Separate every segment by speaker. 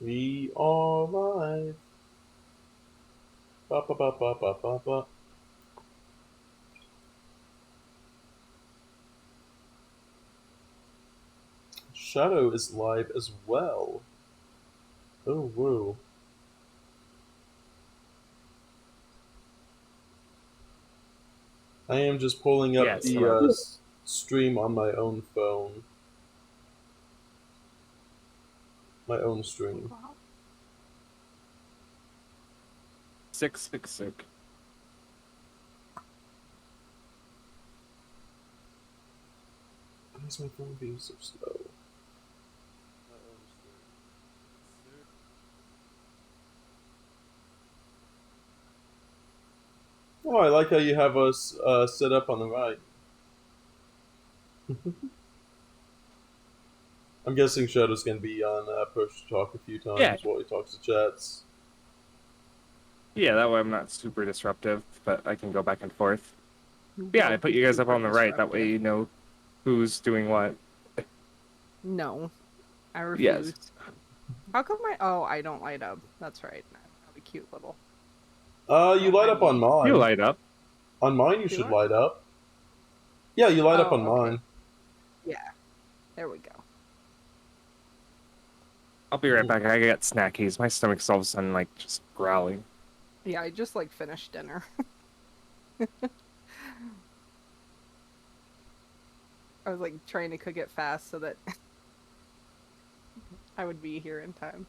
Speaker 1: We are live. Ba, ba, ba, ba, ba, ba, ba. Shadow is live as well. Oh, whoa. I am just pulling up
Speaker 2: Yes,
Speaker 1: the stream on my own phone. My own stream.
Speaker 2: 666.
Speaker 1: Why is my phone being so slow? Oh, I like how you have us set up on the right. I'm guessing Shadow's gonna be on Push to Talk a few times while he talks to chats.
Speaker 2: Yeah, that way I'm not super disruptive, but I can go back and forth. Yeah, I put you guys up on the right. That way you know who's doing what.
Speaker 3: No, I refuse.
Speaker 2: Yes.
Speaker 3: How come I don't light up? That's right. I have a cute little.
Speaker 1: You light up on mine.
Speaker 2: You light up.
Speaker 1: On mine, you should light up. Yeah, you light up on mine.
Speaker 3: Yeah. There we go.
Speaker 2: I'll be right back. I got snackies. My stomach's all of a sudden like just growling.
Speaker 3: Yeah, I just like finished dinner. I was like trying to cook it fast so that I would be here in time.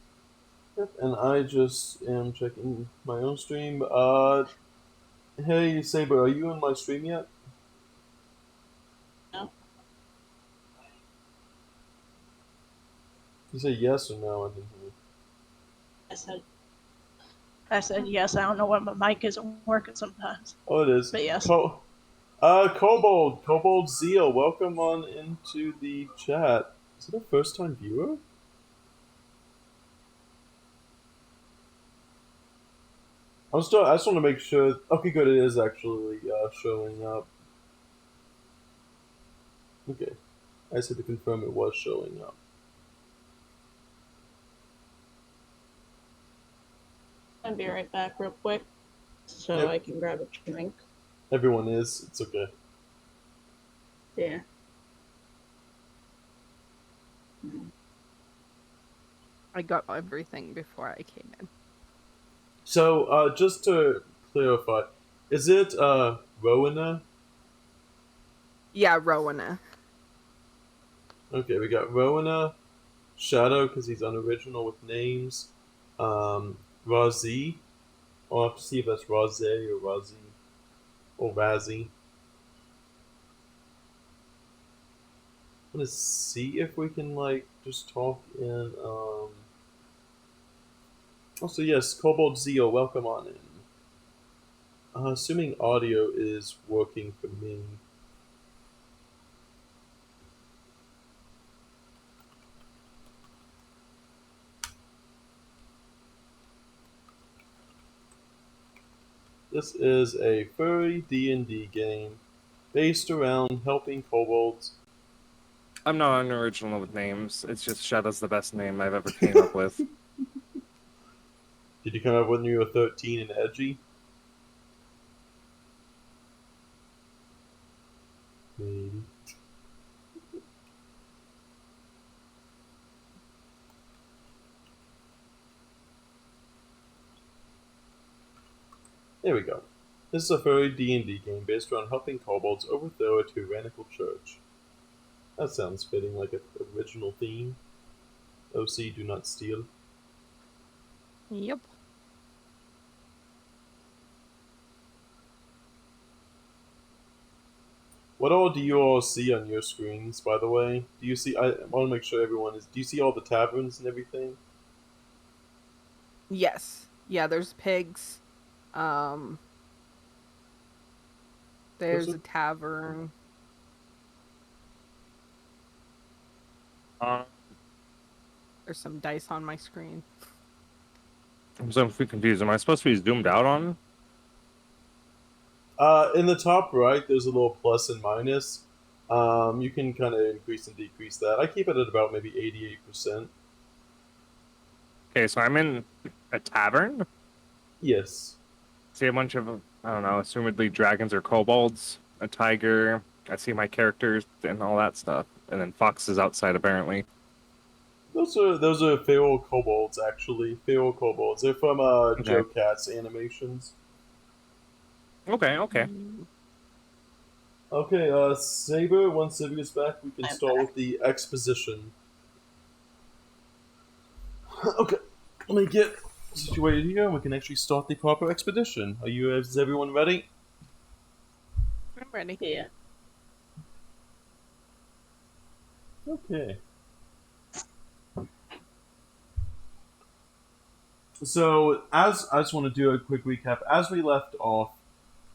Speaker 1: Yep, and I just am checking my own stream. Hey Saber, are you in my stream yet?
Speaker 4: No.
Speaker 1: You say yes or no? I didn't hear.
Speaker 4: I said yes. I don't know why my mic isn't working sometimes.
Speaker 1: Oh, it is.
Speaker 4: But yes.
Speaker 1: Kobold Zeal, welcome on into the chat. Is it a first-time viewer? I just want to make sure. Okay, good. It is actually showing up. Okay, I just had to confirm it was showing up.
Speaker 4: I'll be right back real quick so I can grab a drink.
Speaker 1: Everyone is. It's okay.
Speaker 4: Yeah.
Speaker 3: I got everything before I came in.
Speaker 1: So, just to clarify, is it Rowena?
Speaker 3: Yeah, Rowena.
Speaker 1: Okay, we got Rowena, Shadow, because he's unoriginal with names, Razi. I'll have to see if that's Raze or Razi, or Razzie. I'm gonna see if we can, like, just talk in, Also, yes, Kobold Zeo, welcome on in. Assuming audio is working for me. This is a furry D&D game based around helping kobolds.
Speaker 2: I'm not unoriginal with names. It's just Shadow's the best name I've ever came up with.
Speaker 1: Did you come up when you were 13 and edgy? Maybe. There we go. This is a furry D&D game based around helping kobolds overthrow a tyrannical church. That sounds fitting, like an original theme. OC, do not steal.
Speaker 3: Yep.
Speaker 1: What all do you all see on your screens, by the way? Do you see, I want to make sure everyone is, do you see all the taverns and everything?
Speaker 3: Yes. Yeah, there's pigs. There's a tavern. There's some dice on my screen.
Speaker 2: I'm so confused. Am I supposed to be zoomed out on?
Speaker 1: In the top right, there's a little plus and minus. You can kind of increase and decrease that. I keep it at about maybe 88%.
Speaker 2: Okay, so I'm in a tavern.
Speaker 1: Yes.
Speaker 2: See a bunch of, I don't know, assumedly dragons or kobolds, a tiger. I see my characters and all that stuff. And then foxes outside, apparently.
Speaker 1: Those are feral kobolds, actually. Feral kobolds. They're from
Speaker 2: Okay.
Speaker 1: Joe Cat's animations.
Speaker 2: Okay, okay.
Speaker 1: Okay, Saber, once Saber gets back, we can
Speaker 4: I'm
Speaker 1: start
Speaker 4: back.
Speaker 1: with the exposition. Okay, let me get situated here and we can actually start the proper expedition. Is everyone ready?
Speaker 3: I'm ready.
Speaker 4: Yeah.
Speaker 1: Okay. So, as I just want to do a quick recap. As we left off,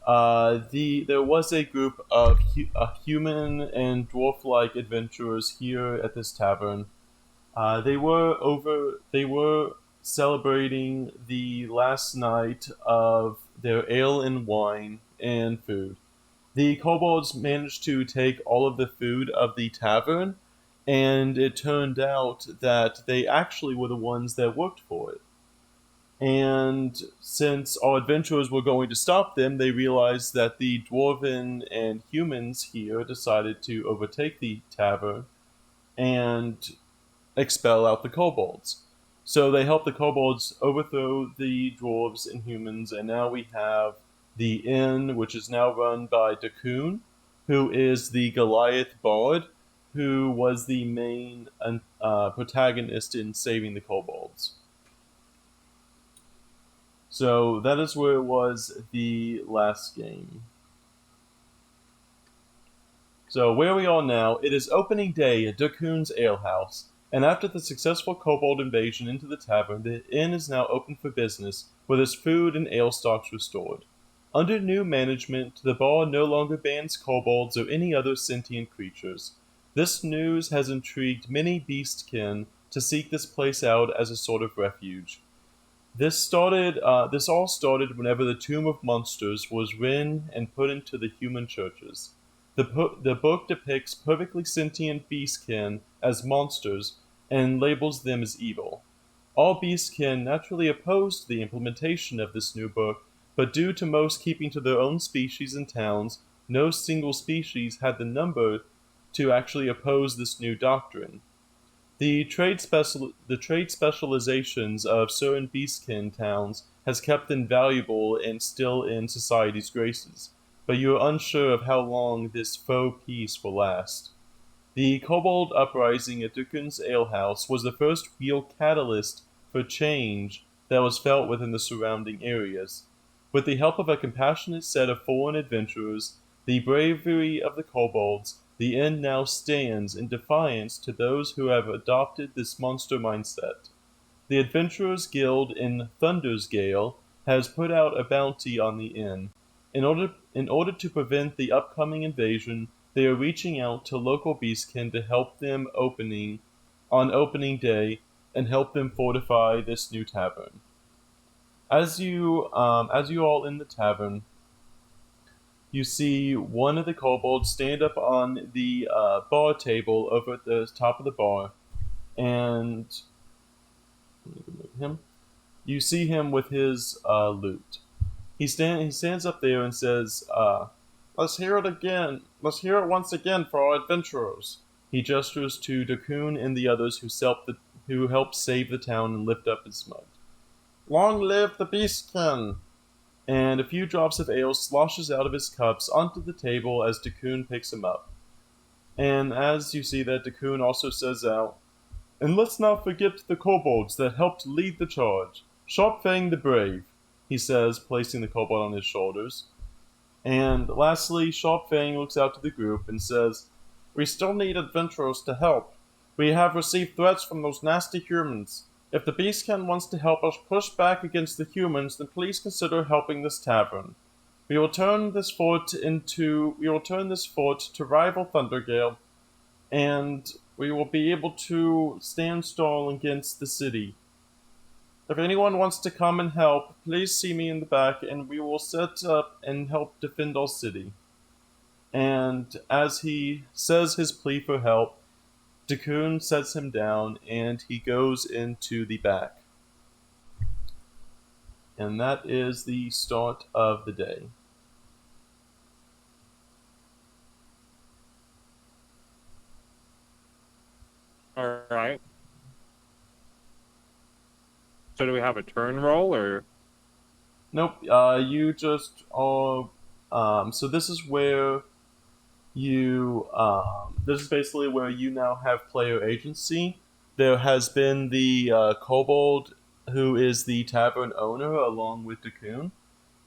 Speaker 1: there was a group of human and dwarf-like adventurers here at this tavern. They were celebrating the last night of their ale and wine and food. The kobolds managed to take all of the food of the tavern, and it turned out that they actually were the ones that worked for it. And since our adventurers were going to stop them, they realized that the dwarven and humans here decided to overtake the tavern and expel out the kobolds. So they helped the kobolds overthrow the dwarves and humans, and now we have the inn, which is now run by Dakun, who is the Goliath bard, who was the main protagonist in saving the kobolds. So that is where it was the last game. So where we are now, it is opening day at Dakun's alehouse, and after the successful kobold invasion into the tavern, the inn is now open for business, with its food and ale stocks restored. Under new management, the bar no longer bans kobolds or any other sentient creatures. This news has intrigued many beastkin to seek this place out as a sort of refuge. This all started whenever the Tomb of Monsters was written and put into the human churches. The book depicts perfectly sentient beastkin as monsters and labels them as evil. All beastkin naturally opposed the implementation of this new book, but due to most keeping to their own species and towns, no single species had the number to actually oppose this new doctrine. The trade specializations of certain beastkin towns has kept them valuable and still in society's graces, but you are unsure of how long this faux peace will last. The Kobold uprising at Dukin's alehouse was the first real catalyst for change that was felt within the surrounding areas. With the help of a compassionate set of foreign adventurers, the bravery of the kobolds, the inn now stands in defiance to those who have adopted this monster mindset. The Adventurers Guild in Thunder's Gale has put out a bounty on the inn. In order to prevent the upcoming invasion, they are reaching out to local beastkin to help them on opening day and help them fortify this new tavern. As you all in the tavern, you see one of the kobolds stand up on the bar table over at the top of the bar, and him. You see him with his lute. He stands up there and says, "Let's hear it again. Let's hear it once again for our adventurers." He gestures to Dakun and the others who helped save the town and lift up its mud. "Long live the Beastkin!" And a few drops of ale sloshes out of his cups onto the table as Dakun picks him up. And as you see that, Dakun also says out, "And let's not forget the kobolds that helped lead the charge. Sharpfang the Brave," he says, placing the kobold on his shoulders. And lastly, Sharpfang looks out to the group and says, "We still need adventurers to help. We have received threats from those nasty humans. If the Beastkin wants to help us push back against the humans, then please consider helping this tavern. We will turn this fort to rival Thundergale, and we will be able to stand tall against the city. If anyone wants to come and help, please see me in the back, and we will set up and help defend our city." And as he says his plea for help, Dakun sets him down and he goes into the back. And that is the start of the day.
Speaker 2: All right. So do we have a turn roll or?
Speaker 1: Nope. You just all. So this is where you. This is basically where you now have player agency. There has been the Kobold, who is the tavern owner, along with Dakun,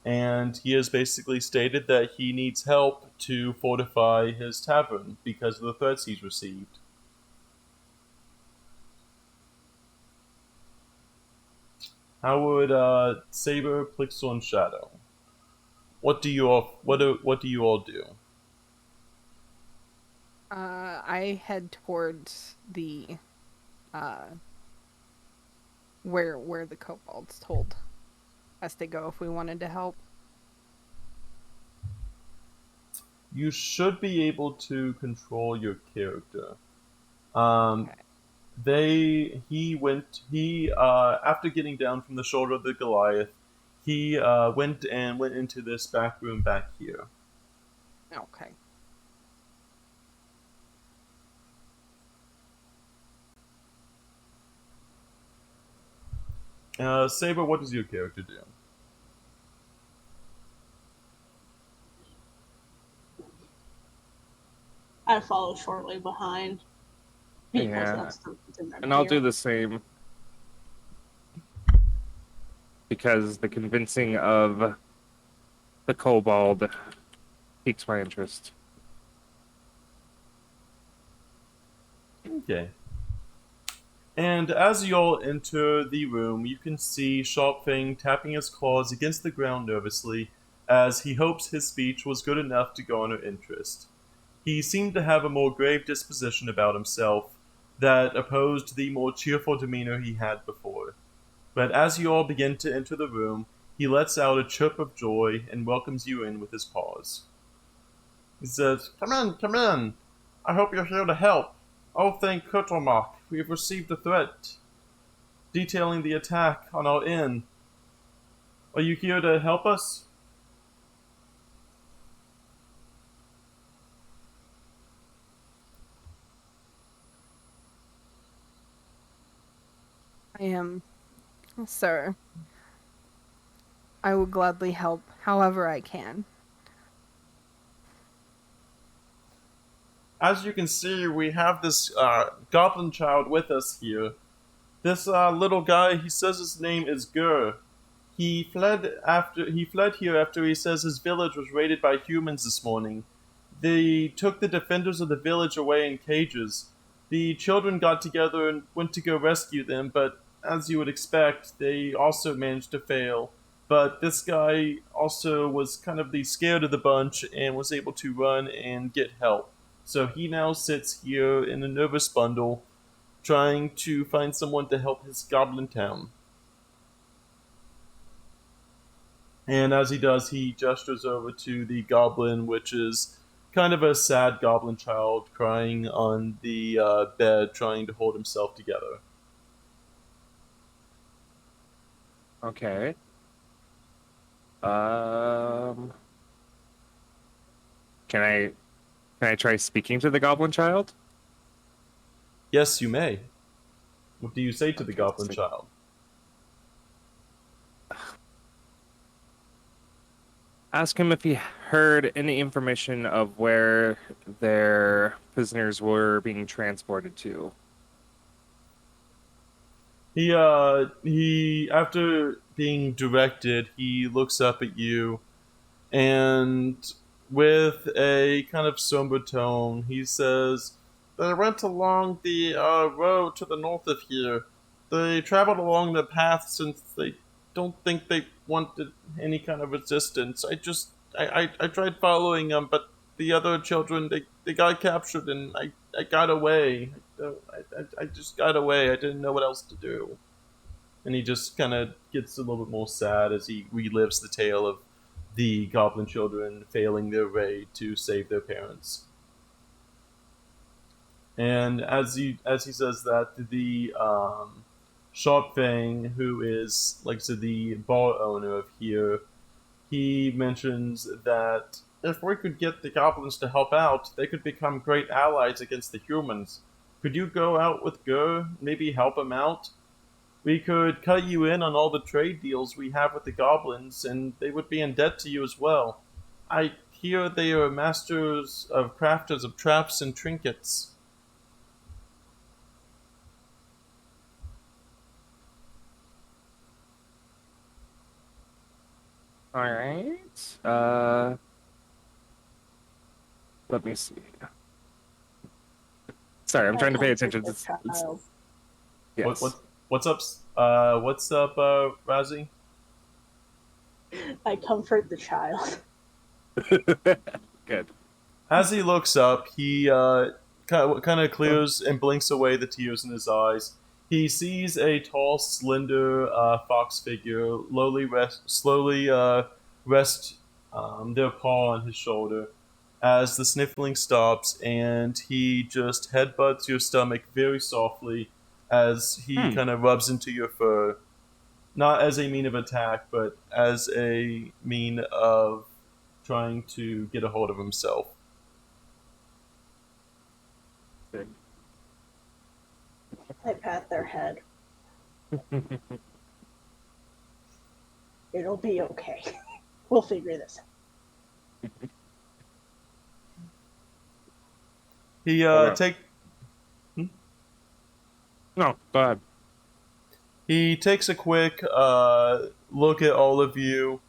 Speaker 1: and he has basically stated that he needs help to fortify his tavern because of the threats he's received. How would Saber, Plixel, and Shadow? What do you all what do you all do?
Speaker 3: I head towards the where the kobolds told us to go if we wanted to help.
Speaker 1: You should be able to control your character. Um, he after getting down from the shoulder of the Goliath, he went into this back room back here.
Speaker 3: Okay.
Speaker 1: Saber, what does your character do?
Speaker 4: I follow shortly behind. Because
Speaker 2: Yeah.
Speaker 4: that's what's in their
Speaker 2: And I'll do
Speaker 4: gear.
Speaker 2: the same. Because the convincing of the kobold piques my interest.
Speaker 1: Okay. And as you all enter the room, you can see Sharpfang tapping his claws against the ground nervously, as he hopes his speech was good enough to garner interest. He seemed to have a more grave disposition about himself that opposed the more cheerful demeanor he had before. But as you all begin to enter the room, he lets out a chirp of joy and welcomes you in with his paws. He says, "Come in, come in. I hope you're here to help. Oh, thank Kurtelmark, we have received a threat detailing the attack on our inn. Are you here to help us?"
Speaker 3: I am, sir. I will gladly help however I can.
Speaker 1: As you can see, we have this goblin child with us here. This little guy, he says his name is Gur. He fled here after he says his village was raided by humans this morning. They took the defenders of the village away in cages. The children got together and went to go rescue them, but as you would expect, they also managed to fail. But this guy also was kind of the scared of the bunch and was able to run and get help. So he now sits here in a nervous bundle, trying to find someone to help his goblin town. And as he does, he gestures over to the goblin, which is kind of a sad goblin child crying on the bed, trying to hold himself together.
Speaker 2: Okay. Um. Can I try speaking to the goblin child?
Speaker 1: Yes, you may. What do you say to the
Speaker 2: Okay,
Speaker 1: goblin
Speaker 2: so-
Speaker 1: child?
Speaker 2: Ask him if he heard any information of where their prisoners were being transported to.
Speaker 1: He after being directed, he looks up at you and with a kind of somber tone, he says, "They went along the road to the north of here. They traveled along the path since they don't think they wanted any kind of resistance. I tried following them, but the other children, they got captured and I got away. I just got away. I didn't know what else to do." And he just kind of gets a little bit more sad as he relives the tale of the goblin children failing their raid to save their parents. And as he says that, the Sharp Fang, who is, like I said, the bar owner of here, he mentions that if we could get the goblins to help out, they could become great allies against the humans. Could you go out with Gur, maybe help him out? We could cut you in on all the trade deals we have with the goblins, and they would be in debt to you as well. I hear they are masters of crafters of traps and trinkets.
Speaker 2: All right. Let me see. Sorry, I'm trying to pay attention.
Speaker 4: Child.
Speaker 2: Yes.
Speaker 1: What's up? What's up, Razzie?
Speaker 4: I comfort the child.
Speaker 2: Good.
Speaker 1: As he looks up, he kind of clears and blinks away the tears in his eyes. He sees a tall, slender fox figure slowly rest their paw on his shoulder as the sniffling stops, and he just headbutts your stomach very softly as he kind of rubs into your fur. Not as a mean of attack, but as a mean of trying to get a hold of himself.
Speaker 2: Good.
Speaker 4: I pat their head. It'll be okay. We'll figure this out.
Speaker 1: He
Speaker 2: Okay.
Speaker 1: take
Speaker 2: No, go ahead.
Speaker 1: He takes a quick look at all of you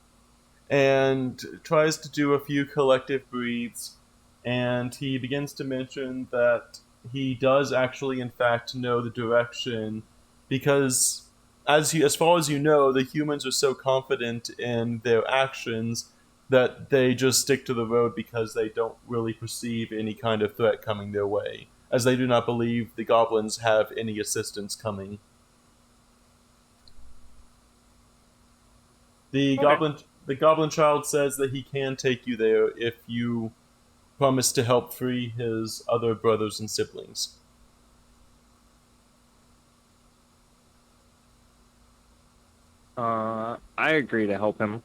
Speaker 1: and tries to do a few collective breathes. And he begins to mention that he does actually, in fact, know the direction because, as far as you know, the humans are so confident in their actions that they just stick to the road because they don't really perceive any kind of threat coming their way, as they do not believe the goblins have any assistance coming. The goblin child says that he can take you there if you promise to help free his other brothers and siblings.
Speaker 2: I agree to help him.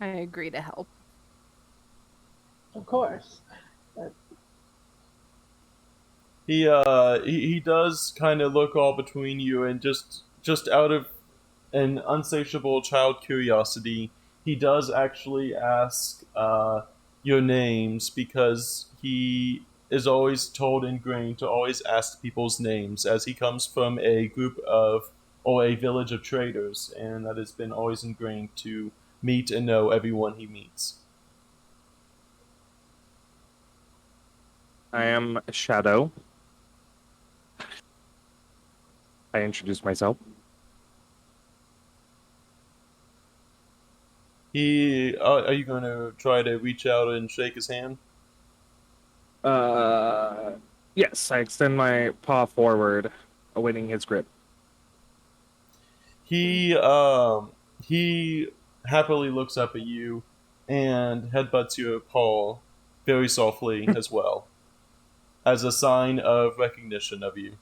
Speaker 3: I agree to help.
Speaker 4: Of course. But
Speaker 1: He does kind of look all between you, and just out of an unsatiable child curiosity, he does actually ask your names because he is always told in grain to always ask people's names, as he comes from a group of or a village of traders, and that has been always ingrained to meet and know everyone he meets.
Speaker 2: I am a Shadow. I introduced myself.
Speaker 1: Are you going to try to reach out and shake his hand?
Speaker 2: Yes, I extend my paw forward, awaiting his grip.
Speaker 1: He happily looks up at you and headbutts your paw very softly as well, as a sign of recognition of you.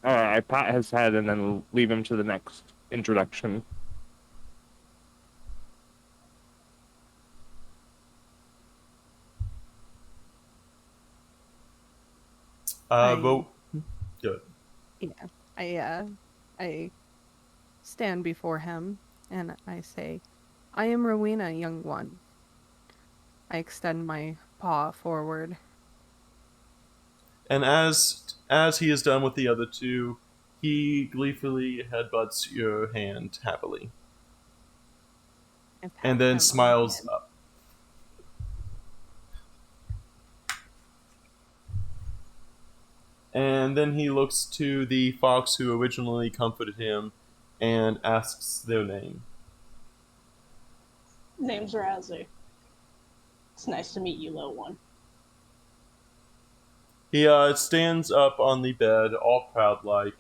Speaker 2: I pat his head and then leave him to the next introduction.
Speaker 1: But good.
Speaker 3: Yeah, I stand before him and I say, I am Rowena, young one. I extend my paw forward.
Speaker 1: And as he is done with the other two, he gleefully headbutts your hand happily,
Speaker 3: I pat
Speaker 1: and
Speaker 3: him on
Speaker 1: then
Speaker 3: the
Speaker 1: smiles
Speaker 3: head.
Speaker 1: up. And then he looks to the fox who originally comforted him and asks their name.
Speaker 4: name's Razzie. It's nice to meet you, little one.
Speaker 1: He stands up on the bed, all proud-like,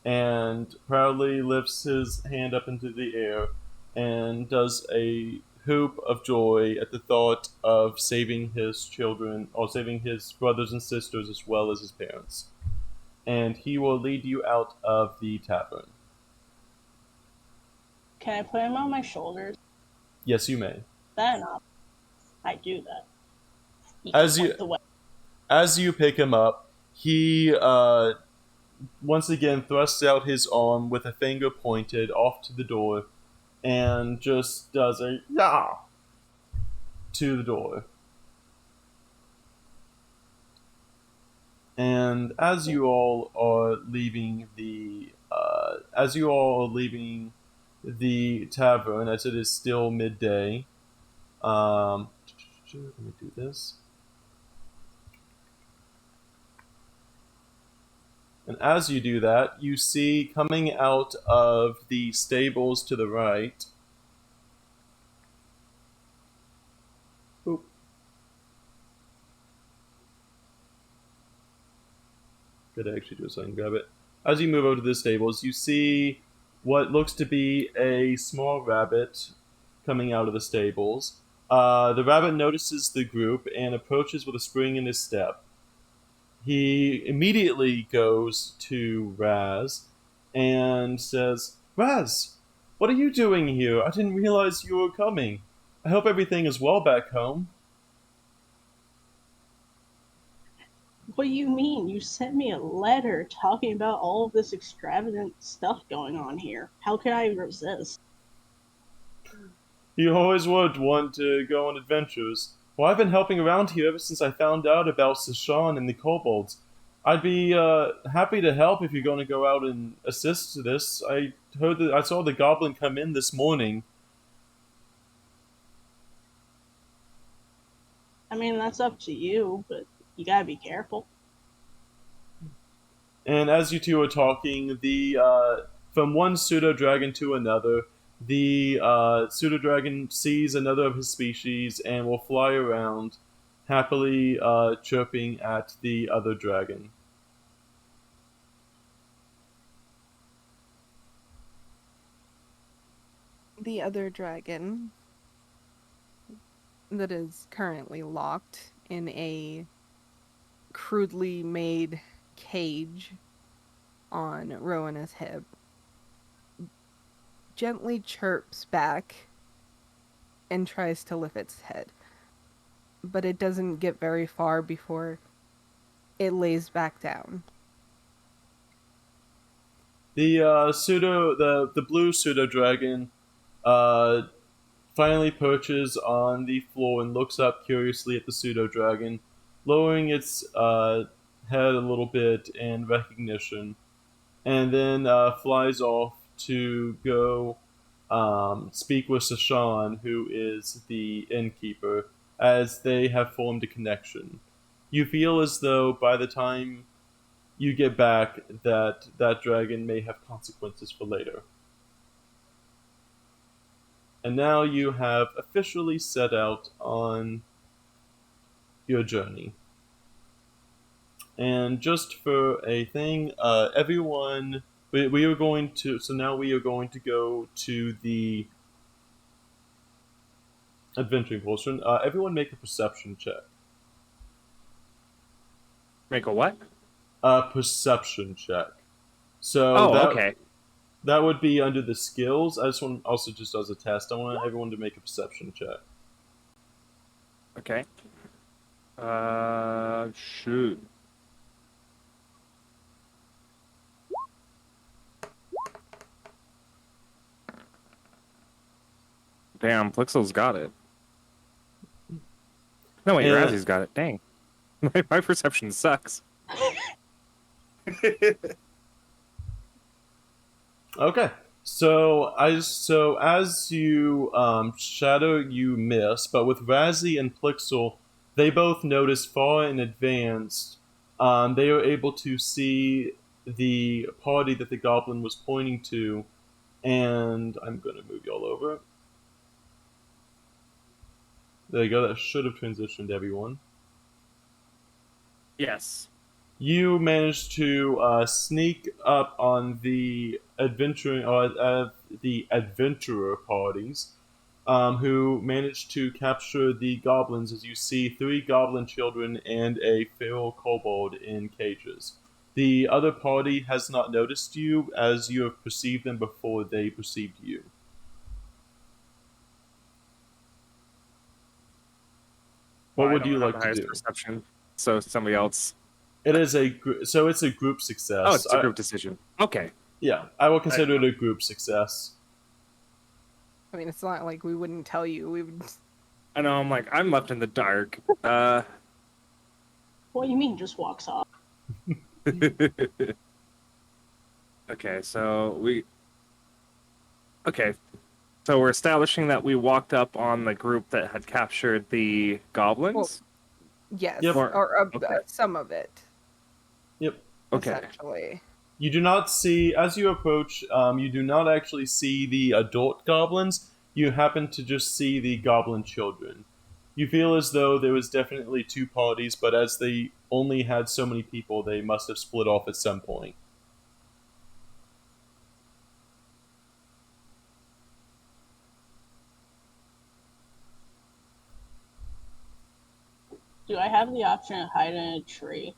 Speaker 1: and proudly lifts his hand up into the air and does a hoop of joy at the thought of saving his children, or saving his brothers and sisters as well as his parents. And he will lead you out of the tavern.
Speaker 4: Can I put him on my shoulders?
Speaker 1: Yes, you may.
Speaker 4: That enough. I do that. He
Speaker 1: As you-
Speaker 4: points away.
Speaker 1: As you pick him up, he once again thrusts out his arm with a finger pointed off to the door and just does a "yah" to the door. And as you all are leaving the tavern, as it is still midday, let me do this. And as you do that, you see coming out of the stables to the right. Oop. Gotta actually do so I can grab it. As you move over to the stables, you see what looks to be a small rabbit coming out of the stables. The rabbit notices the group and approaches with a spring in his step. He immediately goes to Raz and says, "Raz, what are you doing here? I didn't realize you were coming. I hope everything is well back home."
Speaker 4: What do you mean? You sent me a letter talking about all of this extravagant stuff going on here. How could I resist?
Speaker 1: You always would want to go on adventures. Well, I've been helping around here ever since I found out about Sashan and the Kobolds. I'd be happy to help if you're going to go out and assist to this. I saw the Goblin come in this morning.
Speaker 4: I mean, that's up to you, but you gotta be careful.
Speaker 1: And as you two are talking, from one pseudo dragon to another, the pseudo dragon sees another of his species and will fly around, happily chirping at the other dragon.
Speaker 3: The other dragon that is currently locked in a crudely made cage on Rowan's hip gently chirps back and tries to lift its head, but it doesn't get very far before it lays back down.
Speaker 1: The the blue pseudo dragon finally perches on the floor and looks up curiously at the pseudo dragon, lowering its head a little bit in recognition, and then flies off to go speak with Sashan, who is the innkeeper, as they have formed a connection. You feel as though by the time you get back that dragon may have consequences for later. And now you have officially set out on your journey. And just for a thing, everyone, we are going to, so now we are going to go to the adventuring portion. Everyone make a perception check.
Speaker 2: Make a what?
Speaker 1: A perception check. So
Speaker 2: Okay.
Speaker 1: That would be under the skills. I just want, also just as a test, I want everyone to make a perception check.
Speaker 2: Okay. Shoot. Damn, Plixel's got it. No, wait,
Speaker 1: Yeah.
Speaker 2: Razzy's got it. Dang. My perception sucks.
Speaker 1: Okay. So as you shadow, you miss, but with Razzie and Plixel, they both notice far in advance. They are able to see the party that the goblin was pointing to, and I'm gonna move y'all over. There you go. That should have transitioned everyone.
Speaker 2: Yes.
Speaker 1: You managed to sneak up on the adventurer parties who managed to capture the goblins as you see 3 goblin children and a feral kobold in cages. The other party has not noticed you as you have perceived them before they perceived you. What
Speaker 2: Well, I
Speaker 1: would
Speaker 2: don't
Speaker 1: you
Speaker 2: have
Speaker 1: like
Speaker 2: the
Speaker 1: to
Speaker 2: highest
Speaker 1: do?
Speaker 2: perception, so somebody else.
Speaker 1: It is so it's a group
Speaker 2: Oh,
Speaker 1: success.
Speaker 2: it's a group decision. Okay.
Speaker 1: Yeah, I will consider it a group success.
Speaker 3: I mean, it's not like we wouldn't tell you. We would.
Speaker 2: I know. I'm like, I'm left in the dark.
Speaker 4: What do you mean just walks off?
Speaker 2: Okay, so we. Okay, so we're establishing that we walked up on the group that had captured the goblins.
Speaker 3: Yes,
Speaker 1: Yep.
Speaker 3: or
Speaker 2: Okay.
Speaker 3: some of it,
Speaker 1: Yep.
Speaker 2: Okay.
Speaker 3: essentially.
Speaker 1: You do not see, as you approach, you do not actually see the adult goblins. You happen to just see the goblin children. You feel as though there was definitely 2 parties, but as they only had so many people, they must have split off at some point.
Speaker 4: Do I have the option of hiding in a tree?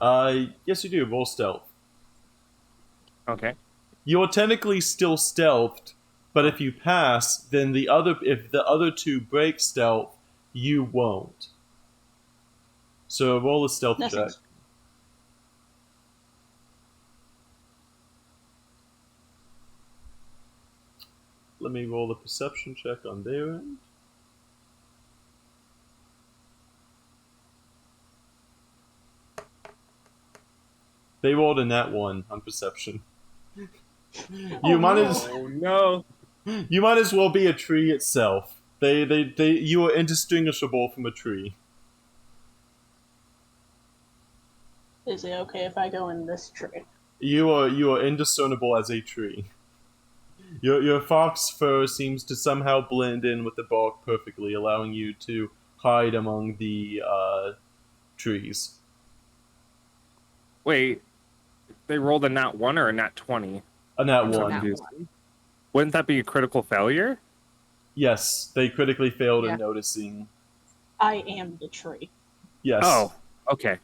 Speaker 1: Yes, you do. Roll stealth.
Speaker 2: Okay.
Speaker 1: You're technically still stealthed, but if you pass, then if the other 2 break stealth, you won't. So roll a stealth
Speaker 4: That
Speaker 1: check.
Speaker 4: sounds-
Speaker 1: Let me roll a perception check on their end. They rolled a nat 1 on perception.
Speaker 4: Oh,
Speaker 1: might
Speaker 4: no.
Speaker 1: as
Speaker 2: Oh no.
Speaker 1: you might as well be a tree itself. You are indistinguishable from a tree.
Speaker 4: Is it okay if I go in this tree?
Speaker 1: You are indiscernible as a tree. Your fox fur seems to somehow blend in with the bark perfectly, allowing you to hide among the trees.
Speaker 2: Wait, they rolled a nat 1 or a nat 20?
Speaker 1: A nat
Speaker 2: I'm so
Speaker 1: 1.
Speaker 2: confused.
Speaker 3: One.
Speaker 2: Wouldn't that be a critical failure?
Speaker 1: Yes, they critically failed
Speaker 3: Yeah.
Speaker 1: in noticing.
Speaker 4: I am the tree.
Speaker 1: Yes.
Speaker 2: Oh, okay.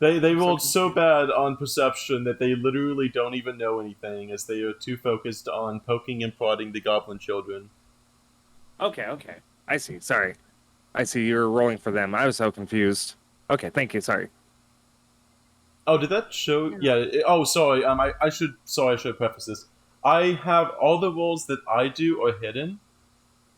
Speaker 1: They rolled so bad on perception that they literally don't even know anything, as they are too focused on poking and prodding the goblin children.
Speaker 2: Okay. I see. Sorry. I see you were rolling for them. I was so confused. Okay, thank you. Sorry.
Speaker 1: Oh, did that show?
Speaker 3: Yeah.
Speaker 1: Oh, sorry. I should preface this. I have all the rolls that I do are hidden.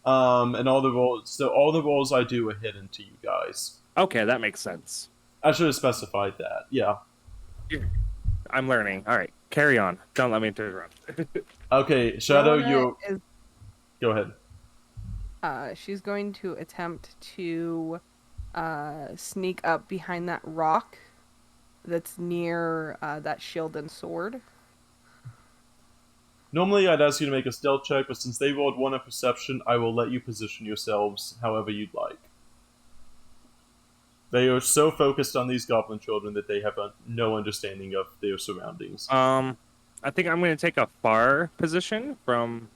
Speaker 1: And all the rolls I do are hidden to you guys.
Speaker 2: Okay, that makes sense.
Speaker 1: I should have specified that. Yeah.
Speaker 2: I'm learning. All right, carry on. Don't let me interrupt.
Speaker 1: Okay, Shadow,
Speaker 3: Rona
Speaker 1: go ahead.
Speaker 3: she's going to attempt to sneak up behind that rock that's near that shield and sword.
Speaker 1: Normally, I'd ask you to make a stealth check, but since they rolled 1 on perception, I will let you position yourselves however you'd like. They are so focused on these goblin children that they have no understanding of their surroundings.
Speaker 2: I think I'm going to take a far position from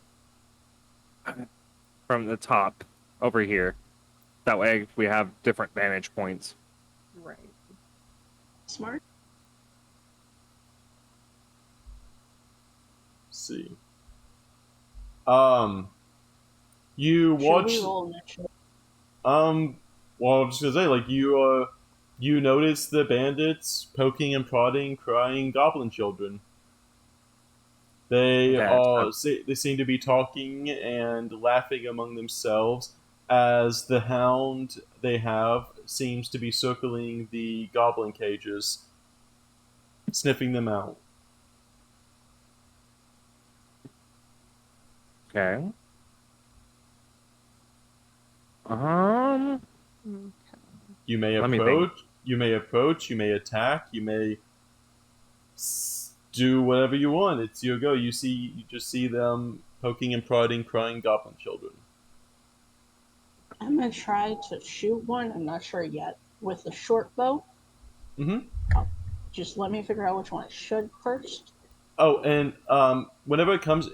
Speaker 2: the top over here. That way we have different vantage points.
Speaker 3: Right.
Speaker 4: Smart.
Speaker 1: Let's see. You
Speaker 4: Should
Speaker 1: watch.
Speaker 4: we roll initiative?
Speaker 1: Well, I was just gonna say, like you notice the bandits poking and prodding, crying goblin children. They they seem to be talking and laughing among themselves as the hound they have seems to be circling the goblin cages, sniffing them out.
Speaker 2: Okay.
Speaker 3: Okay.
Speaker 1: You may
Speaker 2: Let me
Speaker 1: approach. You may approach. You may attack. You may do whatever you want. It's your go. You just see them poking and prodding, crying goblin children.
Speaker 4: I'm gonna try to shoot one. I'm not sure yet. With the short bow.
Speaker 1: Mm-hmm.
Speaker 4: Just let me figure out which one I should first.
Speaker 1: Oh, and whenever it comes,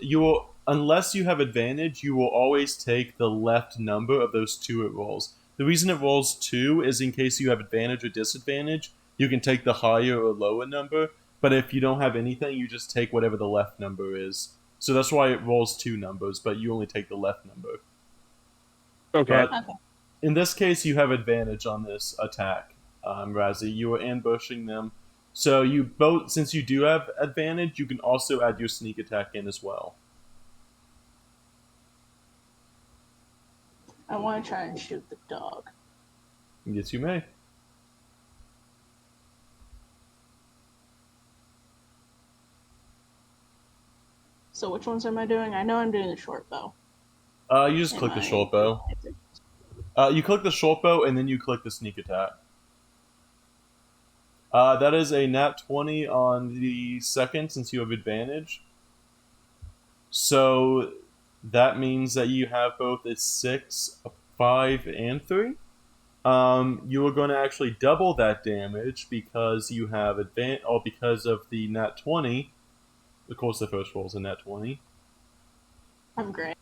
Speaker 1: unless you have advantage, you will always take the left number of those two it rolls. The reason it rolls 2 is in case you have advantage or disadvantage, you can take the higher or lower number. But if you don't have anything, you just take whatever the left number is. So that's why it rolls 2 numbers, but you only take the left number.
Speaker 2: Okay.
Speaker 1: But in this case, you have advantage on this attack, Razzie. You are ambushing them. So you both, since you do have advantage, you can also add your sneak attack in as well.
Speaker 4: I want to try and shoot the dog.
Speaker 1: Yes, you may.
Speaker 4: So which ones am I doing? I know I'm doing the short bow.
Speaker 1: You just click the short bow. You click the short bow and then you click the sneak attack. That is a nat 20 on the second since you have advantage. So that means that you have both a 6, a 5, and 3. You are going to actually double that damage because you have because of the nat 20. Of course, the first roll is a nat 20.
Speaker 4: I'm great.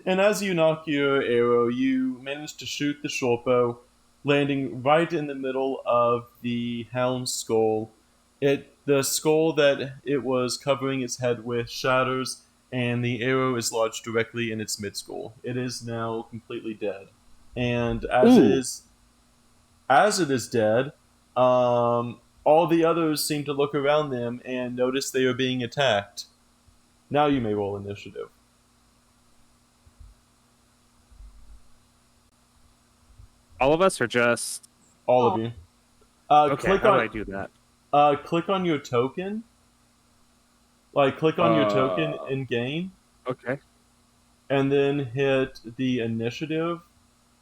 Speaker 1: And as you knock your arrow, you manage to shoot the short bow, landing right in the middle of the hound's skull. The skull that it was covering its head with shatters, and the arrow is lodged directly in its mid-skull. It is now completely dead. And as it is dead, all the others seem to look around them and notice they are being attacked. Now you may roll initiative.
Speaker 2: All of us, or just...
Speaker 1: All of you.
Speaker 2: Okay,
Speaker 1: Click
Speaker 2: how
Speaker 1: on,
Speaker 2: do I do that?
Speaker 1: Click on your token. Click on your token in game,
Speaker 2: Okay.
Speaker 1: and then hit the initiative,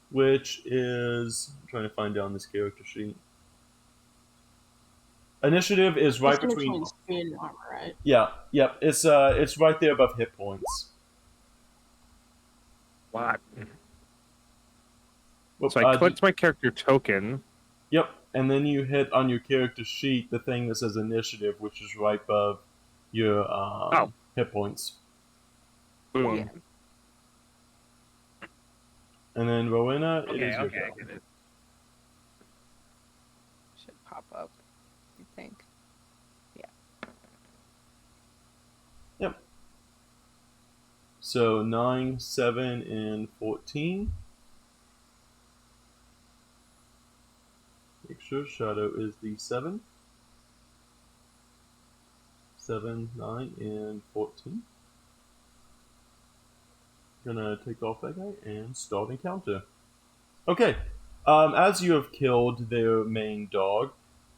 Speaker 1: which is... I'm trying to find down this character sheet. Initiative is right
Speaker 4: It's
Speaker 1: between...
Speaker 4: speed and armor, right?
Speaker 1: Yeah, yep. It's right there above hit points.
Speaker 2: What?
Speaker 1: Whoop,
Speaker 2: So I clicked my character token.
Speaker 1: Yep, and then you hit on your character sheet the thing that says initiative, which is right above your hit points.
Speaker 2: Boom.
Speaker 3: Yeah.
Speaker 1: And then Rowena, it
Speaker 2: Okay,
Speaker 1: is your
Speaker 2: okay, I
Speaker 1: go.
Speaker 2: get it.
Speaker 3: Should pop up, I think.
Speaker 1: Yep. So 9, 7, and 14. Make sure Shadow is the 7. 7, 9, and 14. Gonna take off that guy and start encounter. Okay. As you have killed their main dog,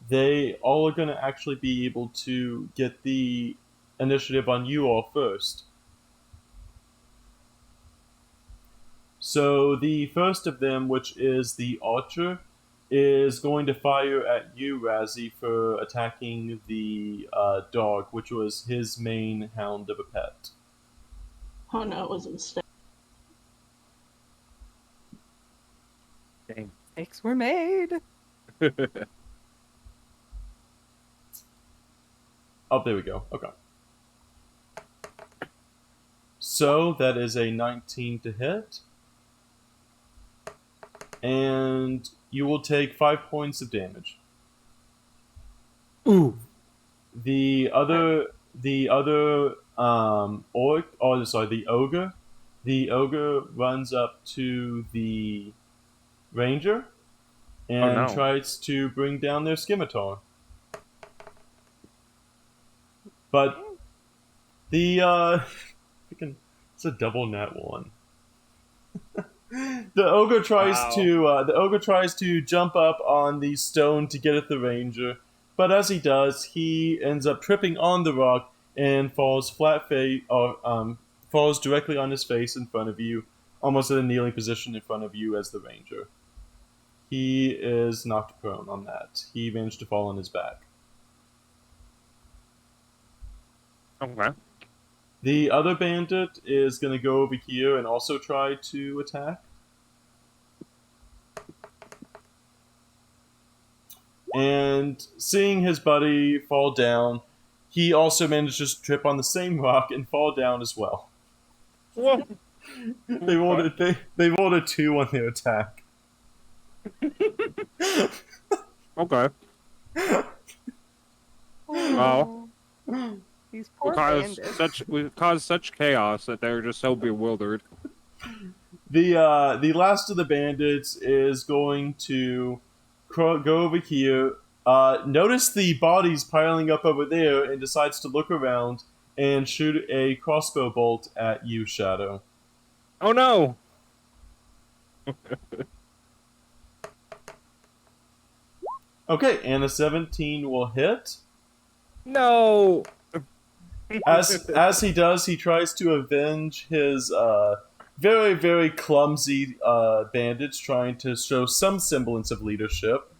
Speaker 1: they all are gonna actually be able to get the initiative on you all first. So the first of them, which is the archer, is going to fire at you, Razzie, for attacking the dog, which was his main hound of a pet.
Speaker 4: Oh no, it was a mistake.
Speaker 2: Dang.
Speaker 3: Mistakes were made.
Speaker 1: Oh, there we go. Okay. So that is a 19 to hit. And you will take 5 points of damage.
Speaker 2: Ooh.
Speaker 1: The other the ogre runs up to the ranger and
Speaker 2: no.
Speaker 1: tries to bring down their scimitar. But the it's a double nat 1. The ogre tries to jump up on the stone to get at the ranger, but as he does, he ends up tripping on the rock and falls falls directly on his face in front of you, almost at a kneeling position in front of you as the ranger. He is knocked prone on that. He managed to fall on his back.
Speaker 2: Okay.
Speaker 1: The other bandit is going to go over here and also try to attack. And seeing his buddy fall down, he also manages to trip on the same rock and fall down as well.
Speaker 2: Whoa.
Speaker 1: They rolled a 2 on their attack.
Speaker 2: Okay. Well,
Speaker 3: These poor bandits.
Speaker 2: we've caused such chaos that they're just so bewildered.
Speaker 1: The last of the bandits is going to go over here. Notice the bodies piling up over there, and decides to look around and shoot a crossbow bolt at you, Shadow.
Speaker 2: Oh no!
Speaker 1: Okay, and a 17 will hit.
Speaker 2: No!
Speaker 1: As he does, he tries to avenge his very, very clumsy bandits, trying to show some semblance of leadership.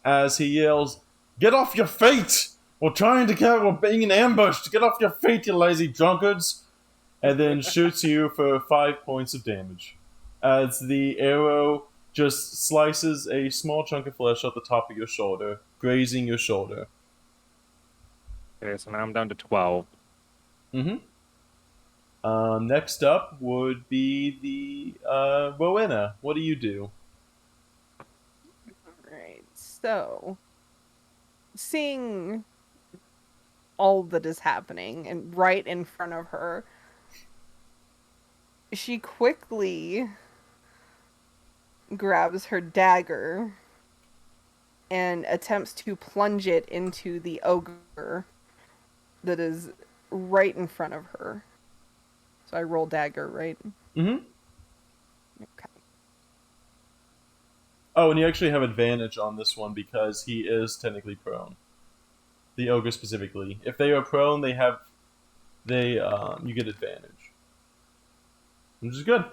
Speaker 1: As he yells, "Get off your feet! We're being ambushed! Get off your feet, you lazy drunkards!" And then shoots you for 5 points of damage. As the arrow just slices a small chunk of flesh off the top of your shoulder, grazing your shoulder.
Speaker 2: Okay, so now I'm down to 12.
Speaker 1: Next up would be the Rowena. What do you do?
Speaker 3: Alright, so seeing all that is happening and right in front of her, she quickly grabs her dagger and attempts to plunge it into the ogre that is right in front of her. So I roll dagger, right?
Speaker 1: Mm-hmm.
Speaker 3: Okay.
Speaker 1: Oh, and you actually have advantage on this one because he is technically prone. The ogre specifically. If they are prone, you get advantage, which is good.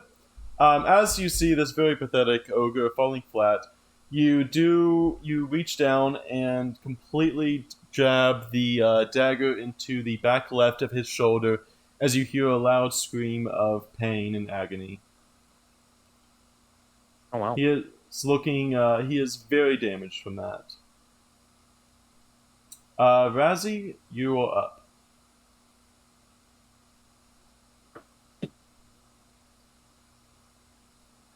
Speaker 1: As you see this very pathetic ogre falling flat, you reach down and completely jab the dagger into the back left of his shoulder as you hear a loud scream of pain and agony.
Speaker 2: Oh wow.
Speaker 1: He is very damaged from that. Razzie, you are up.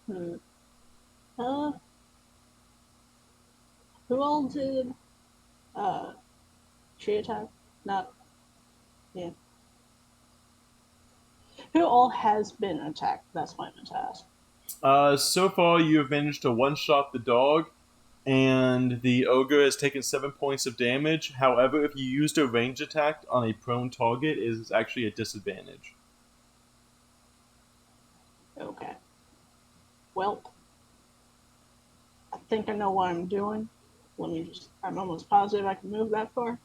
Speaker 4: Who all did she attack? Not yeah. Who all has been attacked? That's what I meant to ask.
Speaker 1: So far, you have managed to one-shot the dog, and the ogre has taken 7 points of damage. However, if you used a range attack on a prone target, it is actually a disadvantage.
Speaker 4: Okay. Well, I think I know what I'm doing. I'm almost positive I can move that far.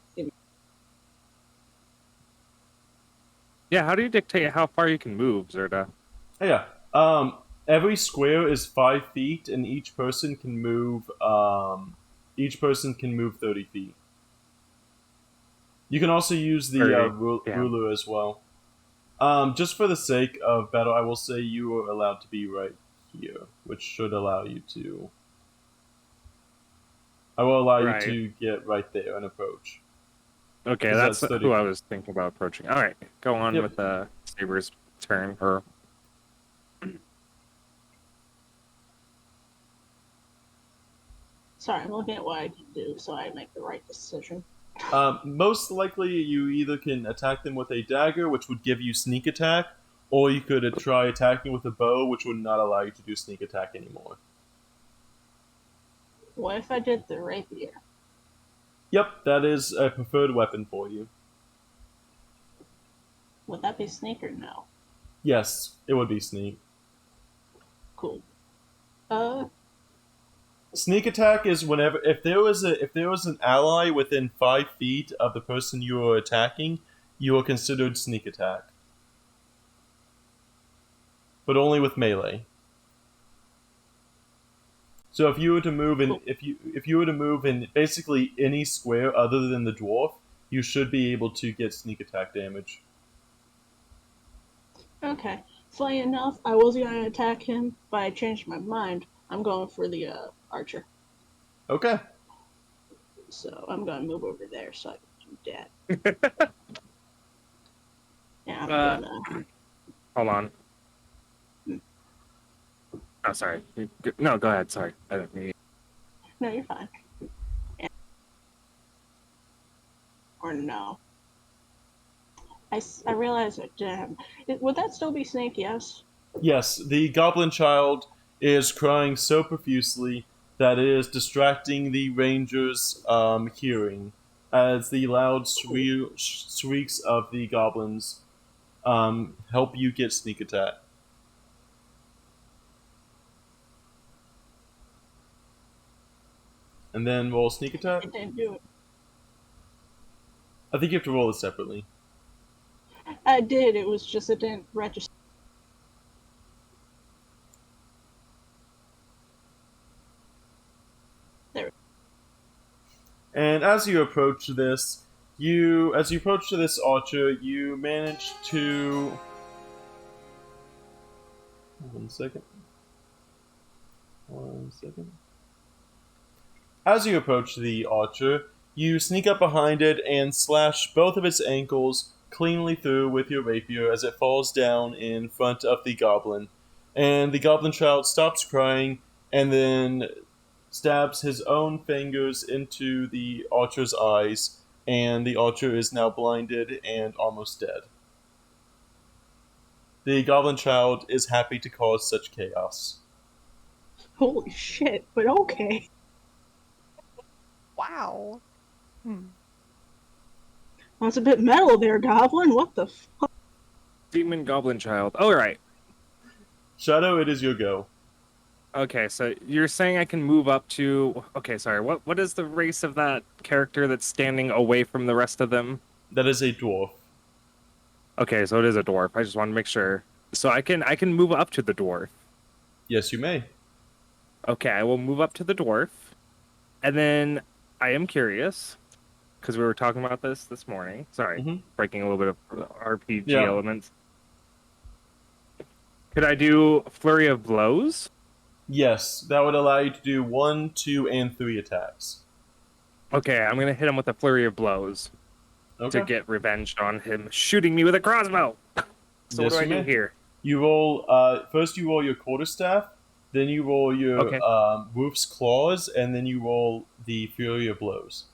Speaker 2: Yeah, how do you dictate how far you can move, Zerda?
Speaker 1: Yeah. Every square is 5 feet, and each person can move 30 feet. You can also use the ruler as well. Just for the sake of battle, I will say you are allowed to be right here, which should allow you to. I will allow you to get right there and approach.
Speaker 2: Okay, that's who I was thinking about approaching. All right, go on with the Saber's turn.
Speaker 4: Sorry, I'm looking at what I can do so I make the right decision.
Speaker 1: Most likely, you either can attack them with a dagger, which would give you sneak attack, or you could try attacking with a bow, which would not allow you to do sneak attack anymore.
Speaker 4: What if I did the rapier?
Speaker 1: Yep, that is a preferred weapon for you.
Speaker 4: Would that be sneak or no?
Speaker 1: Yes, it would be sneak.
Speaker 4: Cool.
Speaker 1: Sneak attack is whenever if there was an ally within 5 feet of the person you are attacking, you are considered sneak attack. But only with melee. So if you were to move in if you were to move in basically any square other than the dwarf, you should be able to get sneak attack damage.
Speaker 4: Okay. Funny enough, I was going to attack him, but I changed my mind. I'm going for the archer.
Speaker 1: Okay.
Speaker 4: So I'm going to move over there so I can you dead. Yeah, I'm
Speaker 2: Uh,
Speaker 4: gonna.
Speaker 2: Hold on.
Speaker 4: Hmm.
Speaker 2: Oh, sorry. No, go ahead. Sorry. I don't mean.
Speaker 4: No, you're fine. Yeah. Or no. I realize that. Would that still be Snake? Yes.
Speaker 1: Yes, the goblin child is crying so profusely that it is distracting the ranger's hearing as the loud shrieks of the goblins help you get sneak attack. And then roll sneak attack.
Speaker 4: It didn't do it.
Speaker 1: I think you have to roll it separately.
Speaker 4: I did. It was just it didn't register. There.
Speaker 1: And as you approach this, as you approach to this archer, you manage to. 1 second. 1 second. As you approach the archer, you sneak up behind it and slash both of its ankles cleanly through with your rapier as it falls down in front of the goblin. And the goblin child stops crying and then stabs his own fingers into the archer's eyes, and the archer is now blinded and almost dead. The goblin child is happy to cause such chaos.
Speaker 4: Holy shit! But okay.
Speaker 3: Wow.
Speaker 4: That's a bit metal there, Goblin. What the fuck?
Speaker 2: Demon Goblin Child. Oh, right.
Speaker 1: Shadow, it is your go.
Speaker 2: Okay, so you're saying I can move up to... Okay, sorry. What is the race of that character that's standing away from the rest of them?
Speaker 1: That is a dwarf.
Speaker 2: Okay, so it is a dwarf. I just want to make sure. So I can move up to the dwarf.
Speaker 1: Yes, you may.
Speaker 2: Okay, I will move up to the dwarf. And then I am curious, because we were talking about this morning. Sorry, breaking a little bit of RPG elements. Could I do Flurry of Blows?
Speaker 1: Yes, that would allow you to do 1, 2, and 3 attacks.
Speaker 2: Okay, I'm going to hit him with a Flurry of Blows to get revenge on him shooting me with a crossbow. So
Speaker 1: yes,
Speaker 2: what do I do here?
Speaker 1: You roll, first you roll your quarterstaff, then you roll your Wolf's Claws, and then you roll the Fury of Blows.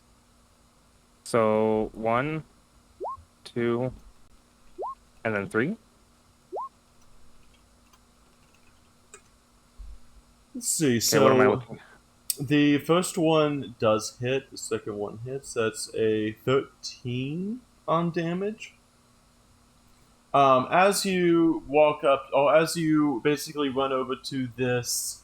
Speaker 2: So 1, 2, and then 3?
Speaker 1: Let's see,
Speaker 2: Okay, what am I looking at?
Speaker 1: The first one does hit, the second one hits. That's a 13 on damage. As you walk up, or as you basically run over to this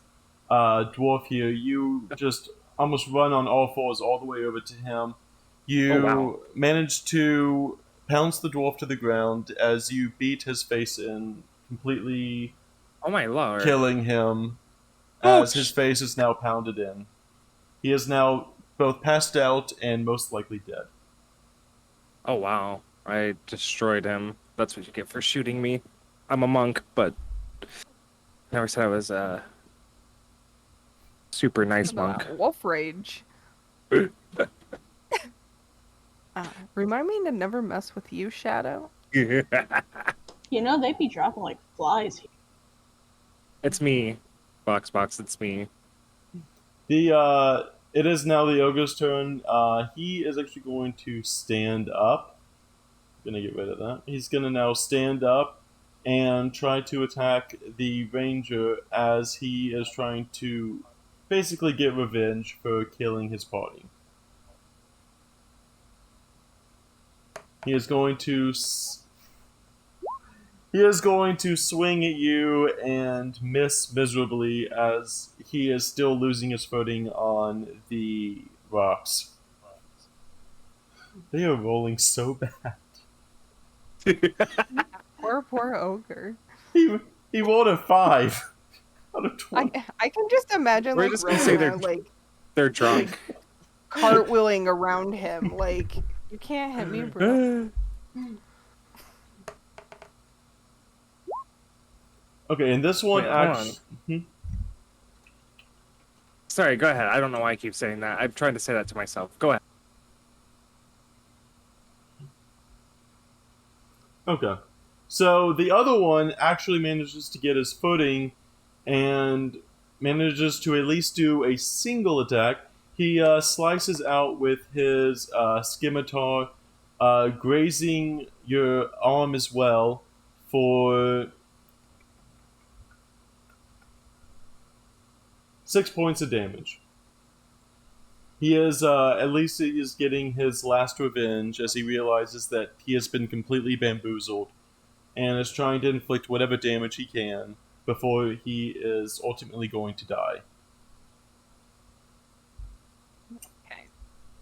Speaker 1: dwarf here, you just almost run on all fours all the way over to him. You manage to pounce the dwarf to the ground as you beat his face in, completely killing him as his face is now pounded in. He is now both passed out and most likely dead.
Speaker 2: Oh, wow. I destroyed him. That's what you get for shooting me. I'm a monk, but I never said I was a super nice monk.
Speaker 3: Wolf rage. Remind me to never mess with you, Shadow.
Speaker 4: You know, they'd be dropping like flies here.
Speaker 2: It's me. Box, it's me.
Speaker 1: It is now the ogre's turn. He is actually going to stand up. Gonna get rid of that. He's gonna now stand up and try to attack the ranger as he is trying to basically get revenge for killing his party. He is going to swing at you and miss miserably as he is still losing his footing on the rocks. They are rolling so bad.
Speaker 3: Poor ogre.
Speaker 1: He rolled a 5 out of 20.
Speaker 3: I can just imagine
Speaker 2: We're
Speaker 3: like
Speaker 2: just gonna say they're drunk,
Speaker 3: cartwheeling around him. Like, you can't hit me, bro.
Speaker 1: Okay, and this one
Speaker 2: Wait, Sorry, go ahead. I don't know why I keep saying that. I'm trying to say that to myself. Go ahead.
Speaker 1: Okay. So the other one actually manages to get his footing and manages to at least do a single attack. He slices out with his scimitar, grazing your arm as well for 6 points of damage. He is, at least he is getting his last revenge as he realizes that he has been completely bamboozled and is trying to inflict whatever damage he can before he is ultimately going to die.
Speaker 3: Okay.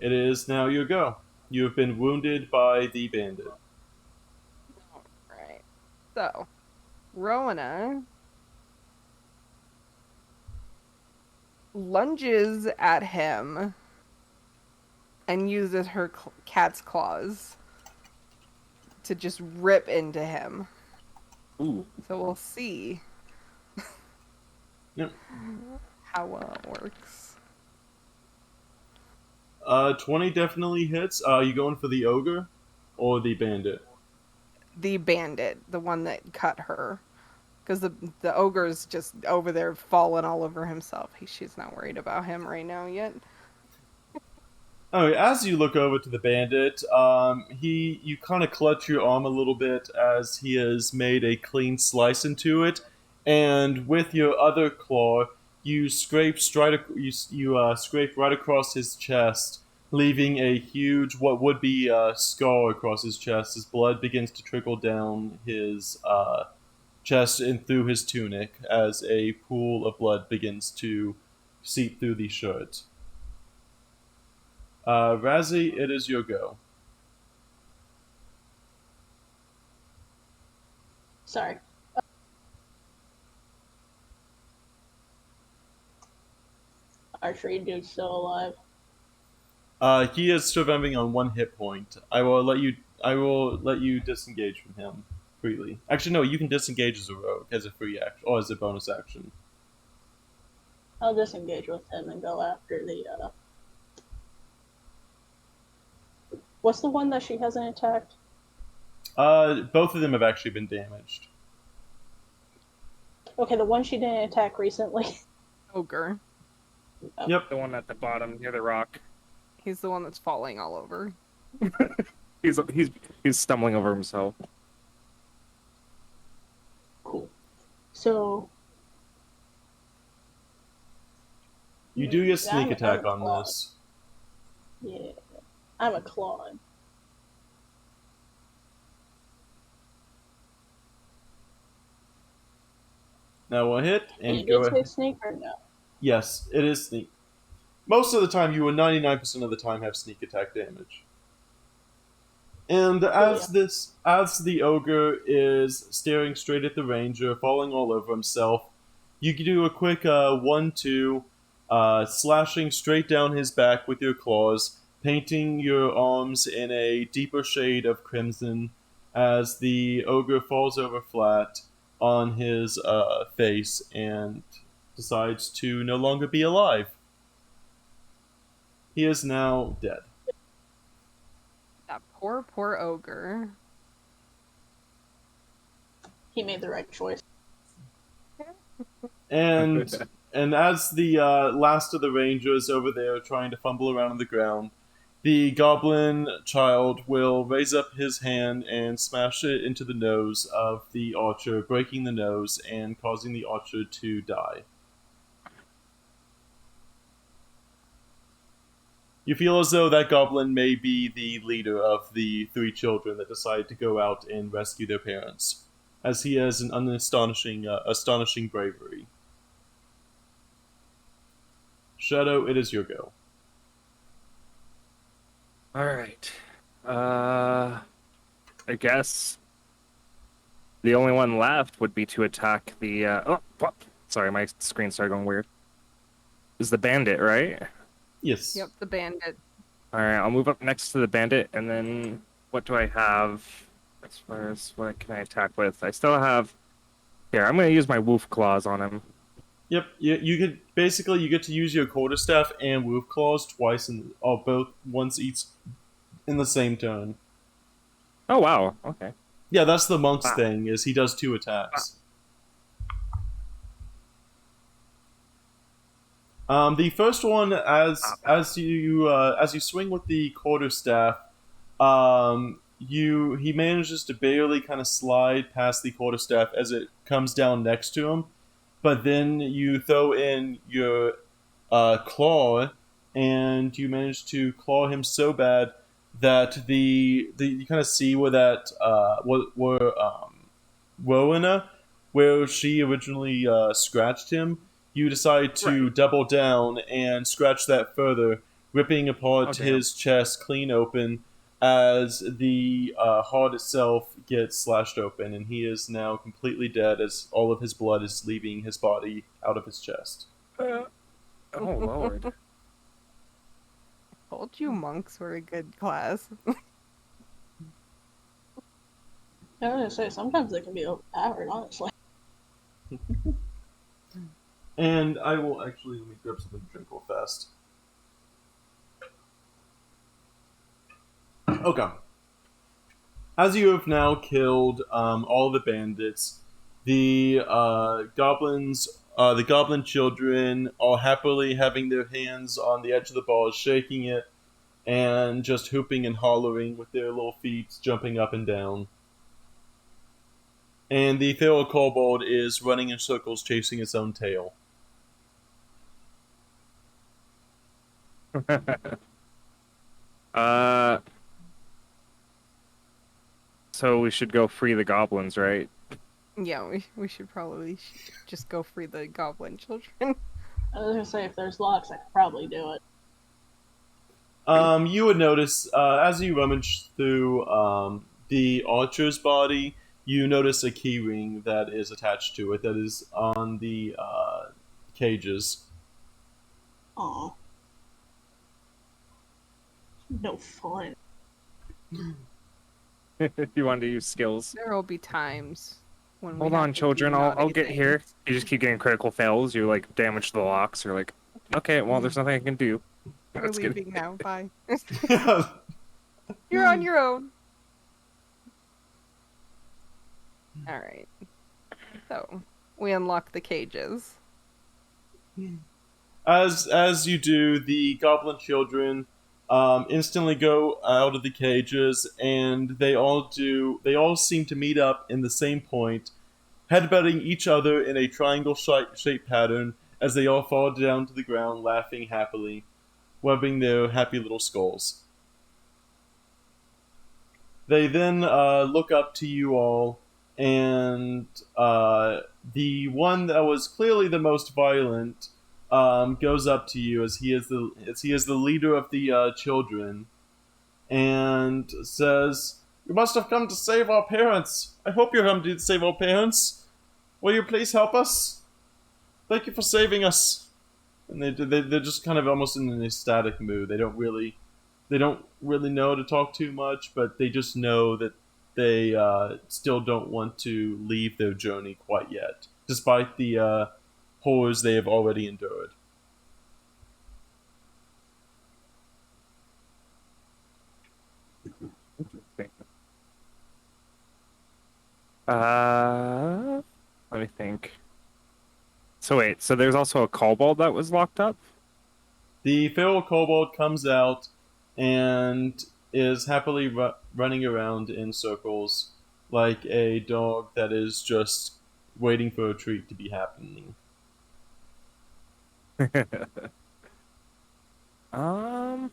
Speaker 1: It is now your go. You have been wounded by the bandit.
Speaker 3: Alright. So, Rowena lunges at him and uses her cat's claws to just rip into him.
Speaker 2: Ooh.
Speaker 3: So we'll see
Speaker 1: Yep.
Speaker 3: how well it works.
Speaker 1: 20 definitely hits. You going for the ogre or the bandit?
Speaker 3: The bandit, the one that cut her. Because the ogre's just over there falling all over himself. She's not worried about him right now yet.
Speaker 1: Oh, as you look over to the bandit, you kind of clutch your arm a little bit as he has made a clean slice into it, and with your other claw, you scrape scrape right across his chest, leaving a huge what would be a scar across his chest as blood begins to trickle down his chest and through his tunic as a pool of blood begins to seep through the shirt. Razzie, it is your go.
Speaker 4: Sorry. Our tree dude's still alive.
Speaker 1: He is surviving on 1 hit point. I will let you disengage from him freely. Actually, no, you can disengage as a rogue as a free action or as a bonus action.
Speaker 4: I'll disengage with him and go after the. What's the one that she hasn't attacked?
Speaker 1: Both of them have actually been damaged.
Speaker 4: Okay, the one she didn't attack recently.
Speaker 3: Ogre.
Speaker 4: Oh.
Speaker 1: Yep.
Speaker 2: The one at the bottom near the rock.
Speaker 3: He's the one that's falling all over.
Speaker 2: He's stumbling over himself.
Speaker 4: Cool. So.
Speaker 1: You do get sneak
Speaker 4: I'm
Speaker 1: attack
Speaker 4: a
Speaker 1: on
Speaker 4: claw.
Speaker 1: this.
Speaker 4: Yeah. I'm a claw.
Speaker 1: Now we'll hit and
Speaker 4: You
Speaker 1: go
Speaker 4: did say
Speaker 1: ahead.
Speaker 4: sneak or no?
Speaker 1: Yes, it is sneak. Most of the time, you will 99% of the time have sneak attack damage. And as the ogre is staring straight at the ranger, falling all over himself, you can do a quick 1-2, slashing straight down his back with your claws, painting your arms in a deeper shade of crimson as the ogre falls over flat on his face and decides to no longer be alive. He is now dead.
Speaker 3: That poor ogre.
Speaker 4: He made the right choice.
Speaker 1: And as the last of the rangers over there trying to fumble around on the ground, the goblin child will raise up his hand and smash it into the nose of the archer, breaking the nose and causing the archer to die. You feel as though that goblin may be the leader of the 3 children that decide to go out and rescue their parents, as he has an astonishing bravery. Shadow, it is your go.
Speaker 2: Alright. I guess the only one left would be to attack the sorry, my screen started going weird. Is the bandit, right?
Speaker 1: Yes.
Speaker 3: Yep, the bandit.
Speaker 2: Alright, I'll move up next to the bandit, and then what do I have as far as what can I attack with? I still have... Here, I'm going to use my wolf claws on him.
Speaker 1: Yep. You could basically you get to use your quarterstaff and wolf claws twice once each in the same turn.
Speaker 2: Oh, wow. Okay.
Speaker 1: Yeah, that's the monk's
Speaker 2: Wow.
Speaker 1: thing, is he does 2 attacks. The first one, as you swing with the quarterstaff, he manages to barely kind of slide past the quarterstaff as it comes down next to him, but then you throw in your claw, and you manage to claw him so bad that the you kind of see where that where Rowena, where she originally scratched him. You decide to
Speaker 2: Right.
Speaker 1: double down and scratch that further, ripping
Speaker 2: Oh
Speaker 1: apart
Speaker 2: damn.
Speaker 1: his chest clean open as the heart itself gets slashed open, and he is now completely dead as all of his blood is leaving his body out of his chest.
Speaker 2: Oh lord.
Speaker 3: Told you monks were a good class.
Speaker 4: I was gonna say, sometimes they can be overpowered, honestly.
Speaker 1: And I will actually let me grab something to drink real fast. Okay. As you have now killed all the bandits, the the goblin children, are happily having their hands on the edge of the ball, shaking it, and just hooping and hollering with their little feet, jumping up and down. And the feral kobold is running in circles, chasing its own tail.
Speaker 2: uh. So we should go free the goblins, right?
Speaker 3: Yeah, we should probably just go free the goblin children.
Speaker 4: I was gonna say, if there's locks, I could probably do it.
Speaker 1: You would notice as you rummage through the archer's body, you notice a key ring that is attached to it that is on the cages.
Speaker 4: Aw. No fun.
Speaker 2: If you want to use skills.
Speaker 3: There will be times when
Speaker 2: Hold
Speaker 3: we have
Speaker 2: on,
Speaker 3: to do
Speaker 2: children. I'll
Speaker 3: naughty
Speaker 2: get here.
Speaker 3: things.
Speaker 2: You just keep getting critical fails. You like damage the locks. You're like, okay, well, there's nothing I can do.
Speaker 3: We're
Speaker 2: That's good.
Speaker 3: leaving now. Bye. You're on your own. All right. So we unlock the cages.
Speaker 1: As you do, the goblin children instantly go out of the cages, and they all do. They all seem to meet up in the same point, headbutting each other in a triangle shape pattern as they all fall down to the ground, laughing happily, rubbing their happy little skulls. They then look up to you all, and the one that was clearly the most violent goes up to you as he is the leader of the children, and says, "You must have come to save our parents. I hope you come to save our parents. Will you please help us? Thank you for saving us." And they're just kind of almost in an ecstatic mood. They don't really know how to talk too much, but they just know that they still don't want to leave their journey quite yet, despite the horrors they have already endured.
Speaker 2: Interesting. Let me think. So wait, so there's also a kobold that was locked up?
Speaker 1: The feral kobold comes out and is happily running around in circles like a dog that is just waiting for a treat to be happening.
Speaker 2: Um,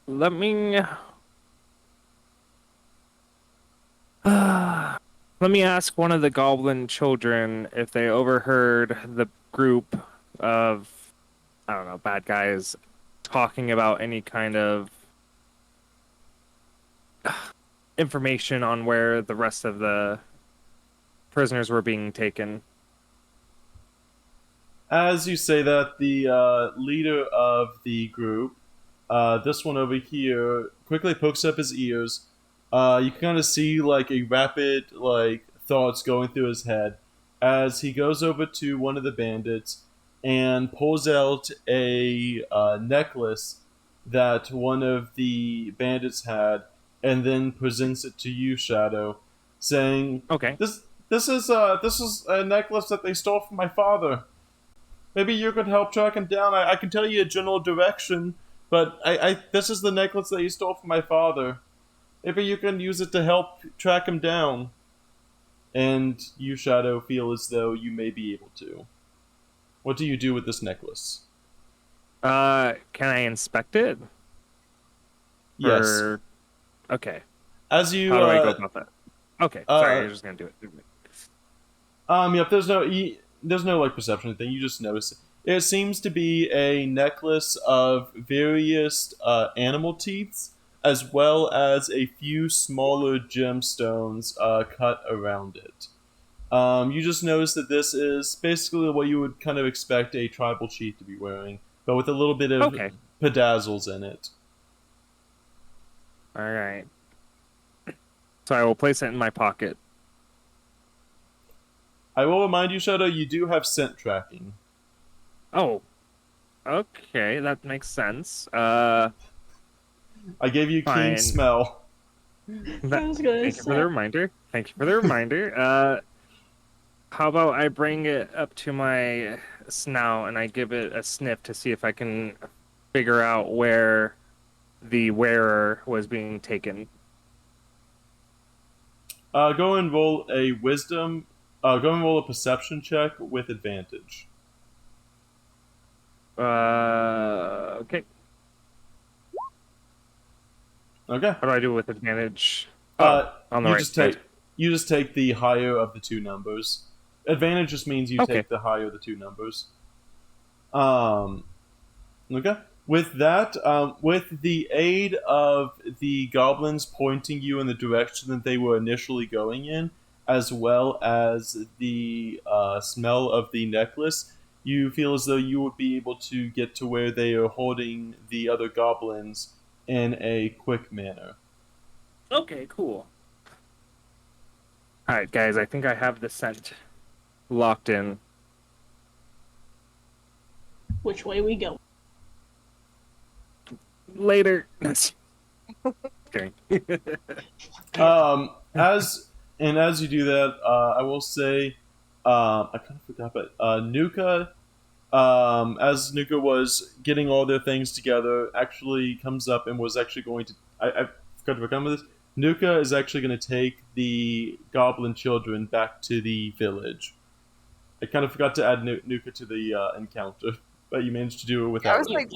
Speaker 2: let me let me ask one of the goblin children if they overheard the group of, I don't know, bad guys talking about any kind of information on where the rest of the prisoners were being taken.
Speaker 1: As you say that, the leader of the group, this one over here, quickly pokes up his ears. You can kind of see like a rapid thoughts going through his head as he goes over to one of the bandits and pulls out a necklace that one of the bandits had, and then presents it to you, Shadow, saying,
Speaker 2: Okay.
Speaker 1: this is a necklace that they stole from my father. Maybe you could help track him down. I can tell you a general direction, but this is the necklace that he stole from my father. Maybe you can use it to help track him down. And you, Shadow, feel as though you may be able to. What do you do with this necklace?
Speaker 2: Can I inspect it?
Speaker 1: Yes.
Speaker 2: Or okay.
Speaker 1: As you
Speaker 2: How do I go about that? Okay, sorry, you're just gonna do it.
Speaker 1: Yep, there's no like perception thing, you just notice it. It seems to be a necklace of various animal teeth, as well as a few smaller gemstones cut around it. You just notice that this is basically what you would kind of expect a tribal chief to be wearing, but with a little bit of
Speaker 2: Okay.
Speaker 1: bedazzles in it.
Speaker 2: All right. So I will place it in my pocket.
Speaker 1: I will remind you, Shadow, you do have scent tracking.
Speaker 2: Oh, okay, that makes sense.
Speaker 1: I gave you keen
Speaker 2: Fine.
Speaker 1: smell.
Speaker 4: I was gonna
Speaker 2: Thank you for the
Speaker 4: say.
Speaker 2: reminder. Thank you for the reminder. How about I bring it up to my snout and I give it a sniff to see if I can figure out where the wearer was being taken.
Speaker 1: Go and roll a wisdom. Go and roll a perception check with advantage.
Speaker 2: Okay.
Speaker 1: Okay.
Speaker 2: How do I do it with advantage?
Speaker 1: Uh,
Speaker 2: On the
Speaker 1: you
Speaker 2: right
Speaker 1: just
Speaker 2: side.
Speaker 1: take the higher of the two numbers. Advantage just means you
Speaker 2: Okay.
Speaker 1: take the higher of the two numbers. Okay. With that, with the aid of the goblins pointing you in the direction that they were initially going in, as well as the smell of the necklace, you feel as though you would be able to get to where they are holding the other goblins in a quick manner.
Speaker 2: Okay, cool. All right, guys, I think I have the scent locked in.
Speaker 4: Which way we go?
Speaker 2: Later. Okay.
Speaker 1: As you do that, I will say, I kind of forgot, but Nuka, as Nuka was getting all their things together, actually comes up and was actually going to. I forgot to come with this. Nuka is actually going to take the goblin children back to the village. I kind of forgot to add Nuka to the encounter, but you managed to do it
Speaker 3: I
Speaker 1: without
Speaker 3: was
Speaker 1: her.
Speaker 3: like,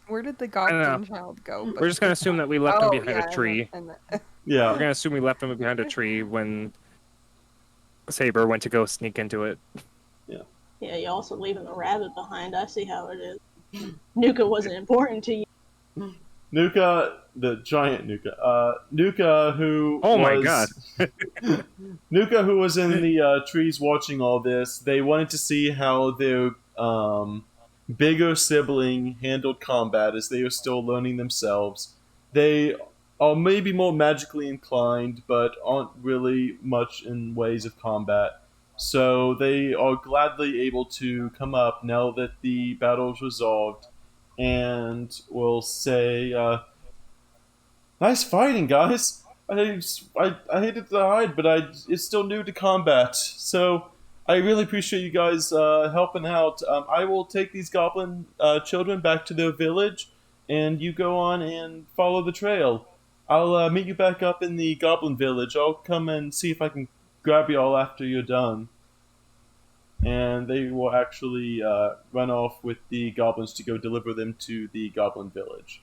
Speaker 3: where did the
Speaker 2: don't know.
Speaker 3: goblin child go?
Speaker 2: We're just gonna assume that we left him behind a tree. We're
Speaker 1: Yeah.
Speaker 2: gonna assume we left him behind a tree when Saber went to go sneak into it.
Speaker 4: Yeah, you also leaving the rabbit behind. I see how it is. Nuka wasn't important to you.
Speaker 1: Nuka, the giant Nuka. Nuka, who
Speaker 2: Oh my
Speaker 1: was Nuka, who was in the trees watching all this. They wanted to see how their bigger sibling handled combat, as they are still learning themselves. They are maybe more magically inclined, but aren't really much in ways of combat. So they are gladly able to come up now that the battle is resolved, and will say, "Nice fighting, guys. I hated to hide, but it's still new to combat. So I really appreciate you guys helping out. I will take these goblin children back to their village, and you go on and follow the trail. I'll meet you back up in the goblin village. I'll come and see if I can grab you all after you're done." And they will actually run off with the goblins to go deliver them to the goblin village.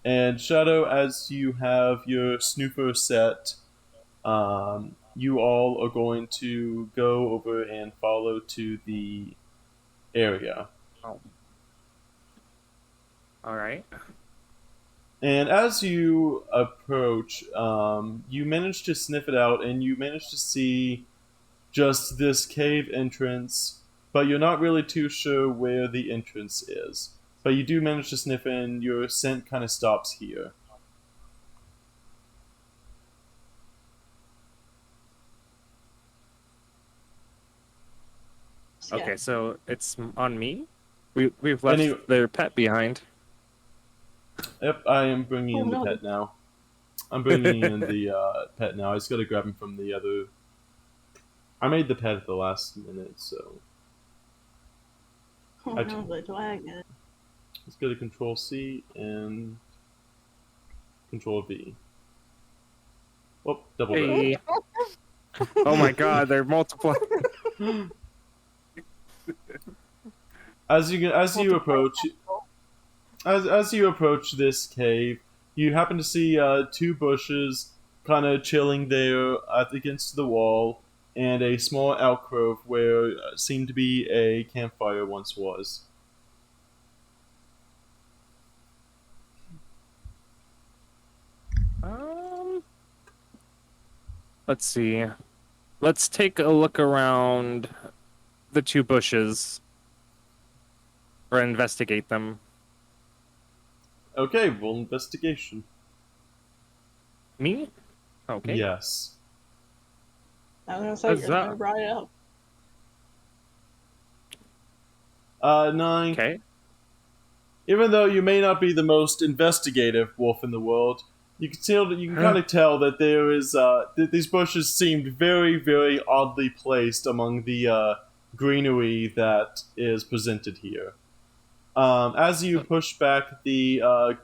Speaker 1: And Shadow, as you have your snooper set, you all are going to go over and follow to the area.
Speaker 2: Oh. All right.
Speaker 1: And as you approach, you manage to sniff it out, and you manage to see just this cave entrance, but you're not really too sure where the entrance is. But you do manage to sniff in, your scent kind of stops here.
Speaker 2: Okay, so it's on me. We've left
Speaker 1: Any-
Speaker 2: their pet behind.
Speaker 1: Yep, I am bringing
Speaker 4: Oh,
Speaker 1: in the
Speaker 4: no.
Speaker 1: pet now. I'm bringing in the pet now. I just gotta grab him from the other. I made the pet at the last minute, so
Speaker 4: Oh
Speaker 1: I
Speaker 4: no, the dragon.
Speaker 1: let's go to Control C and Control V. Oh, double
Speaker 2: Hey. Oh my God, they're multiplying.
Speaker 1: barrel. As you approach, as you approach this cave, you happen to see two bushes kind of chilling there against the wall, and a small alcove where seemed to be a campfire once was.
Speaker 2: Um, let's see. Let's take a look around the two bushes or investigate them.
Speaker 1: Okay, roll investigation.
Speaker 2: Me? Okay.
Speaker 1: Yes.
Speaker 4: I was gonna say,
Speaker 2: How's
Speaker 4: you're the one who
Speaker 2: that?
Speaker 4: brought it up.
Speaker 1: 9.
Speaker 2: Okay.
Speaker 1: Even though you may not be the most investigative wolf in the world, you can kind of tell that there is that these bushes seemed very, very oddly placed among the greenery that is presented here. As you push back the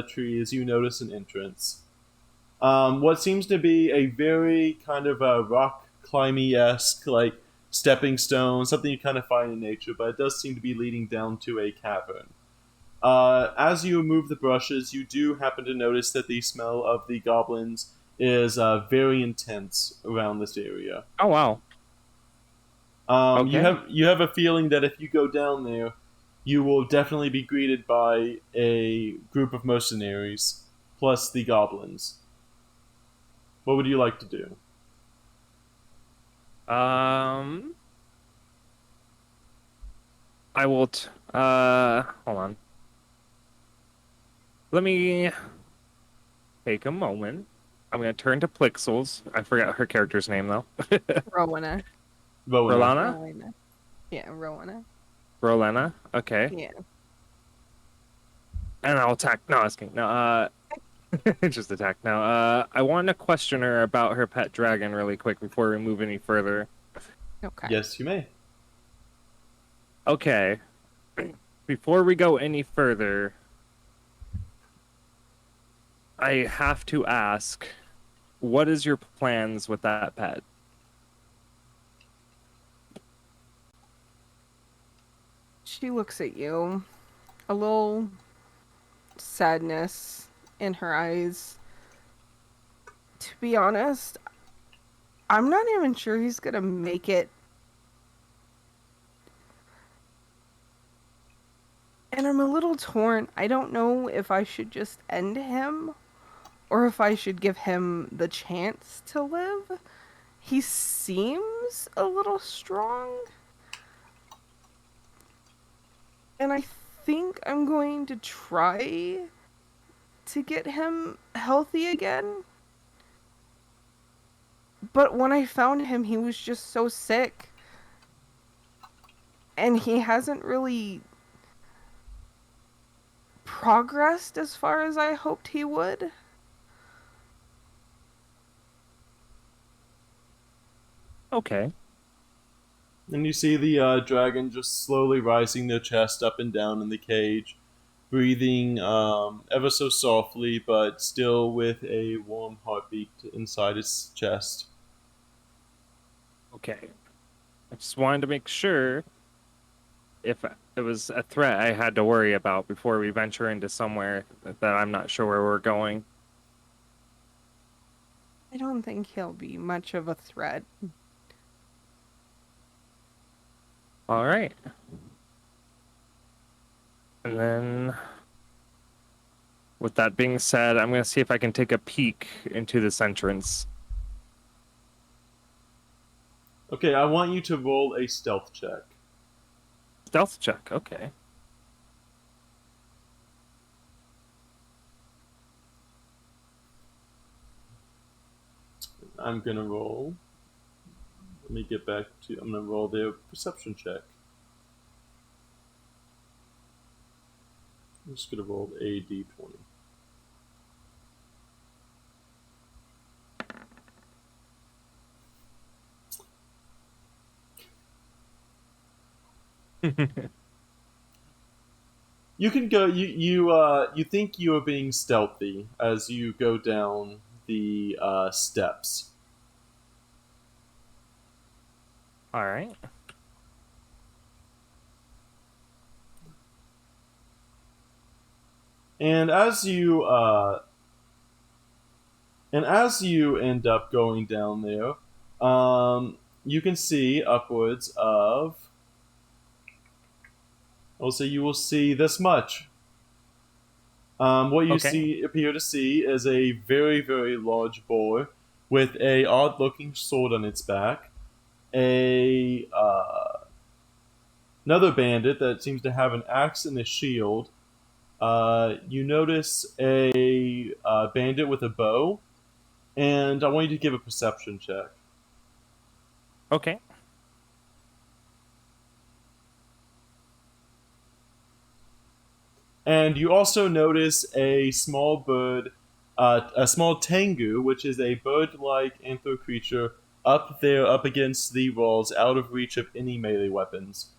Speaker 1: trees, you notice an entrance. What seems to be a very kind of a rock climby esque like stepping stone, something you kind of find in nature, but it does seem to be leading down to a cavern. As you remove the brushes, you do happen to notice that the smell of the goblins is very intense around this area.
Speaker 2: Oh wow.
Speaker 1: You
Speaker 2: Okay.
Speaker 1: have a feeling that if you go down there, you will definitely be greeted by a group of mercenaries plus the goblins. What would you like to do?
Speaker 2: I will. Hold on. Let me take a moment. I'm gonna turn to Plixels. I forgot her character's name though.
Speaker 3: Rowena.
Speaker 1: Rowena.
Speaker 2: Rolana?
Speaker 3: Rowena. Yeah, Rowena.
Speaker 2: Rolana. Okay.
Speaker 3: Yeah.
Speaker 2: And I'll attack. No, I was kidding. No, just attack. Now, I want to question her about her pet dragon really quick before we move any further.
Speaker 3: Okay.
Speaker 1: Yes, you may.
Speaker 2: Okay. Before we go any further, I have to ask, what is your plans with that pet?
Speaker 3: She looks at you, a little sadness in her eyes. To be honest, I'm not even sure he's gonna make it. And I'm a little torn. I don't know if I should just end him or if I should give him the chance to live. He seems a little strong. And I think I'm going to try to get him healthy again. But when I found him, he was just so sick. And he hasn't really progressed as far as I hoped he would.
Speaker 2: Okay.
Speaker 1: And you see the dragon just slowly rising their chest up and down in the cage, breathing ever so softly, but still with a warm heartbeat inside its chest.
Speaker 2: Okay. I just wanted to make sure if it was a threat I had to worry about before we venture into somewhere that I'm not sure where we're going.
Speaker 3: I don't think he'll be much of a threat.
Speaker 2: All right. And then, with that being said, I'm going to see if I can take a peek into this entrance.
Speaker 1: Okay, I want you to roll a stealth check.
Speaker 2: Stealth check, okay.
Speaker 1: I'm gonna roll. Let me get back to. I'm gonna roll their perception check. I'm just gonna roll a d20. You can go. You think you are being stealthy as you go down the steps.
Speaker 2: All right.
Speaker 1: And as you end up going down there, you can see upwards of. Also, you will see this much. What you
Speaker 2: Okay.
Speaker 1: appear to see is a very, very large boar with a odd-looking sword on its back. Another bandit that seems to have an axe and a shield. You notice a bandit with a bow, and I want you to give a perception check.
Speaker 2: Okay.
Speaker 1: And you also notice a small bird, a small tengu, which is a bird-like anthro creature, up there, up against the walls, out of reach of any melee weapons.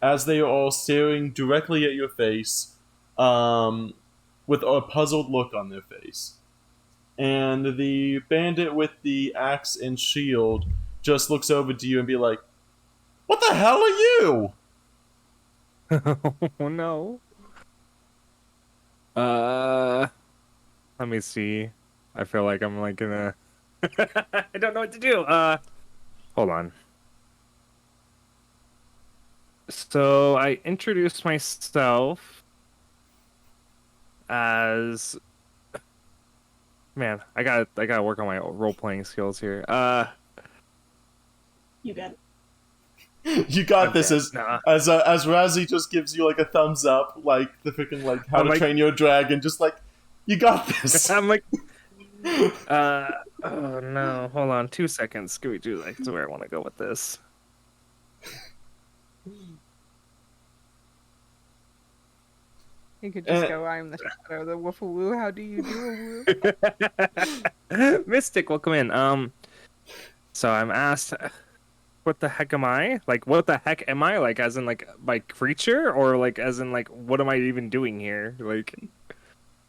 Speaker 1: As they are all staring directly at your face, with a puzzled look on their face. And the bandit with the axe and shield just looks over to you and be like, "What the hell are you?"
Speaker 2: Oh no. Let me see. I feel like I'm like gonna. I don't know what to do. Hold on. So I introduced myself as. Man, I gotta work on my role playing skills here.
Speaker 4: You got it.
Speaker 1: You got
Speaker 2: Okay,
Speaker 1: this
Speaker 2: nah.
Speaker 1: as Razzie just gives you like a thumbs up, like the freaking like How
Speaker 2: I'm
Speaker 1: to
Speaker 2: like-
Speaker 1: Train Your Dragon, just like you got this.
Speaker 2: I'm like, oh no, hold on 2 seconds. Scooby Doo, that's where I want to go with this.
Speaker 3: You could just
Speaker 1: Eh.
Speaker 3: go, I'm the shadow, the woofawoo, how do you do, woo?
Speaker 2: Mystic, welcome in. So I'm asked, what the heck am I? Like, what the heck am I? Like, as in, like, my creature? Or, like, as in, like, what am I even doing here? Like,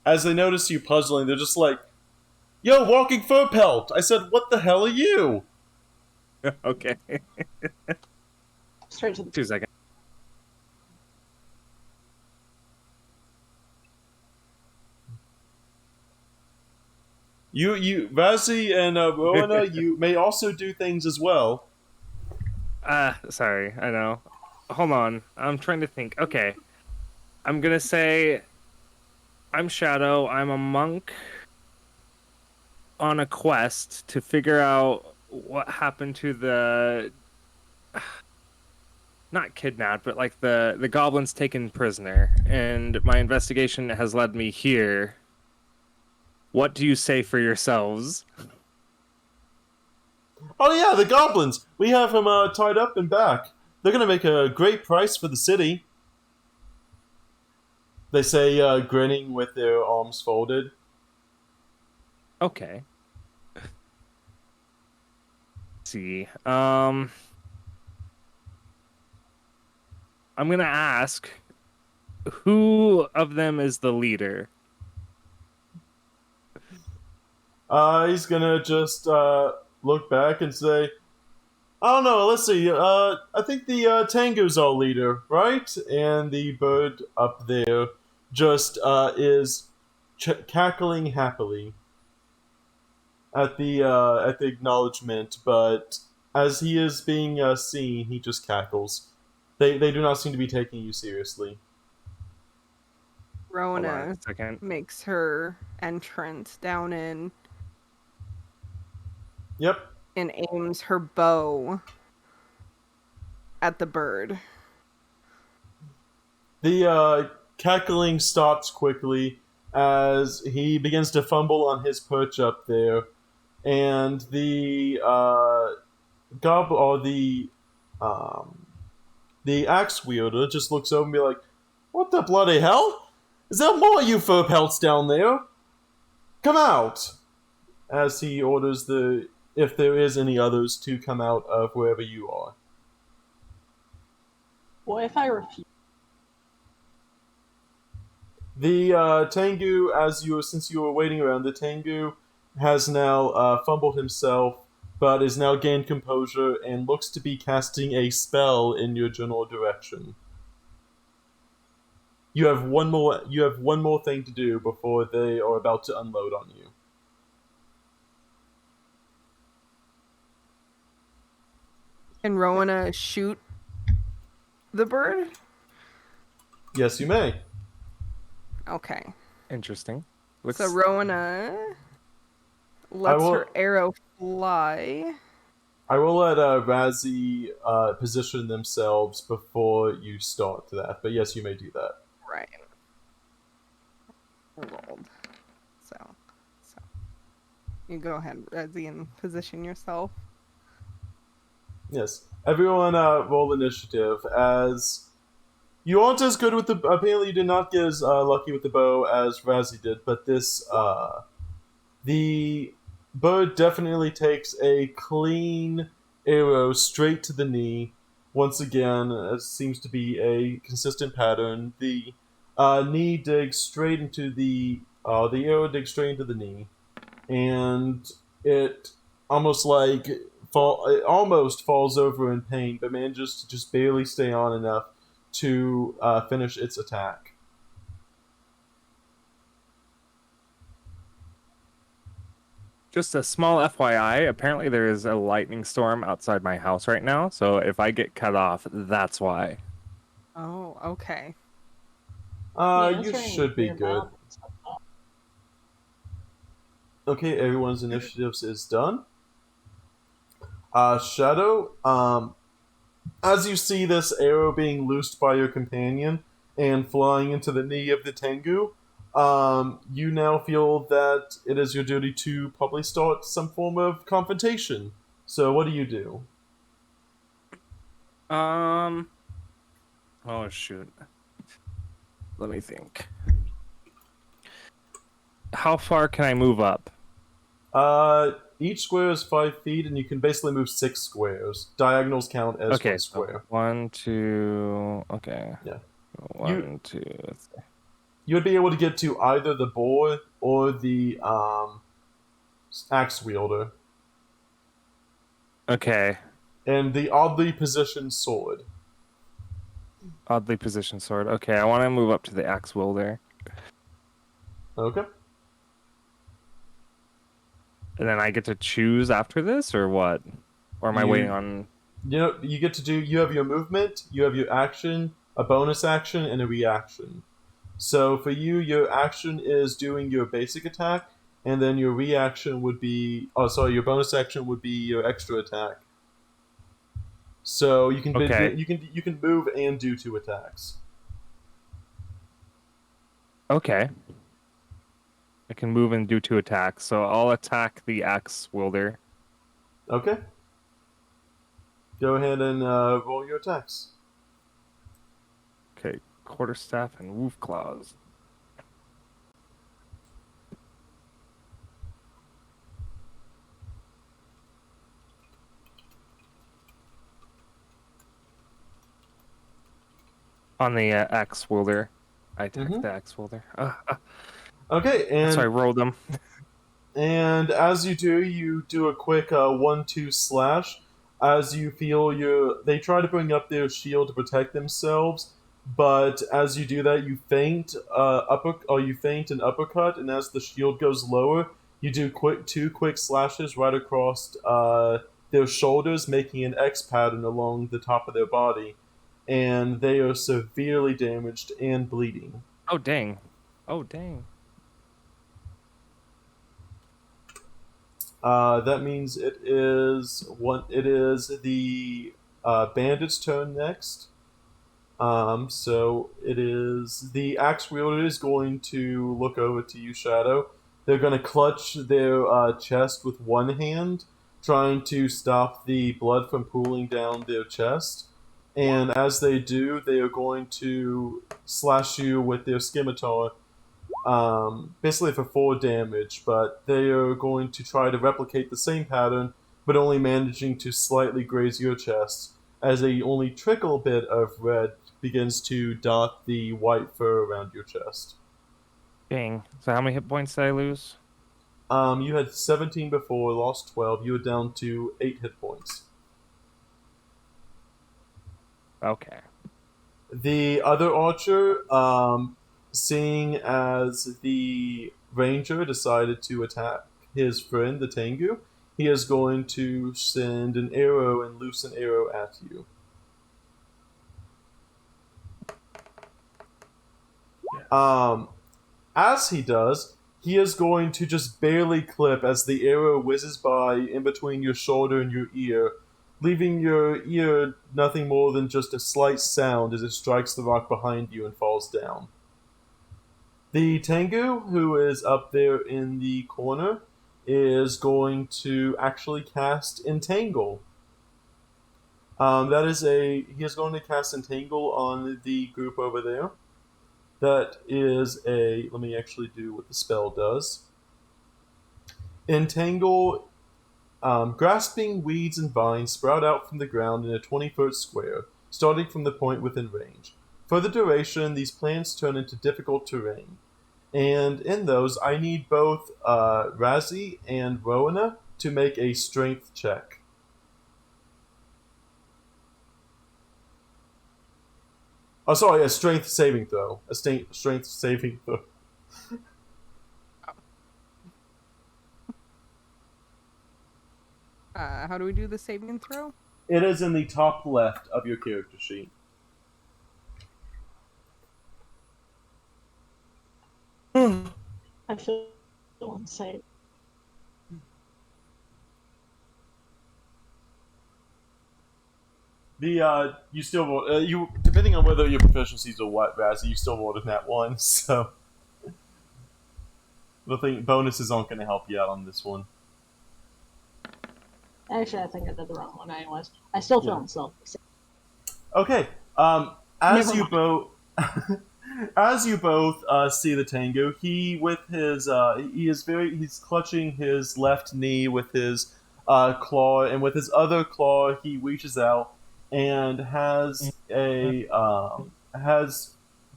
Speaker 1: As they notice you puzzling, they're just like, "Yo, walking fur pelt!" I said, "What the hell are you?"
Speaker 2: okay.
Speaker 4: Straight to the
Speaker 2: 2 seconds.
Speaker 1: Razzie and Rowena, you may also do things as well.
Speaker 2: Sorry, I know. Hold on, I'm trying to think. Okay. I'm gonna say, I'm Shadow, I'm a monk on a quest to figure out what happened to the not kidnapped, but like the goblins taken prisoner, and my investigation has led me here. What do you say for yourselves?
Speaker 1: Oh yeah, the goblins. We have him tied up and back. They're gonna make a great price for the city. They say, grinning with their arms folded.
Speaker 2: Okay. Let's see. I'm gonna ask, who of them is the leader?
Speaker 1: He's gonna just look back and say, "I don't know. Let's see. I think the Tango's our leader, right?" And the bird up there just is cackling happily at the acknowledgement, but as he is being seen, he just cackles. They do not seem to be taking you seriously.
Speaker 2: Hold on
Speaker 3: Rona
Speaker 2: a second.
Speaker 3: makes her entrance down in
Speaker 1: Yep.
Speaker 3: and aims her bow at the bird.
Speaker 1: The cackling stops quickly as he begins to fumble on his perch up there, and the the axe wielder just looks over and be like, "What the bloody hell? Is there more you fur pelts down there? Come out! As he orders if there is any others to come out of wherever you are.
Speaker 4: What if I refuse?
Speaker 1: The Tengu, since you were waiting around, the Tengu has now fumbled himself, but is now gained composure and looks to be casting a spell in your general direction. You have one more thing to do before they are about to unload on you.
Speaker 3: Can Rowena shoot the bird?
Speaker 1: Yes, you may.
Speaker 3: Okay.
Speaker 2: Interesting.
Speaker 3: So Rowena lets her arrow fly.
Speaker 1: I will let Razzie position themselves before you start that, but yes, you may do that.
Speaker 3: Right. Rolled. So you go ahead, Razzie, and position yourself.
Speaker 1: Yes. Everyone roll initiative, as you aren't as good with the... Apparently you did not get as lucky with the bow as Razzie did, but the bird definitely takes a clean arrow straight to the knee. Once again, it seems to be a consistent pattern. The knee digs straight into the arrow digs straight into the knee, and it almost falls over in pain, but manages to just barely stay on enough to finish its attack.
Speaker 2: Just a small FYI, apparently there is a lightning storm outside my house right now, so if I get cut off, that's why.
Speaker 3: Oh, okay.
Speaker 1: You should be good. Okay, everyone's initiatives is done. Shadow, as you see this arrow being loosed by your companion and flying into the knee of the Tengu, you now feel that it is your duty to probably start some form of confrontation. So what do you do?
Speaker 2: Oh shoot. Let me think. How far can I move up?
Speaker 1: Each square is 5 feet, and you can basically move 6 squares. Diagonals count as one square.
Speaker 2: So 1, 2. Okay.
Speaker 1: Yeah.
Speaker 2: 1, 2. 3.
Speaker 1: You would be able to get to either the boar or the axe wielder.
Speaker 2: Okay.
Speaker 1: And the oddly positioned sword.
Speaker 2: Oddly positioned sword. Okay, I want to move up to the axe wielder.
Speaker 1: Okay.
Speaker 2: And then I get to choose after this, or what? Or am I waiting on...
Speaker 1: You know, you have your movement, you have your action, a bonus action, and a reaction. So for you, your action is doing your basic attack, and then your reaction would be... your bonus action would be your extra attack. So you can you can move and do 2 attacks.
Speaker 2: Okay. I can move and do 2 attacks, so I'll attack the axe wielder.
Speaker 1: Okay. Go ahead and roll your attacks.
Speaker 2: Okay, quarterstaff and wolf claws. On the axe wielder, I attacked the axe wielder.
Speaker 1: Okay, and
Speaker 2: so I rolled them.
Speaker 1: And as you do a quick 1-2 slash. As you feel they try to bring up their shield to protect themselves, but as you do that, you feint an uppercut, and as the shield goes lower, you do 2 quick slashes right across their shoulders, making an X pattern along the top of their body, and they are severely damaged and bleeding.
Speaker 2: Oh dang! Oh dang!
Speaker 1: That means it is the bandit's turn next. So it is the axe wielder is going to look over to you, Shadow. They're going to clutch their chest with one hand, trying to stop the blood from pooling down their chest. And as they do, they are going to slash you with their scimitar basically for 4 damage, but they are going to try to replicate the same pattern, but only managing to slightly graze your chest, as a only trickle bit of red begins to dot the white fur around your chest.
Speaker 2: Dang. So how many hit points did I lose?
Speaker 1: You had 17 before, lost 12. You were down to 8 hit points.
Speaker 2: Okay.
Speaker 1: The other archer, seeing as the ranger decided to attack his friend, the Tengu, he is going to send an arrow and loose an arrow at you. As he does, he is going to just barely clip as the arrow whizzes by in between your shoulder and your ear, leaving your ear nothing more than just a slight sound as it strikes the rock behind you and falls down. The Tengu, who is up there in the corner, is going to actually cast Entangle. He is going to cast Entangle on the group over there. That is let me actually do what the spell does. Entangle, grasping weeds and vines sprout out from the ground in a 20-foot square, starting from the point within range. For the duration, these plants turn into difficult terrain. And in those, I need both Razzie and Rowena to make a strength check. Oh, sorry, a strength saving throw. A strength saving throw.
Speaker 3: How do we do the saving throw?
Speaker 1: It is in the top left of your character sheet.
Speaker 4: I feel unsafe.
Speaker 1: You still roll, you depending on whether your proficiencies are what, Razzie, you still rolled in that one, so the thing bonuses aren't going to help you out on this one.
Speaker 4: Actually, I think I did the wrong one anyways. I still feel unsafe.
Speaker 1: Okay. As you both, as you both see the Tengu, he's clutching his left knee with his claw, and with his other claw, he reaches out and has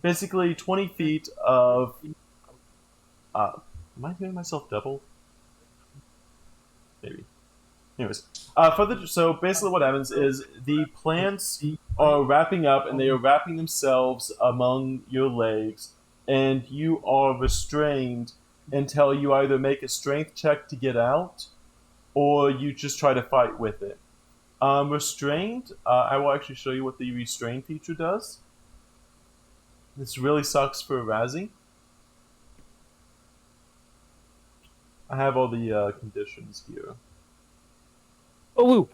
Speaker 1: basically 20 feet of. Am I hearing myself double? Maybe. Anyways, so basically what happens is the plants are wrapping up and they are wrapping themselves among your legs, and you are restrained until you either make a strength check to get out or you just try to fight with it. Restrained, I will actually show you what the restrained feature does. This really sucks for Razzie. I have all the conditions here.
Speaker 2: Oh,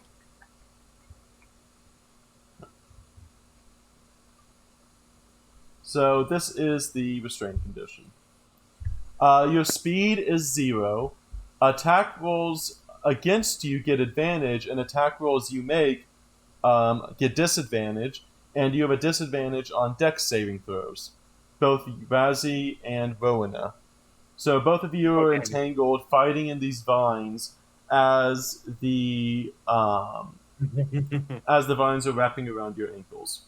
Speaker 1: So this is the restraint condition. Your speed is 0. Attack rolls against you get advantage, and attack rolls you make get disadvantage, and you have a disadvantage on dex saving throws. Both Razzie and Rowena. So both of you are entangled, fighting in these vines as the vines are wrapping around your ankles.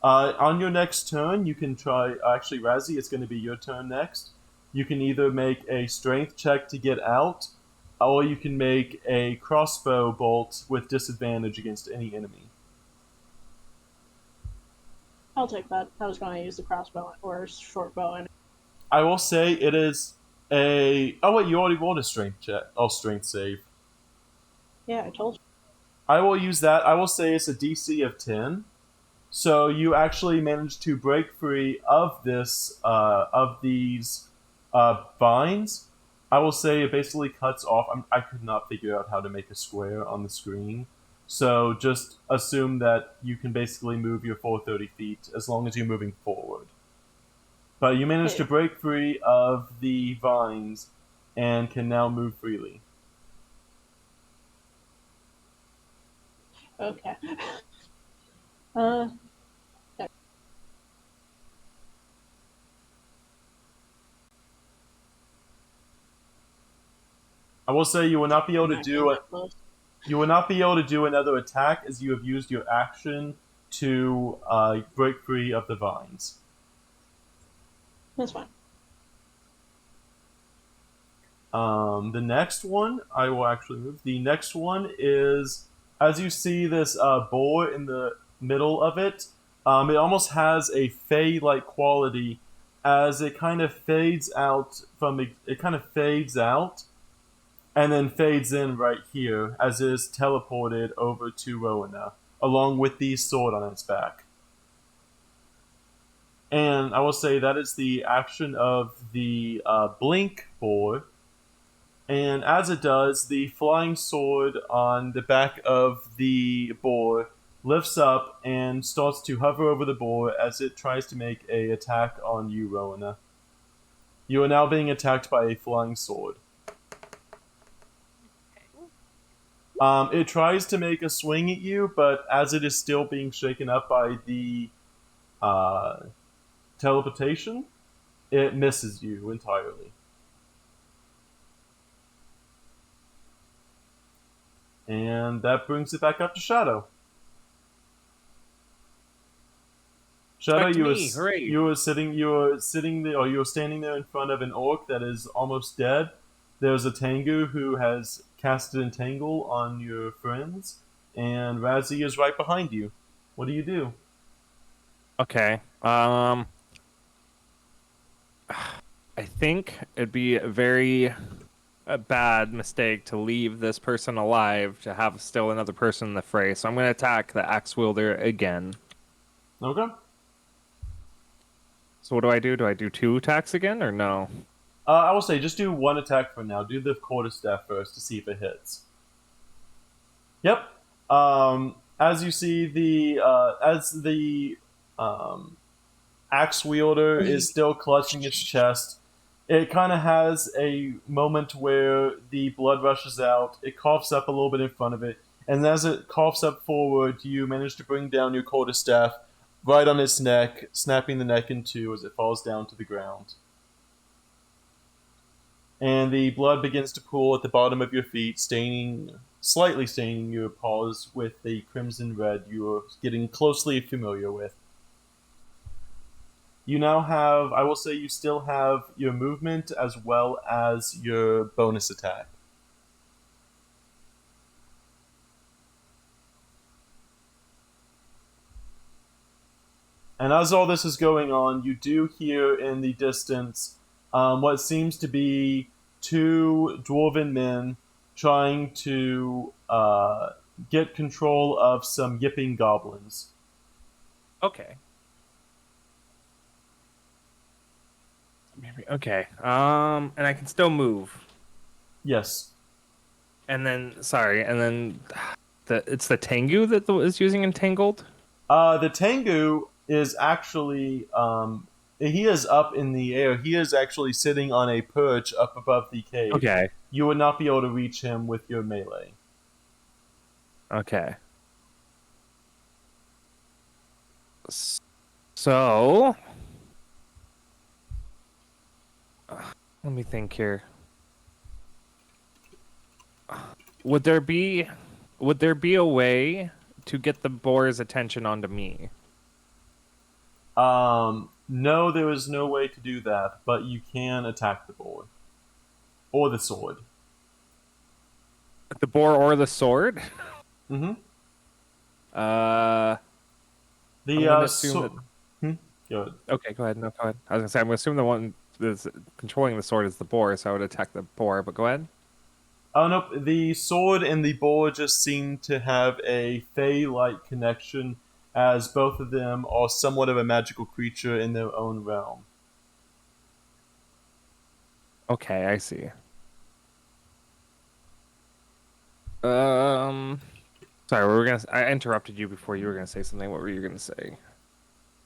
Speaker 1: On your next turn, you can try. Actually, Razzie, it's going to be your turn next. You can either make a strength check to get out, or you can make a crossbow bolt with disadvantage against any enemy.
Speaker 4: I'll take that. I was going to use the crossbow or short bow.
Speaker 1: I will say it is a. Oh wait, you already rolled a strength check. Oh, strength save.
Speaker 4: Yeah, I told you.
Speaker 1: I will use that. I will say it's a DC of 10. So you actually managed to break free of these vines. I will say it basically cuts off. I could not figure out how to make a square on the screen. So just assume that you can basically move your full 30 feet as long as you're moving forward. But you managed to break free of the vines and can now move freely.
Speaker 4: Okay.
Speaker 1: I will say you will not be able to
Speaker 4: Not
Speaker 1: do
Speaker 4: that
Speaker 1: it.
Speaker 4: close.
Speaker 1: You will not be able to do another attack as you have used your action to break free of the vines.
Speaker 4: That's fine.
Speaker 1: The next one, I will actually move. The next one is, as you see this boar in the middle of it, it almost has a fey-like quality as it kind of fades out it kind of fades out and then fades in right here as it is teleported over to Rowena, along with the sword on its back. And I will say that is the action of the blink boar. And as it does, the flying sword on the back of the boar lifts up and starts to hover over the boar as it tries to make a attack on you, Rowena. You are now being attacked by a flying sword. It tries to make a swing at you, but as it is still being shaken up by the teleportation, it misses you entirely. And that brings it back up to Shadow. Shadow,
Speaker 2: Back to me, hooray.
Speaker 1: you were standing there in front of an orc that is almost dead. There's a Tengu who has casted Entangle on your friends, and Razzie is right behind you. What do you do?
Speaker 2: Okay. I think it'd be a very bad mistake to leave this person alive to have still another person in the fray. So I'm going to attack the axe wielder again.
Speaker 1: Okay.
Speaker 2: So what do I do? Do I do 2 attacks again or no?
Speaker 1: I will say just do one attack for now. Do the quarterstaff first to see if it hits. Yep. As you see, the axe wielder is still clutching its chest. It kind of has a moment where the blood rushes out. It coughs up a little bit in front of it, and as it coughs up forward, you manage to bring down your quarterstaff right on its neck, snapping the neck in two as it falls down to the ground. And the blood begins to pool at the bottom of your feet, slightly staining your paws with the crimson red you are getting closely familiar with. You now have, I will say you still have your movement as well as your bonus attack. And as all this is going on, you do hear in the distance what seems to be 2 dwarven men trying to get control of some yipping goblins.
Speaker 2: Okay. Maybe. Okay. And I can still move.
Speaker 1: Yes.
Speaker 2: And then, it's the Tengu that is using Entangled?
Speaker 1: The Tengu is actually, he is up in the air. He is actually sitting on a perch up above the cave.
Speaker 2: Okay.
Speaker 1: You would not be able to reach him with your melee.
Speaker 2: Okay. So... let me think here. Would there be a way to get the boar's attention onto me?
Speaker 1: No, there is no way to do that, but you can attack the boar. Or the sword.
Speaker 2: The boar or the sword?
Speaker 1: Mm-hmm.
Speaker 2: I'm
Speaker 1: The
Speaker 2: gonna assume
Speaker 1: Go ahead.
Speaker 2: Okay, go ahead. No, go ahead. I was gonna say I'm gonna assume the one that's controlling the sword is the boar, so I would attack the boar. But go ahead.
Speaker 1: Oh no, the sword and the boar just seem to have a fey-like connection, as both of them are somewhat of a magical creature in their own realm.
Speaker 2: Okay, I see. Sorry, I interrupted you before you were gonna say something. What were you gonna say?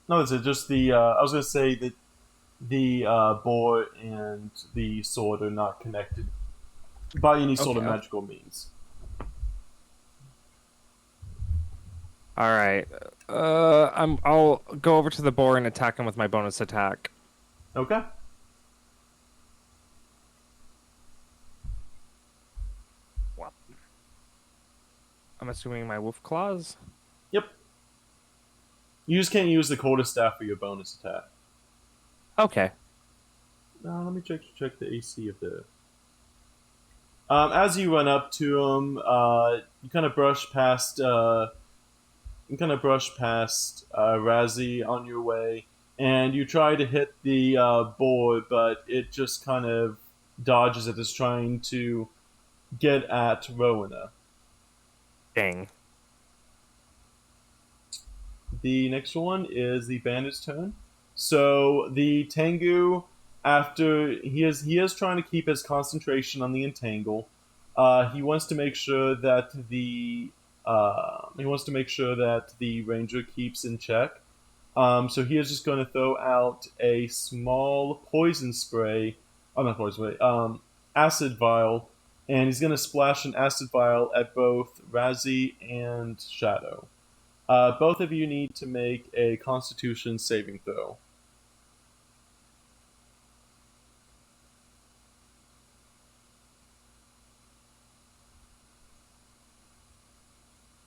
Speaker 1: No, it's just the. I was going to say that the boar and the sword are not connected by any sort of
Speaker 2: Okay.
Speaker 1: magical means.
Speaker 2: All right. I'll go over to the boar and attack him with my bonus attack.
Speaker 1: Okay.
Speaker 2: assuming my wolf claws.
Speaker 1: Yep. You just can't use the quarterstaff for your bonus attack.
Speaker 2: Okay.
Speaker 1: Let me check the AC of the. As you run up to him, you kind of brush past. Razzie on your way, and you try to hit the board, but it just kind of dodges it. It's trying to get at Rowena.
Speaker 2: Dang.
Speaker 1: The next one is the bandit's turn. So the Tengu, after he is trying to keep his concentration on the entangle. He wants to make sure that the ranger keeps in check. So he is just going to throw out a small poison spray. Oh, not poison spray. Acid vial, and he's going to splash an acid vial at both Razzie and Shadow. Both of you need to make a Constitution saving throw.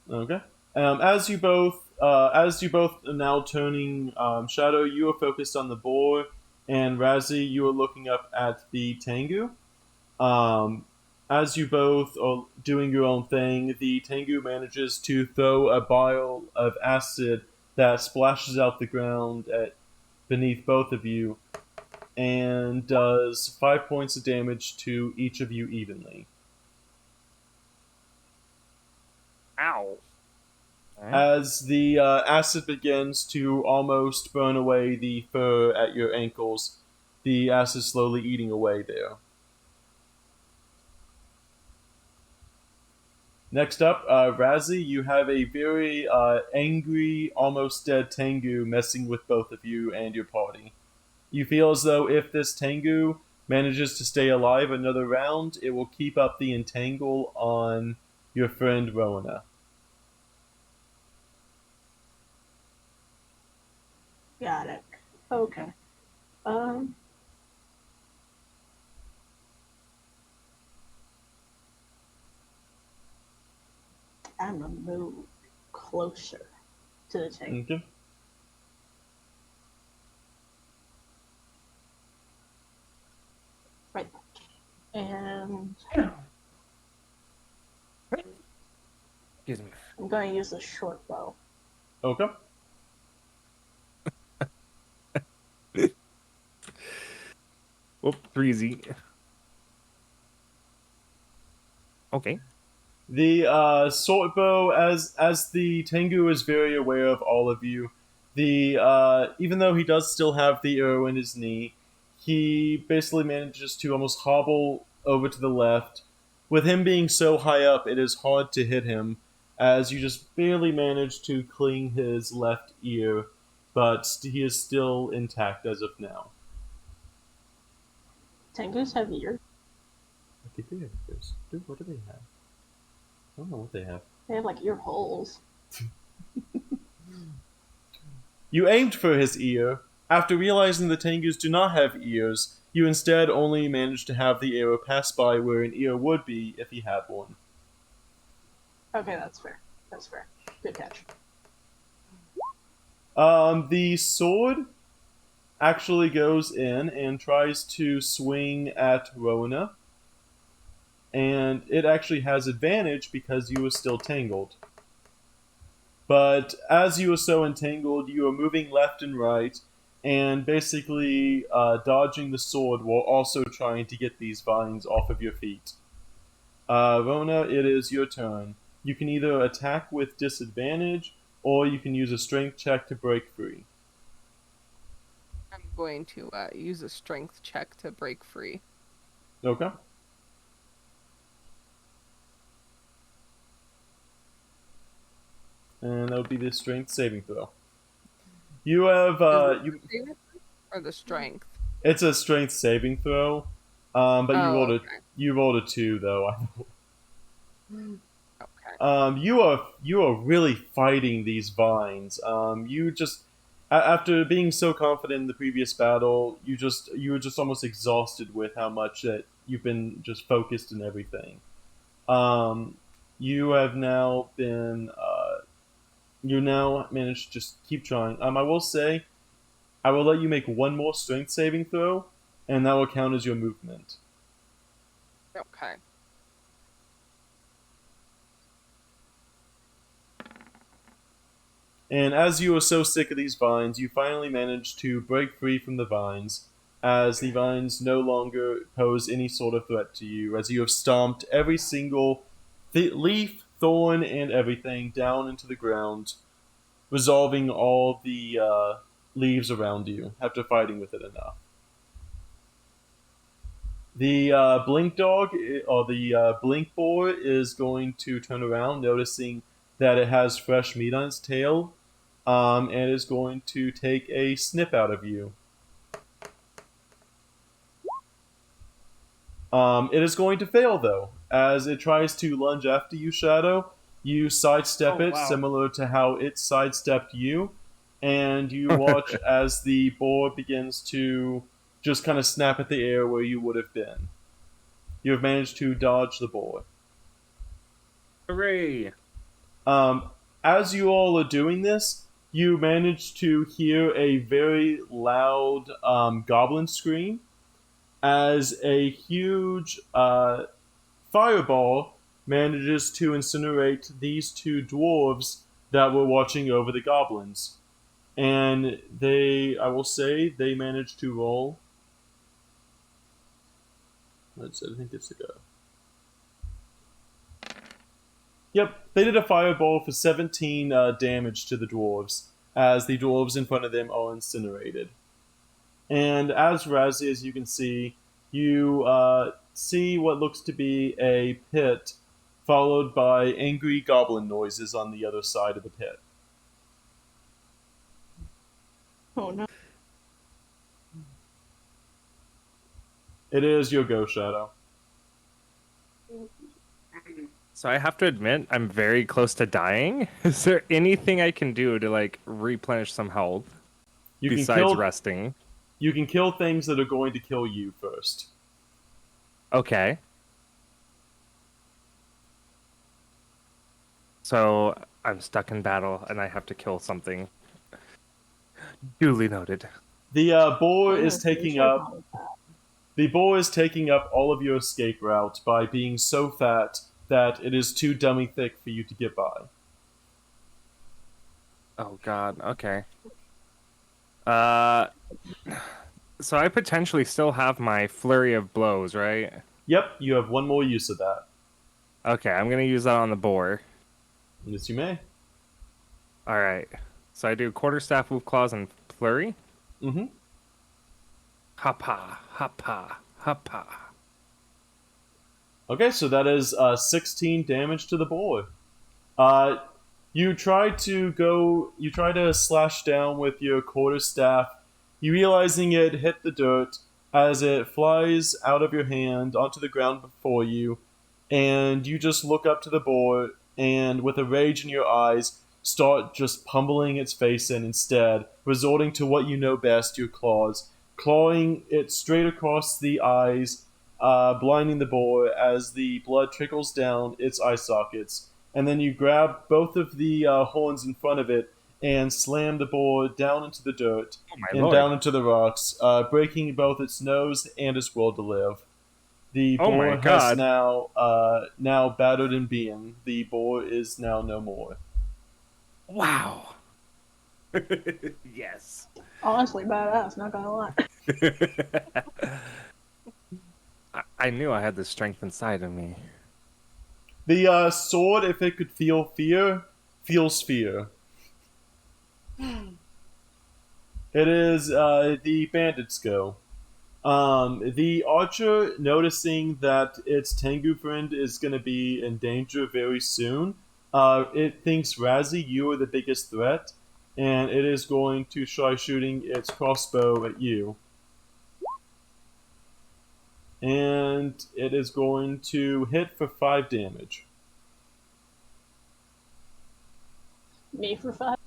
Speaker 1: Okay. As you both are now turning, Shadow, you are focused on the boar, and Razzie, you are looking up at the Tengu. As you both are doing your own thing, the Tengu manages to throw a vial of acid that splashes out the ground beneath both of you, and does 5 points of damage to each of you evenly.
Speaker 2: Ow.
Speaker 1: As the acid begins to almost burn away the fur at your ankles, the acid slowly eating away there. Next up, Razzie, you have a very angry, almost dead Tengu messing with both of you and your party. You feel as though if this Tengu manages to stay alive another round, it will keep up the entangle on your friend Rowena.
Speaker 4: Got it. Okay. I'm gonna move closer to the tank.
Speaker 1: Okay.
Speaker 4: Right. And
Speaker 2: Excuse me.
Speaker 4: I'm gonna use the short bow.
Speaker 1: Okay.
Speaker 2: Whoop, 3Z. Okay.
Speaker 1: The sword bow, as the Tengu is very aware of all of you, even though he does still have the arrow in his knee, he basically manages to almost hobble over to the left. With him being so high up, it is hard to hit him, as you just barely manage to cling his left ear, but he is still intact as of now.
Speaker 4: Tengus have ears.
Speaker 1: What do they have? I don't know what they have.
Speaker 4: They have like ear holes.
Speaker 1: You aimed for his ear. After realizing the Tengus do not have ears, you instead only managed to have the arrow pass by where an ear would be if he had one.
Speaker 4: Okay, that's fair. That's fair. Good catch.
Speaker 1: The sword actually goes in and tries to swing at Rowena. And it actually has advantage because you are still tangled. But as you are so entangled, you are moving left and right, and basically dodging the sword while also trying to get these vines off of your feet. Rona, it is your turn. You can either attack with disadvantage, or you can use a strength check to break free.
Speaker 3: I'm going to use a strength check to break free.
Speaker 1: Okay. And that would be the strength saving throw. You have
Speaker 3: Or the strength.
Speaker 1: It's a strength saving throw, but
Speaker 3: okay.
Speaker 1: you rolled a 2 though.
Speaker 3: Okay.
Speaker 1: You are really fighting these vines. You just after being so confident in the previous battle, you were just almost exhausted with how much that you've been just focused and everything. you have now been you now managed to just keep trying. I will say I will let you make one more strength saving throw, and that will count as your movement.
Speaker 3: Okay.
Speaker 1: And as you are so sick of these vines, you finally manage to break free from the vines, as the vines no longer pose any sort of threat to you, as you have stomped every single leaf, thorn, and everything down into the ground, resolving all the leaves around you after fighting with it enough. The blink dog, or the blink boar, is going to turn around, noticing that it has fresh meat on its tail, and is going to take a snip out of you. It is going to fail, though, as it tries to lunge after you, Shadow. You sidestep
Speaker 2: Oh,
Speaker 1: it,
Speaker 2: wow.
Speaker 1: similar to how it sidestepped you, and you watch as the boar begins to just kind of snap at the air where you would have been. You have managed to dodge the boar.
Speaker 2: Hooray!
Speaker 1: Um, as you all are doing this, you manage to hear a very loud goblin scream as a huge fireball manages to incinerate these two dwarves that were watching over the goblins. And I will say, they managed to roll. I think it's a go. Yep, they did a fireball for 17 damage to the dwarves, as the dwarves in front of them are incinerated. And as Razzie, as you can see, you see what looks to be a pit, followed by angry goblin noises on the other side of the pit.
Speaker 4: Oh no.
Speaker 1: It is your go, Shadow.
Speaker 2: So I have to admit, I'm very close to dying. Is there anything I can do to like replenish some health
Speaker 1: You
Speaker 2: besides resting?
Speaker 1: You can kill things that are going to kill you first.
Speaker 2: Okay. So I'm stuck in battle and I have to kill something. Duly noted.
Speaker 1: The boar
Speaker 4: I'm
Speaker 1: is
Speaker 4: gonna
Speaker 1: taking
Speaker 4: finish your
Speaker 1: up.
Speaker 4: bottle.
Speaker 1: The boar is taking up all of your escape route by being so fat that it is too dummy thick for you to get by.
Speaker 2: Oh god, okay. Uh so I potentially still have my flurry of blows, right?
Speaker 1: Yep, you have one more use of that.
Speaker 2: Okay, I'm gonna use that on the boar.
Speaker 1: Yes, you may.
Speaker 2: Alright. So I do quarterstaff, wolf claws, and flurry.
Speaker 1: Mm-hmm.
Speaker 2: Hapa, hapa, hapa.
Speaker 1: Okay, so that is 16 damage to the boar. Uh, you try to slash down with your quarterstaff. You realizing it hit the dirt as it flies out of your hand onto the ground before you, and you just look up to the boar and, with a rage in your eyes, start just pummeling its face in instead, resorting to what you know best, your claws, clawing it straight across the eyes, blinding the boar as the blood trickles down its eye sockets. And then you grab both of the horns in front of it and slam the boar down into the dirt
Speaker 2: Oh my
Speaker 1: and
Speaker 2: lord.
Speaker 1: down into the rocks, breaking both its nose and its will to live. The
Speaker 2: Oh my
Speaker 1: boar has
Speaker 2: God.
Speaker 1: now battered in being. The boar is now no more.
Speaker 2: Wow. Yes.
Speaker 4: Honestly, badass, not gonna lie.
Speaker 2: I knew I had the strength inside of me.
Speaker 1: The sword, if it could feel fear, feels fear. It is the bandits go. The archer, noticing that its Tengu friend is going to be in danger very soon, it thinks Razzie, you are the biggest threat, and it is going to try shooting its crossbow at you. And it is going to hit for 5 damage.
Speaker 4: Me for 5.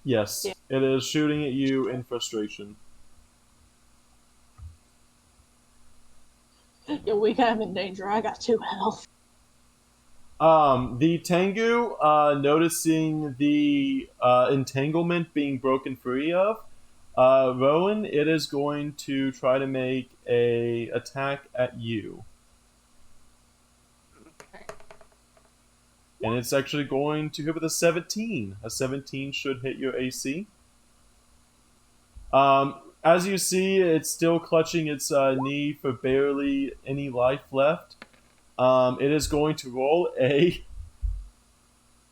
Speaker 1: Yes,
Speaker 4: Yeah.
Speaker 1: it is shooting at you in frustration.
Speaker 4: You're weak, I'm in danger. I got 2 health.
Speaker 1: The Tengu, noticing the entanglement being broken free of, Rowan, it is going to try to make a attack at you,
Speaker 3: Okay.
Speaker 1: and it's actually going to hit with a 17. A 17 should hit your AC. As you see, it's still clutching its knee for barely any life left. It is going to roll a.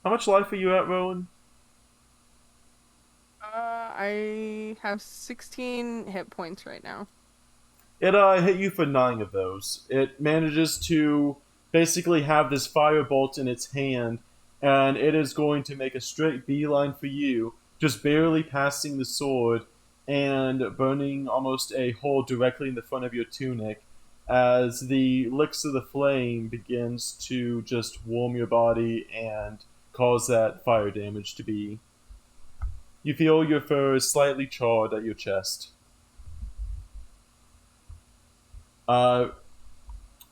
Speaker 1: How much life are you at, Rowan?
Speaker 3: I have 16 hit points right now.
Speaker 1: It hit you for 9 of those. It manages to basically have this firebolt in its hand, and it is going to make a straight beeline for you, just barely passing the sword and burning almost a hole directly in the front of your tunic as the licks of the flame begins to just warm your body and cause that fire damage to be. You feel your fur is slightly charred at your chest. Uh,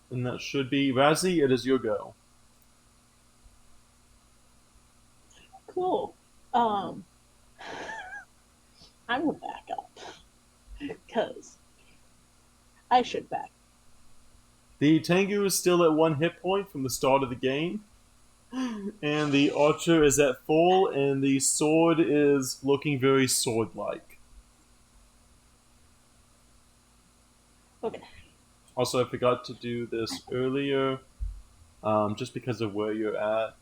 Speaker 1: and that should be Razzie. It is your go.
Speaker 4: Cool. I'm gonna back up because I should back.
Speaker 1: The Tengu is still at 1 hit point from the start of the game, and the archer is at full, and the sword is looking very sword-like.
Speaker 4: Okay.
Speaker 1: Also, I forgot to do this earlier, just because of where you're at.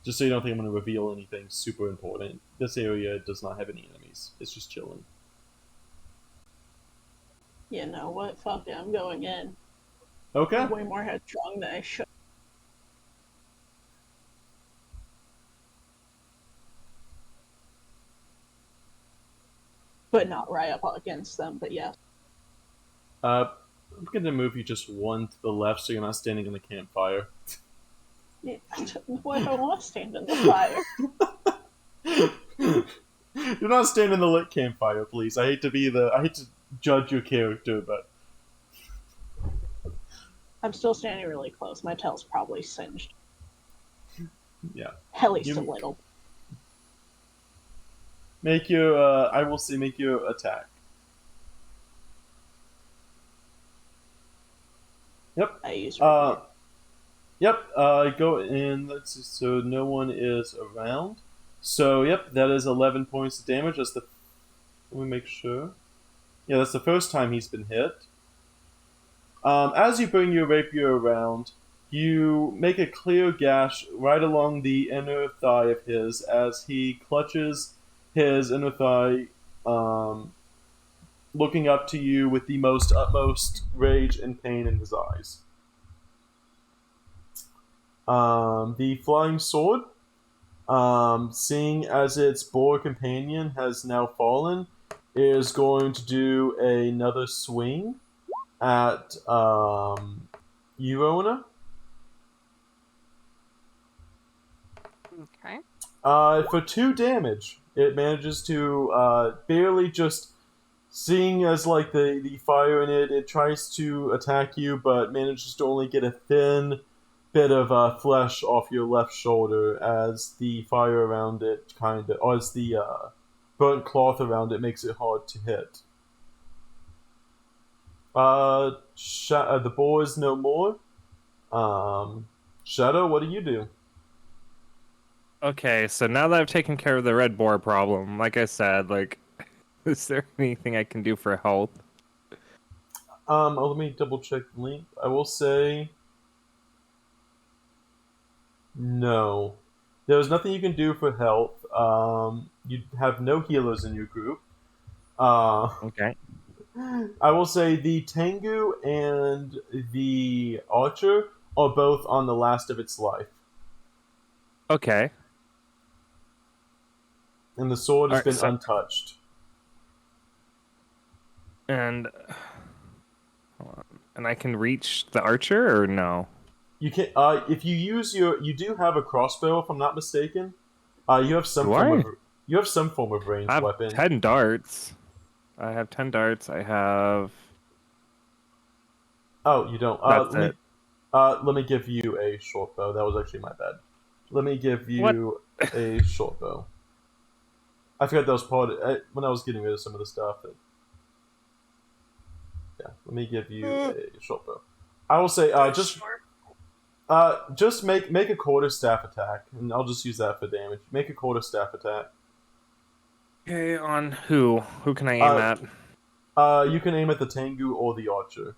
Speaker 1: Just so you don't think I'm going to reveal anything super important. This area does not have any enemies. It's just chilling.
Speaker 4: You know what? Fuck it. I'm going in.
Speaker 1: Okay.
Speaker 4: I'm way more headstrong than I should. But not right up against them, but yes.
Speaker 1: I'm going to move you just 1 to the left so you're not standing in the campfire.
Speaker 4: Yeah, why do I want to stand in the fire?
Speaker 1: You're not standing in the lit campfire, please. I hate to judge your character, but
Speaker 4: I'm still standing really close. My tail's probably singed.
Speaker 1: yeah.
Speaker 4: At least a little.
Speaker 1: Make your, I will say, make your attack. Yep.
Speaker 4: I use
Speaker 1: Yep. Go in. Let's see. So no one is around. So yep, that is 11 points of damage. That's the. Let me make sure. Yeah, that's the first time he's been hit. As you bring your rapier around, you make a clear gash right along the inner thigh of his as he clutches his inner thigh, looking up to you with the most utmost rage and pain in his eyes. The flying sword, seeing as its boar companion has now fallen, is going to do another swing at you, Rona.
Speaker 3: Okay.
Speaker 1: For 2 damage, it manages to barely just seeing as like the fire in it. It tries to attack you, but manages to only get a thin bit of flesh off your left shoulder as the fire around it or as the burnt cloth around it makes it hard to hit. The boar is no more. Shadow, what do you do?
Speaker 2: Okay, so now that I've taken care of the red boar problem, like I said, like, is there anything I can do for health?
Speaker 1: Let me double check the link. I will say no. There's nothing you can do for health. You have no healers in your group.
Speaker 2: Okay.
Speaker 1: I will say the Tengu and the Archer are both on the last of its life.
Speaker 2: Okay.
Speaker 1: And the sword has
Speaker 2: Alright,
Speaker 1: been
Speaker 2: so-
Speaker 1: untouched.
Speaker 2: And hold on. And I can reach the archer or no?
Speaker 1: You can if you use you do have a crossbow if I'm not mistaken. You have some
Speaker 2: Do
Speaker 1: form
Speaker 2: I?
Speaker 1: of you have some form of ranged
Speaker 2: I have
Speaker 1: weapon.
Speaker 2: 10 darts. I have 10 darts. I have
Speaker 1: Oh, you don't.
Speaker 2: That's it.
Speaker 1: Let me give you a short bow. That was actually my bad. Let me give you a short bow. I forgot that was when I was getting rid of some of the stuff. Yeah, let me give you a short bow. I will say, just make a quarterstaff attack, and I'll just use that for damage. Make a quarterstaff attack.
Speaker 2: Okay, on who? Who can I aim at?
Speaker 1: You can aim at the Tengu or the archer.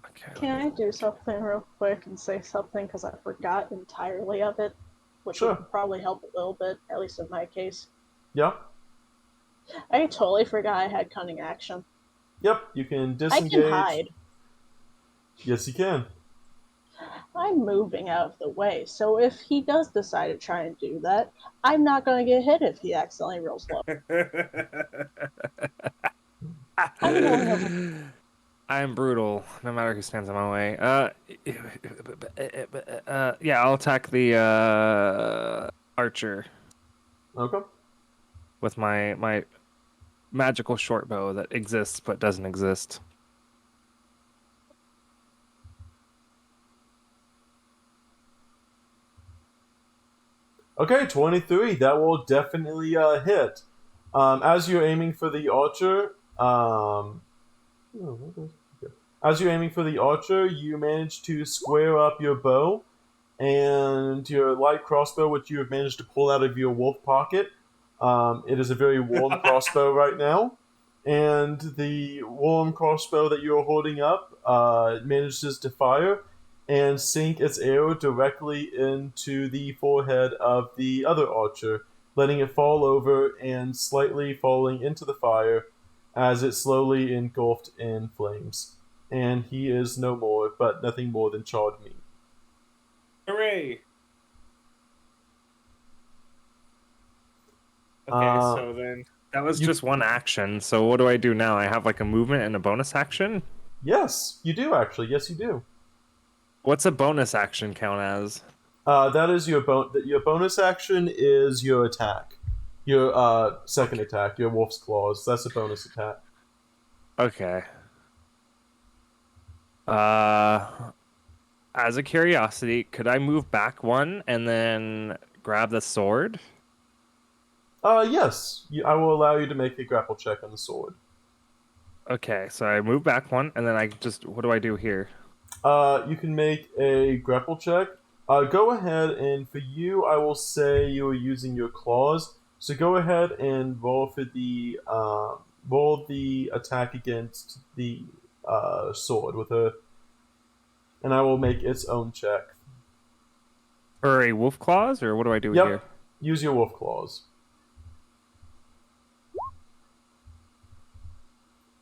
Speaker 2: Okay.
Speaker 4: Can I do something real quick and say something because I forgot entirely of it, which
Speaker 1: Sure.
Speaker 4: would probably help a little bit, at least in my case.
Speaker 1: Yeah.
Speaker 4: I totally forgot I had cunning action.
Speaker 1: Yep. You can
Speaker 4: I
Speaker 1: disengage.
Speaker 4: can hide.
Speaker 1: Yes, you can.
Speaker 4: I'm moving out of the way, so if he does decide to try and do that, I'm not going to get hit if he accidentally rolls low. I'm going over.
Speaker 2: I'm brutal, no matter who stands in my way. Yeah, I'll attack the archer
Speaker 1: Okay.
Speaker 2: with my magical short bow that exists but doesn't exist.
Speaker 1: Okay, 23. That will definitely hit. As you're aiming for the archer, you manage to square up your bow, and your light crossbow, which you have managed to pull out of your wolf pocket. It is a very warm crossbow right now, and the warm crossbow that you are holding up manages to fire and sink its arrow directly into the forehead of the other archer, letting it fall over and slightly falling into the fire as it slowly engulfed in flames. And he is no more, but nothing more than charred meat.
Speaker 2: Hooray! Okay, so then that was just one action. So what do I do now? I have like a movement and a bonus action?
Speaker 1: Yes, you do actually. Yes, you do.
Speaker 2: What's a bonus action count as?
Speaker 1: That is your bonus action is your attack. Your second attack, your wolf's claws. That's a bonus attack.
Speaker 2: Okay. As a curiosity, could I move back one and then grab the sword?
Speaker 1: Yes. I will allow you to make a grapple check on the sword.
Speaker 2: Okay, so I move back one, and then what do I do here?
Speaker 1: You can make a grapple check. Go ahead, and for you, I will say you are using your claws. So go ahead and roll for the attack against the sword with and I will make its own check.
Speaker 2: For a wolf claws, or what do I do
Speaker 1: Yep.
Speaker 2: here?
Speaker 1: Use your wolf claws.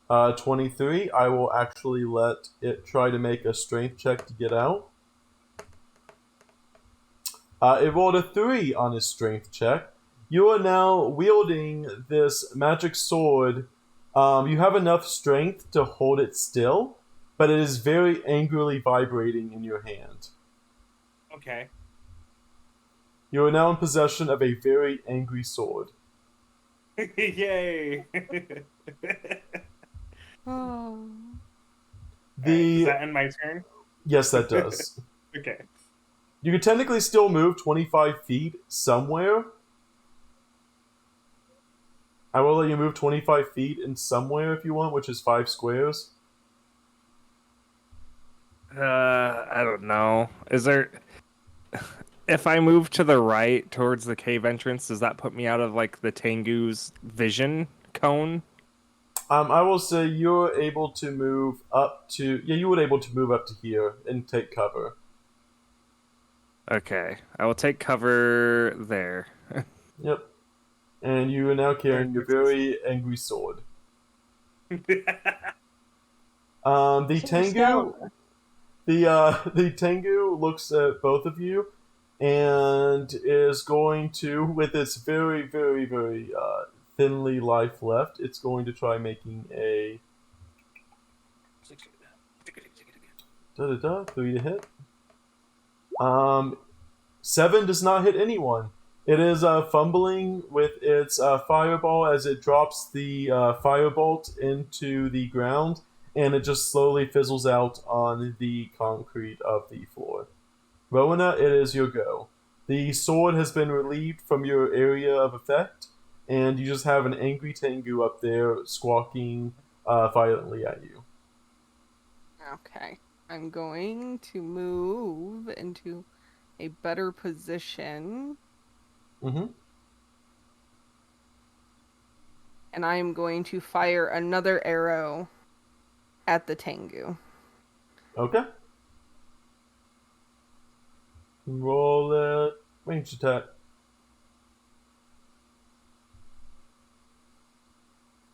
Speaker 1: 23. I will actually let it try to make a strength check to get out. It rolled a 3 on his strength check. You are now wielding this magic sword. You have enough strength to hold it still, but it is very angrily vibrating in your hand.
Speaker 2: Okay.
Speaker 1: You are now in possession of a very angry sword.
Speaker 2: Yay!
Speaker 3: Oh.
Speaker 2: Does that end my turn?
Speaker 1: Yes, that does.
Speaker 2: Okay.
Speaker 1: You can technically still move 25 feet somewhere. I will let you move 25 feet in somewhere if you want, which is 5 squares.
Speaker 2: I don't know. Is there... If I move to the right towards the cave entrance, does that put me out of, like, the Tengu's vision cone?
Speaker 1: I will say you're able to move up to... Yeah, you would able to move up to here and take cover.
Speaker 2: Okay. I will take cover there.
Speaker 1: Yep. And you are now carrying your very angry sword. The Tengu... The Tengu looks at both of you and is going to, with its very, very, very thinly life left, it's going to try making a 3 to hit. 7 does not hit anyone. It is fumbling with its fireball as it drops the firebolt into the ground, and it just slowly fizzles out on the concrete of the floor. Rowena, it is your go. The sword has been relieved from your area of effect, and you just have an angry Tengu up there squawking violently at you.
Speaker 3: Okay. I'm going to move into a better position,
Speaker 1: Mm-hmm.
Speaker 3: and I am going to fire another arrow at the Tengu.
Speaker 1: Okay. Roll it. Range attack.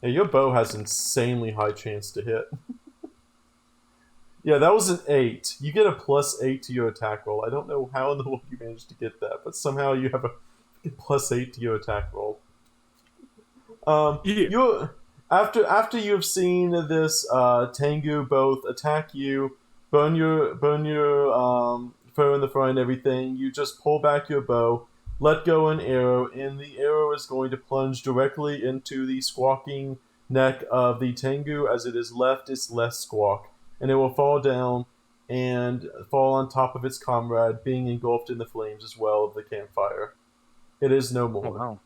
Speaker 1: Yeah, your bow has insanely high chance to hit. Yeah, that was an 8. You get a +8 to your attack roll. I don't know how in the world you managed to get that, but somehow you have a +8 to your attack roll.
Speaker 2: Yeah.
Speaker 1: You after you have seen this Tengu both attack you, burn your fur in the front and everything, you just pull back your bow, let go an arrow, and the arrow is going to plunge directly into the squawking neck of the Tengu as it is left its less squawk, and it will fall down and fall on top of its comrade, being engulfed in the flames as well of the campfire. It is no
Speaker 2: Oh,
Speaker 1: more.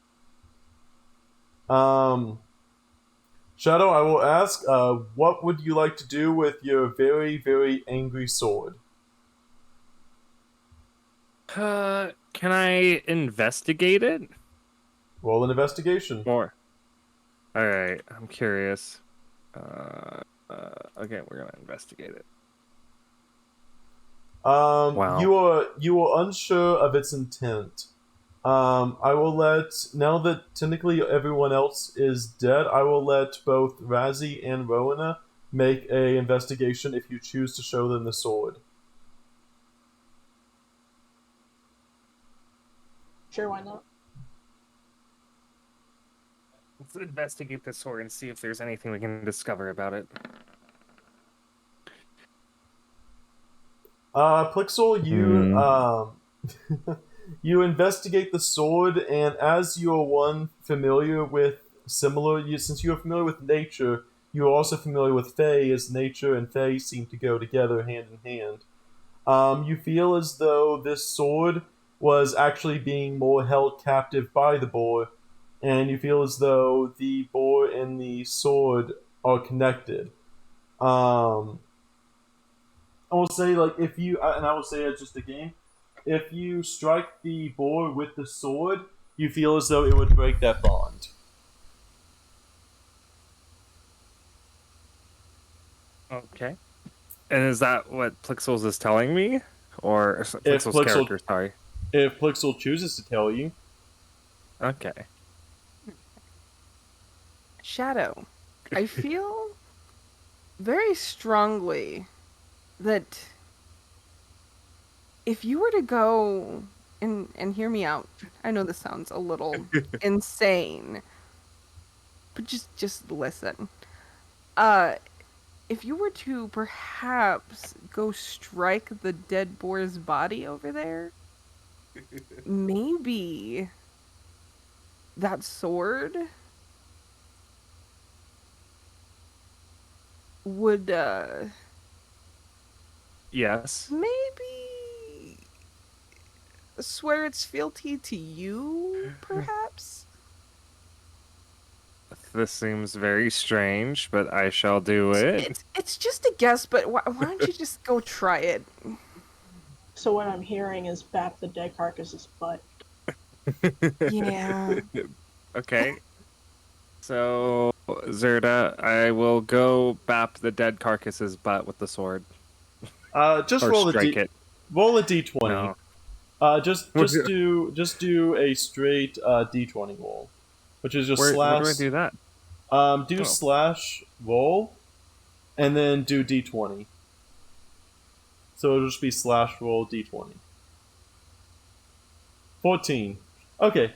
Speaker 2: wow.
Speaker 1: Shadow, I will ask, what would you like to do with your very, very angry sword?
Speaker 2: Can I investigate it?
Speaker 1: Roll an investigation.
Speaker 2: More. Alright, I'm curious. Okay, we're gonna investigate it. Wow.
Speaker 1: You are unsure of its intent. I will let, now that technically everyone else is dead, I will let both Razzie and Rowena make a investigation if you choose to show them the sword.
Speaker 4: Sure, why not?
Speaker 2: Let's investigate the sword and see if there's anything we can discover about it.
Speaker 1: Plixel, you investigate the sword, and as you are one familiar with since you are familiar with nature, you are also familiar with Fae, as nature and Fae seem to go together hand in hand. You feel as though this sword was actually being more held captive by the boar, and you feel as though the boar and the sword are connected. I will say, like, if you, and I will say it just a game, if you strike the boar with the sword, you feel as though it would break that bond.
Speaker 2: Okay. And is that what Plixels is telling me? Or
Speaker 1: If
Speaker 2: Plixel's
Speaker 1: Plixel-
Speaker 2: character, sorry.
Speaker 1: If Plixel chooses to tell you.
Speaker 2: Okay.
Speaker 3: Shadow, I feel very strongly that if you were to go and hear me out, I know this sounds a little insane, but just listen. If you were to perhaps go strike the dead boar's body over there, maybe that sword would
Speaker 2: Yes.
Speaker 3: maybe swear its fealty to you, perhaps?
Speaker 2: This seems very strange, but I shall do it.
Speaker 3: It's just a guess, but why don't you just go try it?
Speaker 4: So what I'm hearing is bap the dead carcass's butt.
Speaker 3: Yeah.
Speaker 2: Okay. So, Zerda, I will go bap the dead carcass's butt with the sword.
Speaker 1: Just
Speaker 2: Or
Speaker 1: roll
Speaker 2: strike it.
Speaker 1: roll a d20.
Speaker 2: No.
Speaker 1: Just do a straight d20 roll, which is just
Speaker 2: Where
Speaker 1: slash.
Speaker 2: do I do that?
Speaker 1: Do
Speaker 2: Oh.
Speaker 1: slash roll, and then do d20. So it'll just be slash roll d20. 14. Okay.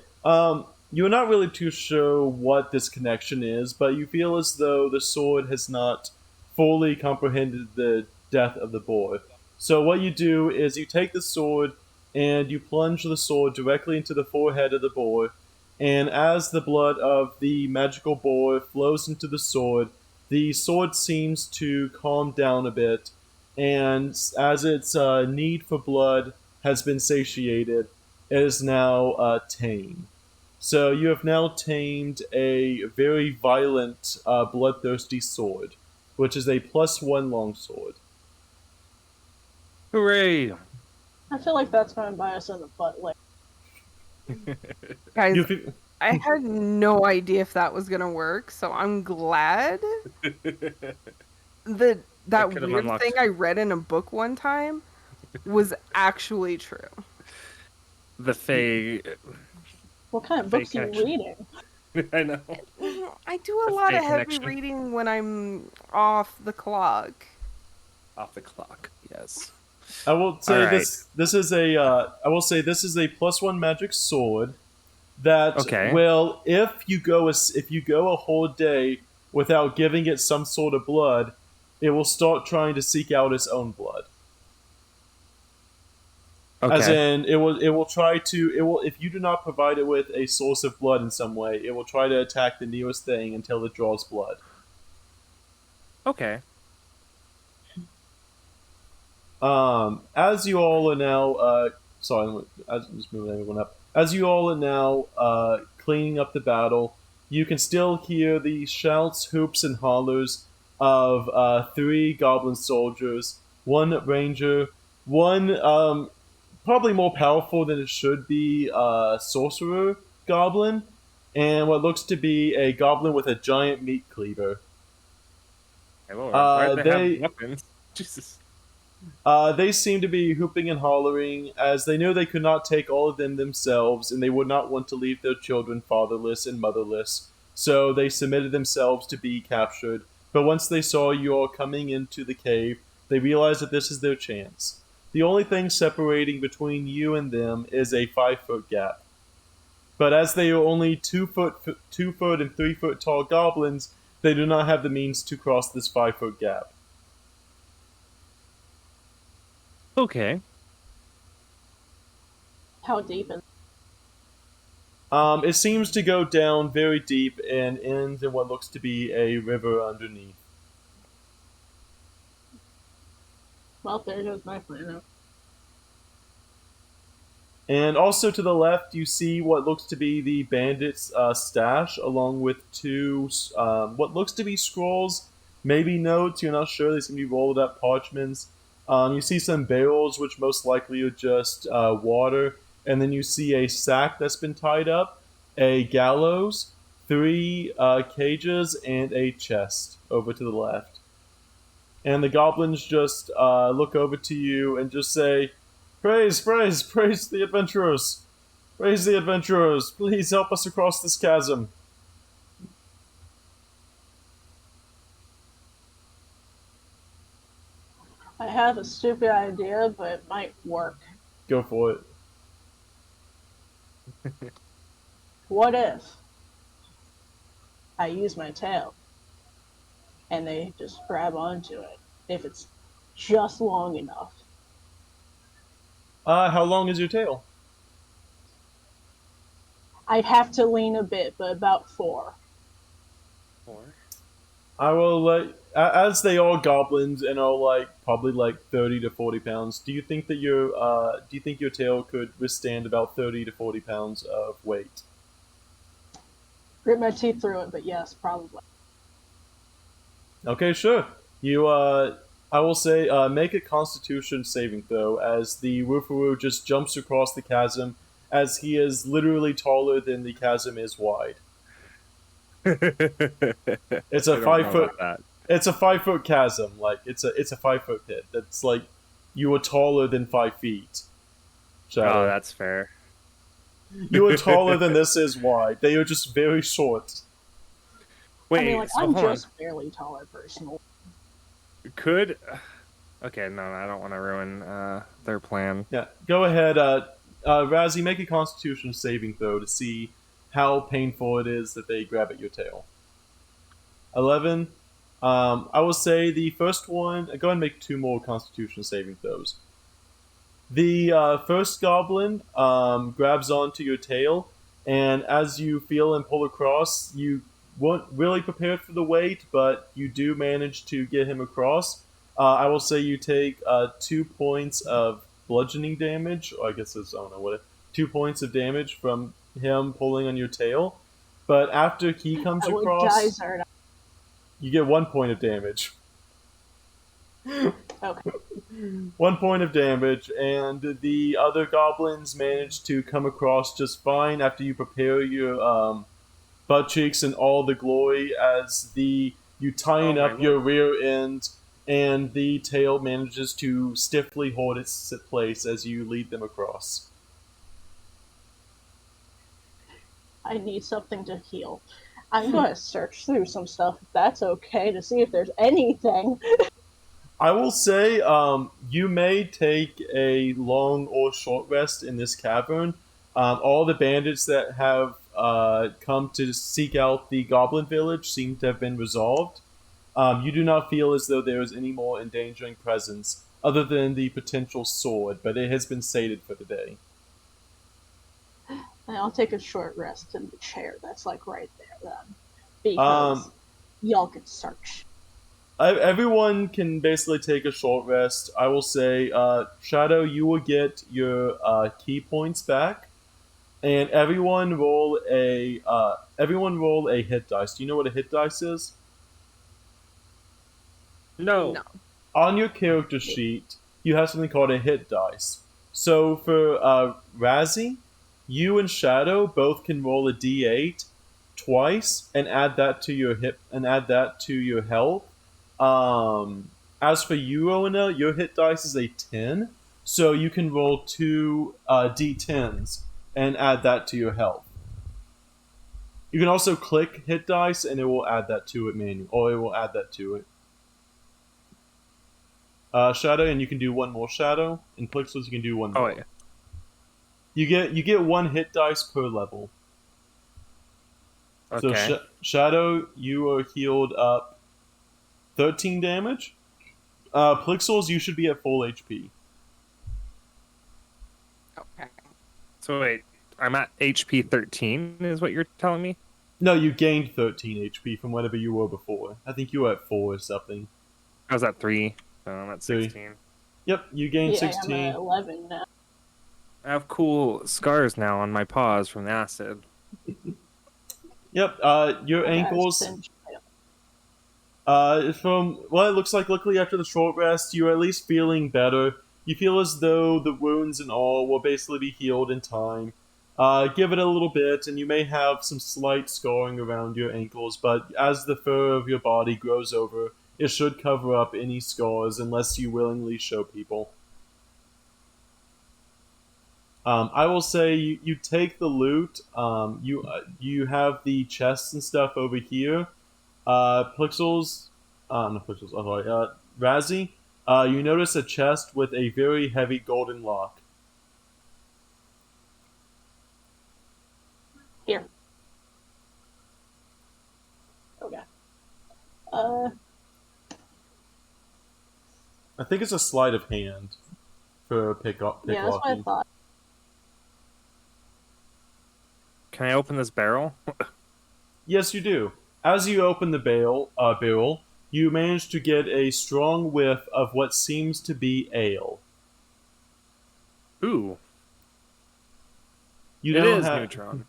Speaker 1: You're not really too sure what this connection is, but you feel as though the sword has not fully comprehended the death of the boar. So what you do is you take the sword and you plunge the sword directly into the forehead of the boar, and as the blood of the magical boar flows into the sword, the sword seems to calm down a bit, and as its need for blood has been satiated, it is now tame. So you have now tamed a very violent, bloodthirsty sword, which is a +1 longsword.
Speaker 2: Hooray!
Speaker 4: I feel like that's going to bite us in the butt later.
Speaker 3: Guys,
Speaker 1: You feel-
Speaker 3: I had no idea if that was gonna work, so I'm glad that that
Speaker 2: could've
Speaker 3: weird
Speaker 2: unlocked-
Speaker 3: thing I read in a book one time was actually true.
Speaker 2: The Fae.
Speaker 4: What kind of
Speaker 2: Fake
Speaker 4: books are you
Speaker 2: action.
Speaker 4: reading?
Speaker 2: I know.
Speaker 3: I do a
Speaker 2: The
Speaker 3: lot of
Speaker 2: fake
Speaker 3: heavy
Speaker 2: connection.
Speaker 3: reading when I'm off the clock.
Speaker 2: Off the clock. Yes.
Speaker 1: I will say
Speaker 2: Alright.
Speaker 1: this is a I will say this is a +1 magic sword that
Speaker 2: Okay.
Speaker 1: will, if you go a whole day without giving it some sort of blood, it will start trying to seek out its own blood.
Speaker 2: Okay.
Speaker 1: As in, it will try to, it will, if you do not provide it with a source of blood in some way, it will try to attack the nearest thing until it draws blood.
Speaker 2: Okay.
Speaker 1: As you all are now, sorry, I'm just moving everyone up. As you all are now cleaning up the battle, you can still hear the shouts, hoops, and hollers of 3 goblin soldiers, 1 ranger, 1 probably more powerful than it should be sorcerer goblin, and what looks to be a goblin with a giant meat cleaver.
Speaker 2: Hey, Lord, why'd they
Speaker 1: they-
Speaker 2: have weapons? Jesus.
Speaker 1: They seem to be hooping and hollering, as they knew they could not take all of them themselves, and they would not want to leave their children fatherless and motherless, so they submitted themselves to be captured. But once they saw you all coming into the cave, they realized that this is their chance. The only thing separating between you and them is a 5-foot gap. But as they are only 2 foot and 3 foot tall goblins, they do not have the means to cross this 5-foot gap.
Speaker 2: Okay.
Speaker 4: How deep is
Speaker 1: It seems to go down very deep and ends in what looks to be a river underneath.
Speaker 4: Well, there goes my plan.
Speaker 1: And also to the left, you see what looks to be the bandits' stash, along with 2 what looks to be scrolls, maybe notes. You're not sure. They seem to be rolled up parchments. You see some barrels, which most likely are just water, and then you see a sack that's been tied up, a gallows, 3 cages, and a chest over to the left. And the goblins just look over to you and just say, "Praise, praise, praise the adventurers! Praise the adventurers! Please help us across this chasm."
Speaker 4: I have a stupid idea, but it might work.
Speaker 1: Go for it.
Speaker 4: What if I use my tail and they just grab onto it if it's just long enough?
Speaker 1: How long is your tail?
Speaker 4: I'd have to lean a bit, but about 4.
Speaker 1: I will let, as they are goblins and are probably 30 to 40 pounds. Do you think that your tail could withstand about 30 to 40 pounds of weight?
Speaker 4: Grit my teeth through it, but yes, probably.
Speaker 1: Okay, sure. You I will say make a Constitution saving throw as the Woofaroo just jumps across the chasm, as he is literally taller than the chasm is wide. It's a 5-foot. It's a 5-foot chasm. It's a 5-foot pit. That's you are taller than 5 feet. So
Speaker 2: Oh, that's fair.
Speaker 1: you are taller than this is wide. They are just very short.
Speaker 2: Wait,
Speaker 4: I mean,
Speaker 2: so
Speaker 4: I'm
Speaker 2: hold
Speaker 4: just barely taller personally.
Speaker 2: on. Could. Okay, no, I don't want to ruin their plan.
Speaker 1: Yeah, go ahead. Razzie, make a Constitution saving throw to see how painful it is that they grab at your tail. 11. I will say the first one. Go ahead and make 2 more Constitution saving throws. The first goblin grabs onto your tail, and as you feel and pull across, you weren't really prepared for the weight, but you do manage to get him across. I will say you take 2 points of bludgeoning damage, or I guess it's, I don't know what 2 points of damage from him pulling on your tail. But after he comes
Speaker 4: I would die,
Speaker 1: across,
Speaker 4: Zarda.
Speaker 1: you get 1 point of damage.
Speaker 4: Okay.
Speaker 1: 1 point of damage, and the other goblins manage to come across just fine after you prepare your butt cheeks in all the glory as you tighten
Speaker 2: Oh my
Speaker 1: up your
Speaker 2: lord.
Speaker 1: rear end, and the tail manages to stiffly hold its place as you lead them across.
Speaker 4: I need something to heal. I'm going to search through some stuff, if that's okay, to see if there's anything.
Speaker 1: I will say, you may take a long or short rest in this cavern. All the bandits that have come to seek out the Goblin Village seem to have been resolved. You do not feel as though there is any more endangering presence other than the potential sword, but it has been sated for the day.
Speaker 4: And I'll take a short rest in the chair that's like right there then. Because y'all can search.
Speaker 1: Everyone can basically take a short rest. I will say, Shadow, you will get your key points back, and everyone roll a hit dice. Do you know what a hit dice is?
Speaker 2: No.
Speaker 3: No.
Speaker 1: On your character sheet, you have something called a hit dice. So for Razzie, you and Shadow both can roll a d8 twice and add that to your health. As for you, Rowena, your hit dice is a 10, so you can roll two d10s and add that to your health. You can also click hit dice and it will add that to it manually, or it will add that to it. Shadow, and you can do one more Shadow. In Plixels, you can do one more.
Speaker 2: Oh yeah.
Speaker 1: You get one hit dice per level.
Speaker 2: Okay.
Speaker 1: So Shadow, you are healed up 13 damage. Plixels, you should be at full HP.
Speaker 3: Okay.
Speaker 2: So wait, I'm at HP 13 is what you're telling me?
Speaker 1: No, you gained 13 HP from whatever you were before. I think you were at 4 or something.
Speaker 2: I was at 3, so I'm at
Speaker 1: 3.
Speaker 2: 16.
Speaker 1: Yep, you gained
Speaker 4: Yeah,
Speaker 1: 16.
Speaker 4: I'm at 11 now.
Speaker 2: I have cool scars now on my paws from the acid.
Speaker 1: Yep, your
Speaker 4: My guy's
Speaker 1: ankles.
Speaker 4: pinched.
Speaker 1: It looks like luckily after the short rest, you're at least feeling better. You feel as though the wounds and all will basically be healed in time. Give it a little bit, and you may have some slight scarring around your ankles, but as the fur of your body grows over, it should cover up any scars unless you willingly show people. I will say you take the loot. You have the chests and stuff over here. Plixels, not Plixels, I'm sorry, Razzie, you notice a chest with a very heavy golden lock.
Speaker 4: Here. Okay. Uh,
Speaker 1: I think it's a sleight of hand for
Speaker 4: yeah, that's what I
Speaker 1: picklocking.
Speaker 4: thought.
Speaker 2: Can I open this barrel?
Speaker 1: Yes, you do. As you open the barrel, you manage to get a strong whiff of what seems to be ale.
Speaker 2: Ooh,
Speaker 1: You
Speaker 2: it
Speaker 1: don't
Speaker 2: is
Speaker 1: have
Speaker 2: Neutron.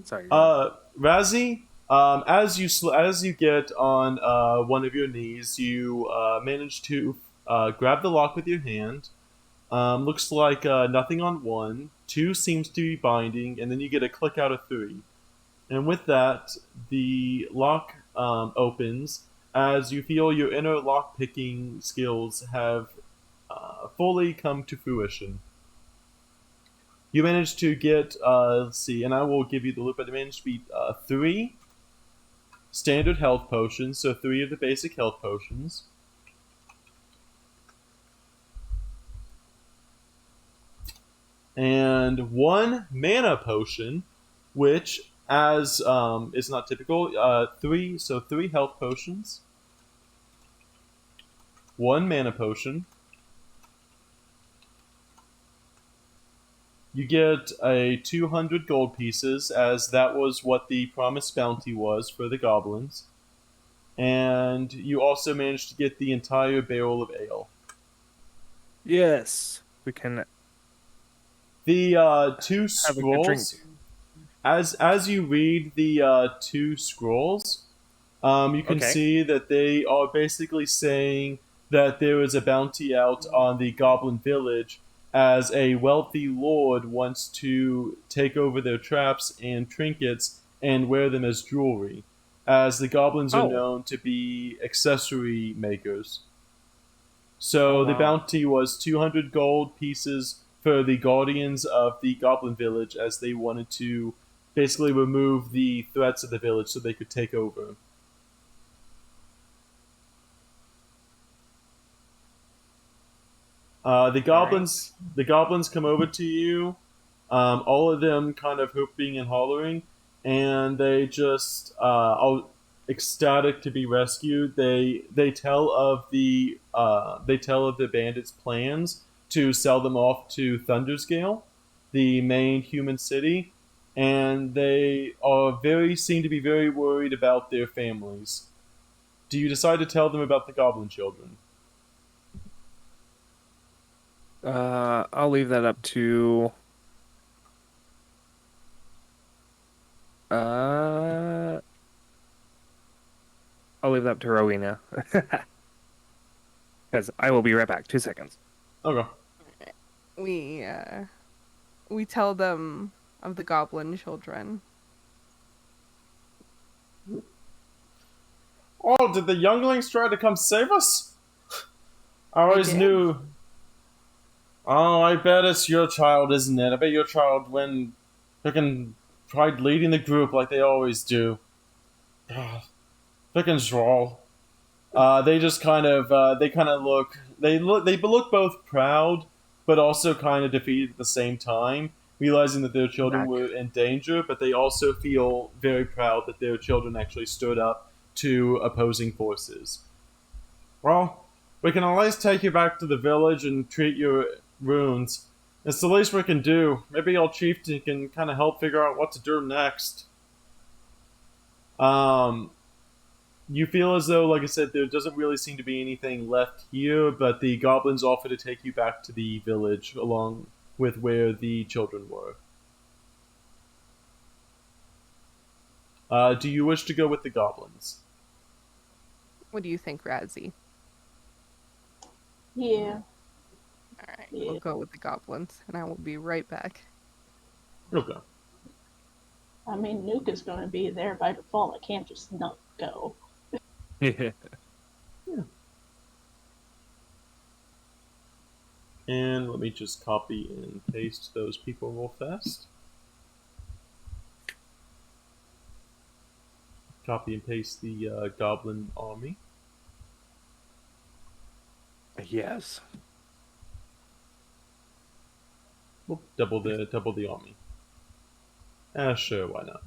Speaker 2: Sorry.
Speaker 1: Razzie, as you get on one of your knees, you manage to grab the lock with your hand. Looks like nothing on 1. 2 seems to be binding, and then you get a click out of 3. And with that, the lock opens as you feel your inner lock-picking skills have fully come to fruition. You managed to get, let's see, and I will give you the loop, but you managed to beat 3 standard health potions, so 3 of the basic health potions. And 1 mana potion, which, as is not typical, 3 health potions, 1 mana potion, You get a 200 gold pieces, as that was what the promised bounty was for the goblins. And you also managed to get the entire barrel of ale.
Speaker 2: Yes. We can
Speaker 1: The two
Speaker 2: have a good drink.
Speaker 1: scrolls, as you read the two scrolls, you can
Speaker 2: Okay.
Speaker 1: see that they are basically saying that there is a bounty out on the Goblin village, as a wealthy lord wants to take over their traps and trinkets and wear them as jewelry, as the goblins are
Speaker 2: Oh.
Speaker 1: known to be accessory makers.
Speaker 2: Oh
Speaker 1: So the
Speaker 2: wow.
Speaker 1: bounty was 200 gold pieces for the guardians of the Goblin village, as they wanted to basically remove the threats of the village so they could take over.
Speaker 2: All right.
Speaker 1: The goblins come over to you, all of them kind of whooping and hollering, and they just all ecstatic to be rescued. They tell of the bandits' plans to sell them off to Thunderscale, the main human city, and they are very seem to be very worried about their families. Do you decide to tell them about the goblin children?
Speaker 2: I'll leave that up to uh I'll leave that up to Rowena. Because I will be right back. 2 seconds.
Speaker 1: Okay.
Speaker 3: We we tell them of the goblin children.
Speaker 1: Oh, did the younglings try to come save us? I always
Speaker 3: did.
Speaker 1: knew. Oh, I bet it's your child, isn't it? I bet your child when frickin' tried leading the group like they always do. Frickin' Zrawl. They just kind of they look both proud but also kind of defeated at the same time, realizing that their children
Speaker 2: Back.
Speaker 1: were in danger, but they also feel very proud that their children actually stood up to opposing forces. Well, we can always take you back to the village and treat your wounds. It's the least we can do. Maybe our chieftain can kind of help figure out what to do next. Um, you feel as though, like I said, there doesn't really seem to be anything left here, but the goblins offer to take you back to the village along with where the children were. Do you wish to go with the goblins?
Speaker 3: What do you think, Radzi?
Speaker 4: Yeah.
Speaker 3: All right,
Speaker 4: Yeah.
Speaker 3: we'll go with the goblins, and I will be right back.
Speaker 1: Okay.
Speaker 4: I mean, Nuke is going to be there by default. I can't just not go.
Speaker 2: Yeah.
Speaker 1: And let me just copy and paste those people real fast. Copy and paste the goblin army.
Speaker 2: Yes.
Speaker 1: We'll double the army. Sure, why not?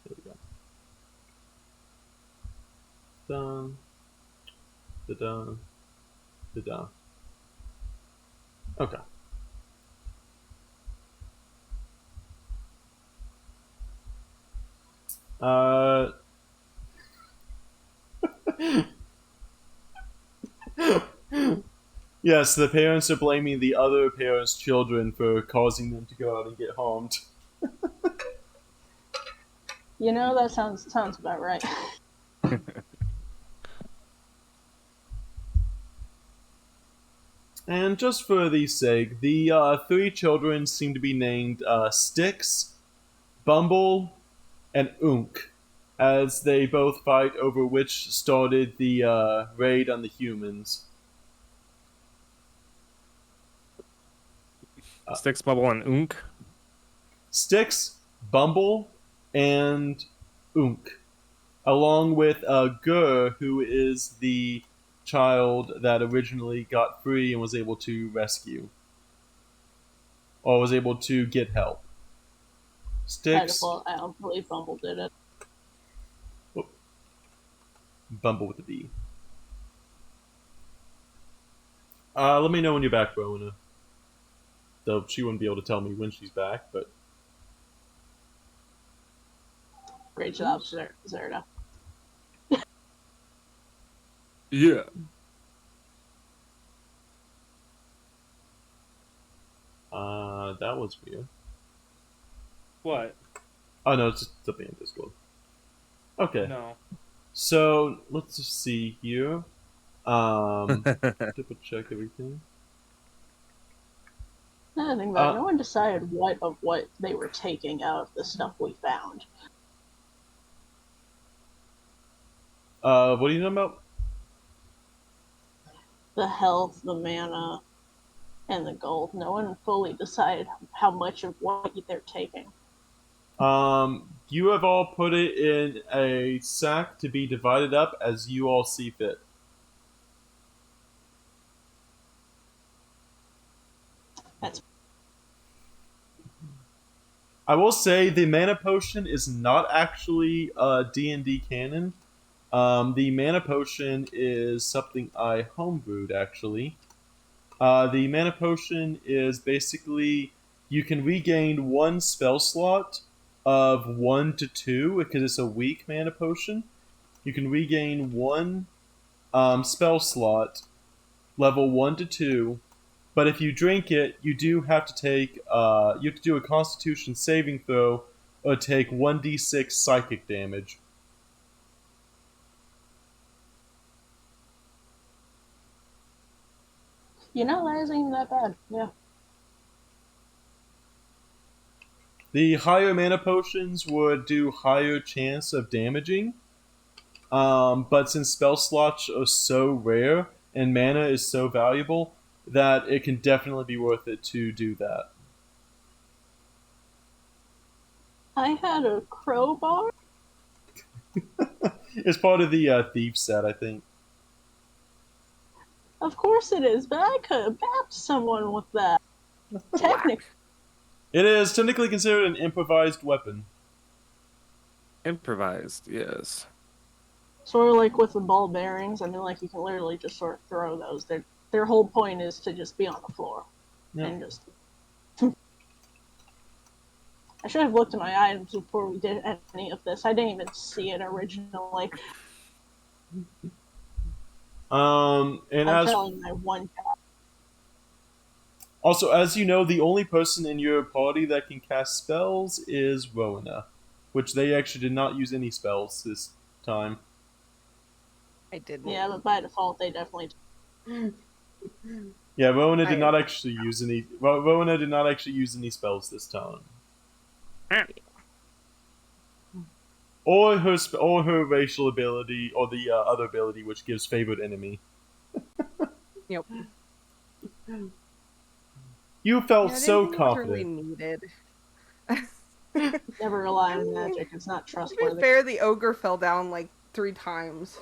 Speaker 1: There we go. Done. Da-dun. Da-dun. Okay. Uh. Yes, the parents are blaming the other parents' children for causing them to go out and get harmed.
Speaker 4: You know, that sounds about right.
Speaker 1: And just for the sake, the three children seem to be named Styx, Bumble, and Unk, as they both fight over which started the raid on the humans.
Speaker 2: Sticks, Bubble, and Unk.
Speaker 1: Styx, Bumble, and Unk, along with Gur, who is the child that originally got free and was able to rescue, or was able to get help.
Speaker 4: By
Speaker 1: Styx,
Speaker 4: default, I don't believe Bumble did it.
Speaker 1: Bumble with a B. Let me know when you're back, Rona. though she wouldn't be able to tell me when she's back. But
Speaker 4: Great job, Zerda.
Speaker 2: Yeah.
Speaker 1: that was weird.
Speaker 2: What?
Speaker 1: Oh no, it's just something in Discord. Okay,
Speaker 2: No.
Speaker 1: so let's just see here. Double check everything.
Speaker 4: Another thing about it, no one decided what they were taking out of the stuff we found.
Speaker 1: What are you talking about?
Speaker 4: The health, the mana, and the gold. No one fully decided how much of what they're taking.
Speaker 1: You have all put it in a sack to be divided up as you all see fit.
Speaker 4: That's
Speaker 1: I will say the mana potion is not actually D&D canon. The mana potion is something I homebrewed actually. The mana potion is basically you can regain one spell slot of 1 to 2 because it's a weak mana potion. You can regain one spell slot level 1 to 2, but if you drink it, you do have to take you have to do a Constitution saving throw or take 1d6 psychic damage.
Speaker 4: that isn't even that bad. Yeah.
Speaker 1: The higher mana potions would do higher chance of damaging, but since spell slots are so rare and mana is so valuable, that it can definitely be worth it to do that.
Speaker 4: I had a crowbar.
Speaker 1: It's part of the thief set, I think.
Speaker 4: Of course it is, but I could have bapped someone with that. Technically.
Speaker 1: It is technically considered an improvised weapon.
Speaker 2: Improvised, yes.
Speaker 4: Sort of like with the ball bearings. I mean, like, you can literally just sort of throw those. Their whole point is to just be on the floor.
Speaker 1: Yep.
Speaker 4: And just... I should have looked at my items before we did any of this. I didn't even see it originally.
Speaker 1: And
Speaker 4: I'm
Speaker 1: as
Speaker 4: telling my one cat.
Speaker 1: also, as you know, the only person in your party that can cast spells is Rowena, which they actually did not use any spells this time.
Speaker 3: I didn't.
Speaker 4: Yeah, but by default, they definitely...
Speaker 1: Yeah, Rowena did not actually use any. Rowena did not actually use any spells this time. Or her racial ability, or the other ability which gives favored enemy.
Speaker 3: Yep.
Speaker 1: You felt
Speaker 3: Yeah, I
Speaker 1: so
Speaker 3: didn't think it was really
Speaker 1: confident.
Speaker 3: needed.
Speaker 4: Never rely on magic. It's not
Speaker 3: To be
Speaker 4: trustworthy.
Speaker 3: fair, the ogre fell down like 3 times.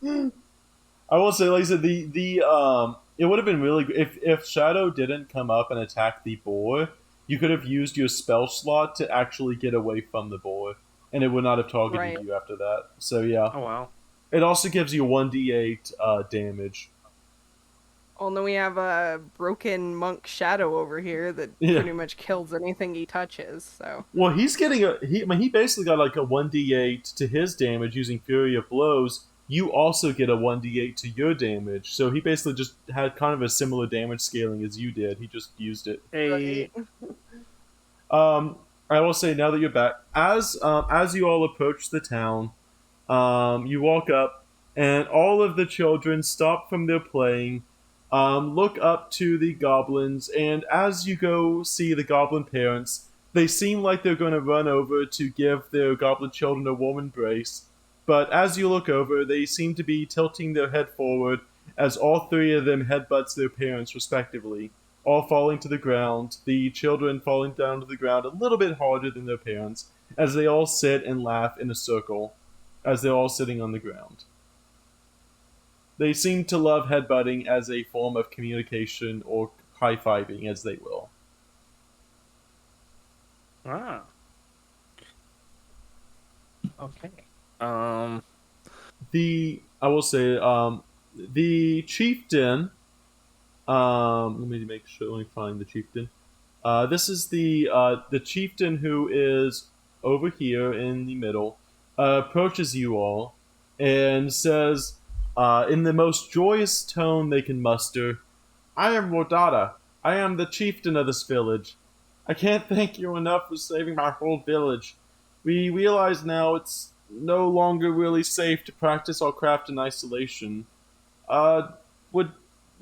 Speaker 1: I will say, like I said, it would have been really if Shadow didn't come up and attack the boar. You could have used your spell slot to actually get away from the boar, and it would not have targeted you after that. So yeah.
Speaker 2: Oh wow.
Speaker 1: It also gives you 1d8 damage.
Speaker 3: Well, then we have a broken monk Shadow over here that pretty much kills anything he touches. So.
Speaker 1: Well, he's getting he basically got like a 1d8 to his damage using Fury of Blows. You also get a 1d8 to your damage, so he basically just had kind of a similar damage scaling as you did. He just used it.
Speaker 2: Hey.
Speaker 1: I will say now that you're back, as you all approach the town, you walk up, and all of the children stop from their playing, look up to the goblins, and as you go see the goblin parents, they seem like they're going to run over to give their goblin children a warm embrace. But as you look over, they seem to be tilting their head forward as all 3 of them headbutts their parents respectively, all falling to the ground, the children falling down to the ground a little bit harder than their parents, as they all sit and laugh in a circle, as they're all sitting on the ground. They seem to love headbutting as a form of communication or high-fiving, as they will.
Speaker 2: Ah. Okay.
Speaker 1: I will say, the chieftain Let me make sure. Let me find the chieftain. This is the chieftain who is over here in the middle. Approaches you all and says, in the most joyous tone they can muster, "I am Rodada. I am the chieftain of this village. I can't thank you enough for saving my whole village. We realize now it's no longer really safe to practice our craft in isolation. Uh, would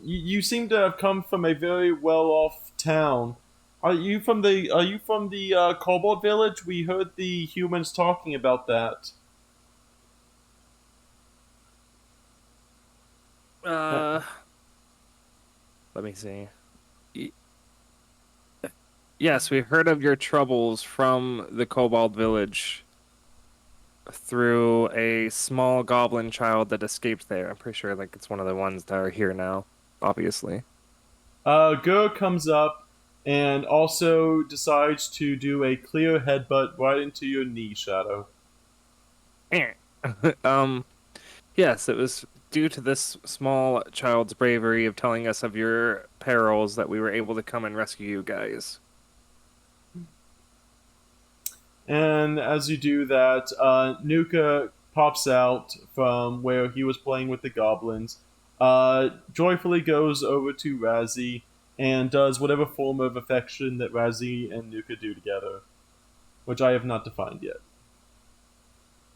Speaker 1: you seem to have come from a very well-off town? Are you from the Kobold village? We heard the humans talking about that."
Speaker 2: Uh, Let me see. Y- Yes, we heard of your troubles from the Kobold village through a small goblin child that escaped there. I'm pretty sure like it's one of the ones that are here now, obviously.
Speaker 1: Gur comes up and also decides to do a clear headbutt right into your knee, Shadow.
Speaker 2: Eh. Um, yes, it was due to this small child's bravery of telling us of your perils that we were able to come and rescue you guys.
Speaker 1: And as you do that, Nuka pops out from where he was playing with the goblins, joyfully goes over to Razzie, and does whatever form of affection that Razzie and Nuka do together, which I have not defined yet.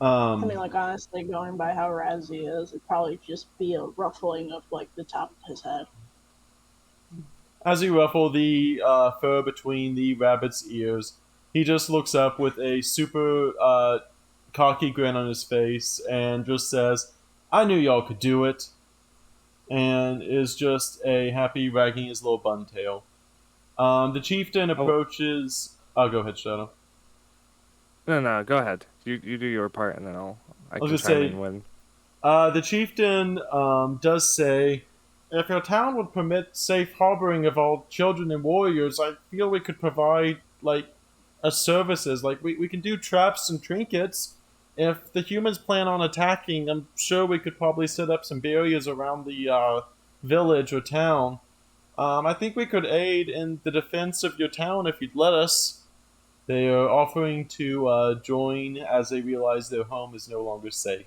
Speaker 4: I mean, like, honestly, going by how Razzie is, it'd probably just be a ruffling of, like, the top of his head.
Speaker 1: As you ruffle the fur between the rabbit's ears, he just looks up with a super cocky grin on his face and just says, "I knew y'all could do it," and is just a happy wagging his little bun tail. The chieftain
Speaker 2: Oh,
Speaker 1: approaches. Oh, go ahead, Shadow.
Speaker 2: no, no, go ahead. You do your part, and then I
Speaker 1: I was
Speaker 2: can
Speaker 1: gonna
Speaker 2: chime
Speaker 1: say,
Speaker 2: in when.
Speaker 1: the chieftain does say, "If your town would permit safe harboring of all children and warriors, I feel we could provide like services. Like we can do traps and trinkets. If the humans plan on attacking, I'm sure we could probably set up some barriers around the village or town. I think we could aid in the defense of your town if you'd let us." They are offering to join as they realize their home is no longer safe.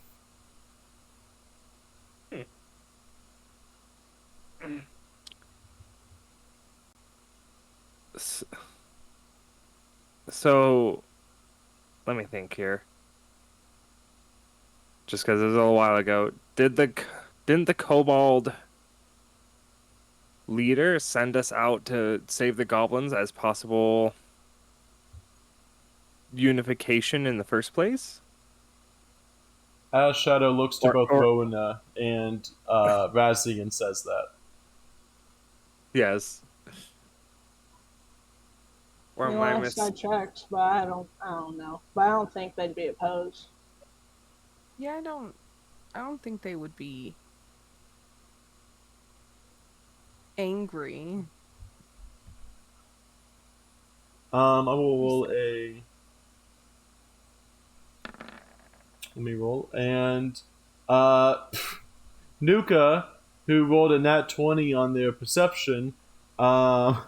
Speaker 2: S- So, let me think here. Just because it was a little while ago, didn't the kobold leader send us out to save the goblins as possible unification in the first place?
Speaker 1: As Shadow looks to both
Speaker 2: Or
Speaker 1: Rowena and Razzie and says that.
Speaker 2: yes.
Speaker 4: I
Speaker 2: Or
Speaker 4: mean,
Speaker 2: am I
Speaker 4: last I
Speaker 2: miss?
Speaker 4: checked, but I don't know. But I don't think they'd be opposed.
Speaker 3: Yeah, I don't think they would be angry.
Speaker 1: I will
Speaker 3: You
Speaker 1: roll
Speaker 3: said.
Speaker 1: a. Let me roll. And Nuka, who rolled a nat 20 on their perception, uh,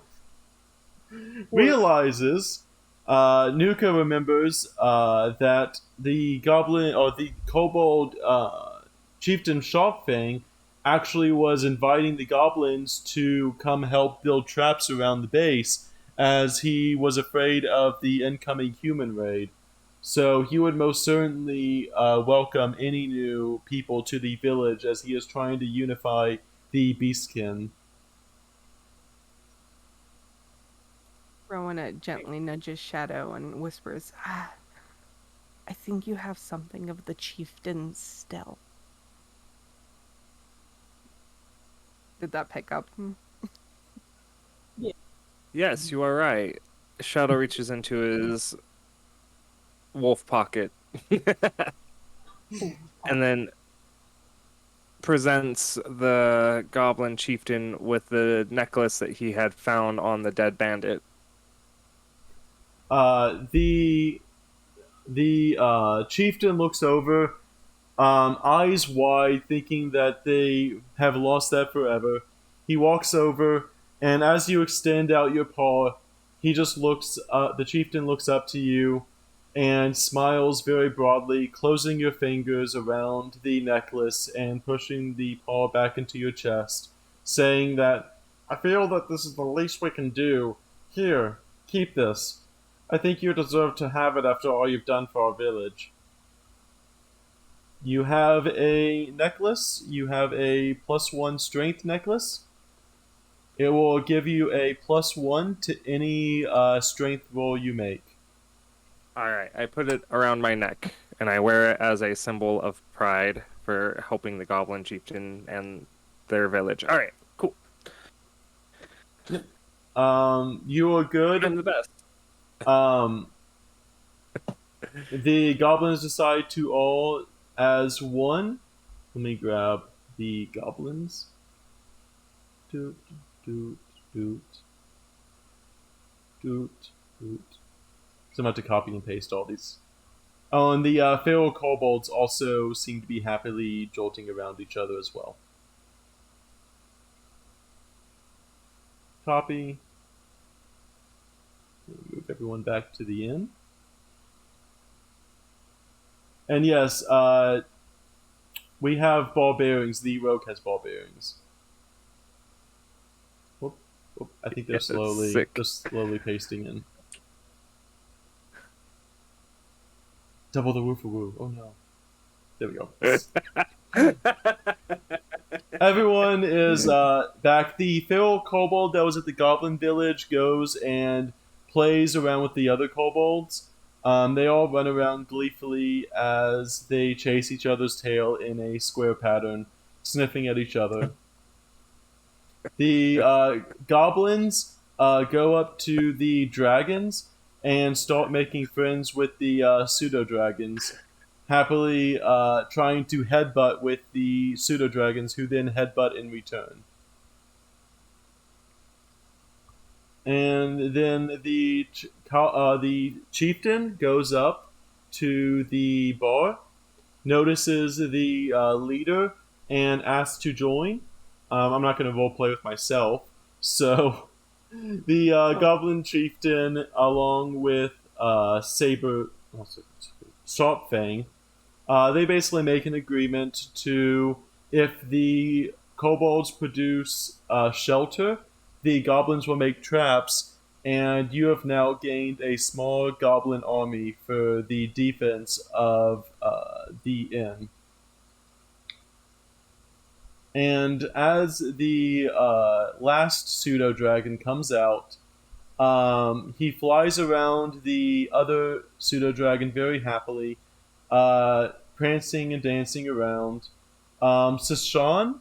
Speaker 4: Or
Speaker 1: realizes. Nuka remembers that the goblin or the kobold chieftain Sharpfang actually was inviting the goblins to come help build traps around the base as he was afraid of the incoming human raid. So he would most certainly welcome any new people to the village as he is trying to unify the beastkin.
Speaker 3: Rowena gently nudges Shadow and whispers, I think you have something of the chieftain's stealth. Did that pick up?
Speaker 2: Yes, you are right. Shadow reaches into his wolf pocket and then presents the goblin chieftain with the necklace that he had found on the dead bandit.
Speaker 1: The chieftain looks over, eyes wide, thinking that they have lost that forever. He walks over, and as you extend out your paw, he just looks. The chieftain looks up to you, and smiles very broadly, closing your fingers around the necklace and pushing the paw back into your chest, saying that I feel that this is the least we can do. Here, keep this. I think you deserve to have it after all you've done for our village. You have a necklace. You have a +1 strength necklace. It will give you a +1 to any strength roll you make.
Speaker 2: All right, I put it around my neck, and I wear it as a symbol of pride for helping the Goblin chieftain and their village. All right, cool.
Speaker 1: You are good.
Speaker 2: I'm the best.
Speaker 1: The goblins decide to all as one. Let me grab the goblins. Doot, doot, doot. Doot, doot. Because I'm about to copy and paste all these. Oh, and the feral kobolds also seem to be happily jolting around each other as well. Copy. Move everyone back to the inn. And yes, we have ball bearings. The rogue has ball bearings. Whoop, whoop. I think they're
Speaker 2: Yes,
Speaker 1: slowly pasting in. Double the woo-for-woo. Oh no. There we go. Everyone is back. The feral kobold that was at the Goblin village goes and plays around with the other kobolds. They all run around gleefully as they chase each other's tail in a square pattern, sniffing at each other. The goblins go up to the dragons and start making friends with the pseudo-dragons, happily trying to headbutt with the pseudo-dragons, who then headbutt in return. And then the chieftain goes up to the bar, notices the leader, and asks to join. I'm not going to roleplay with myself, so the goblin chieftain, along with Sharpfang, they basically make an agreement to, if the kobolds produce shelter, the goblins will make traps, and you have now gained a small goblin army for the defense of the inn. And as the last pseudo-dragon comes out, he flies around the other pseudo-dragon very happily, prancing and dancing around. Sashan,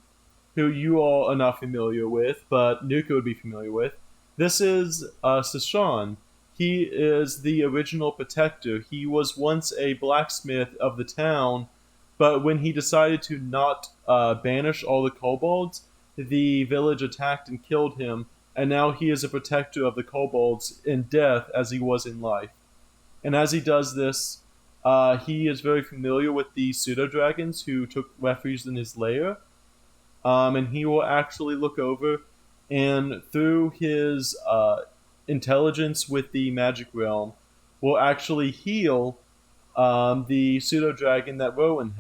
Speaker 1: who you all are not familiar with, but Nuka would be familiar with. This is Sashan. He is the original protector. He was once a blacksmith of the town, but when he decided to not banish all the kobolds, the village attacked and killed him, and now he is a protector of the kobolds in death as he was in life. And as he does this, he is very familiar with the pseudo-dragons who took refuge in his lair. And he will actually look over, and through his intelligence with the magic realm, will actually heal the pseudo-dragon that Rowena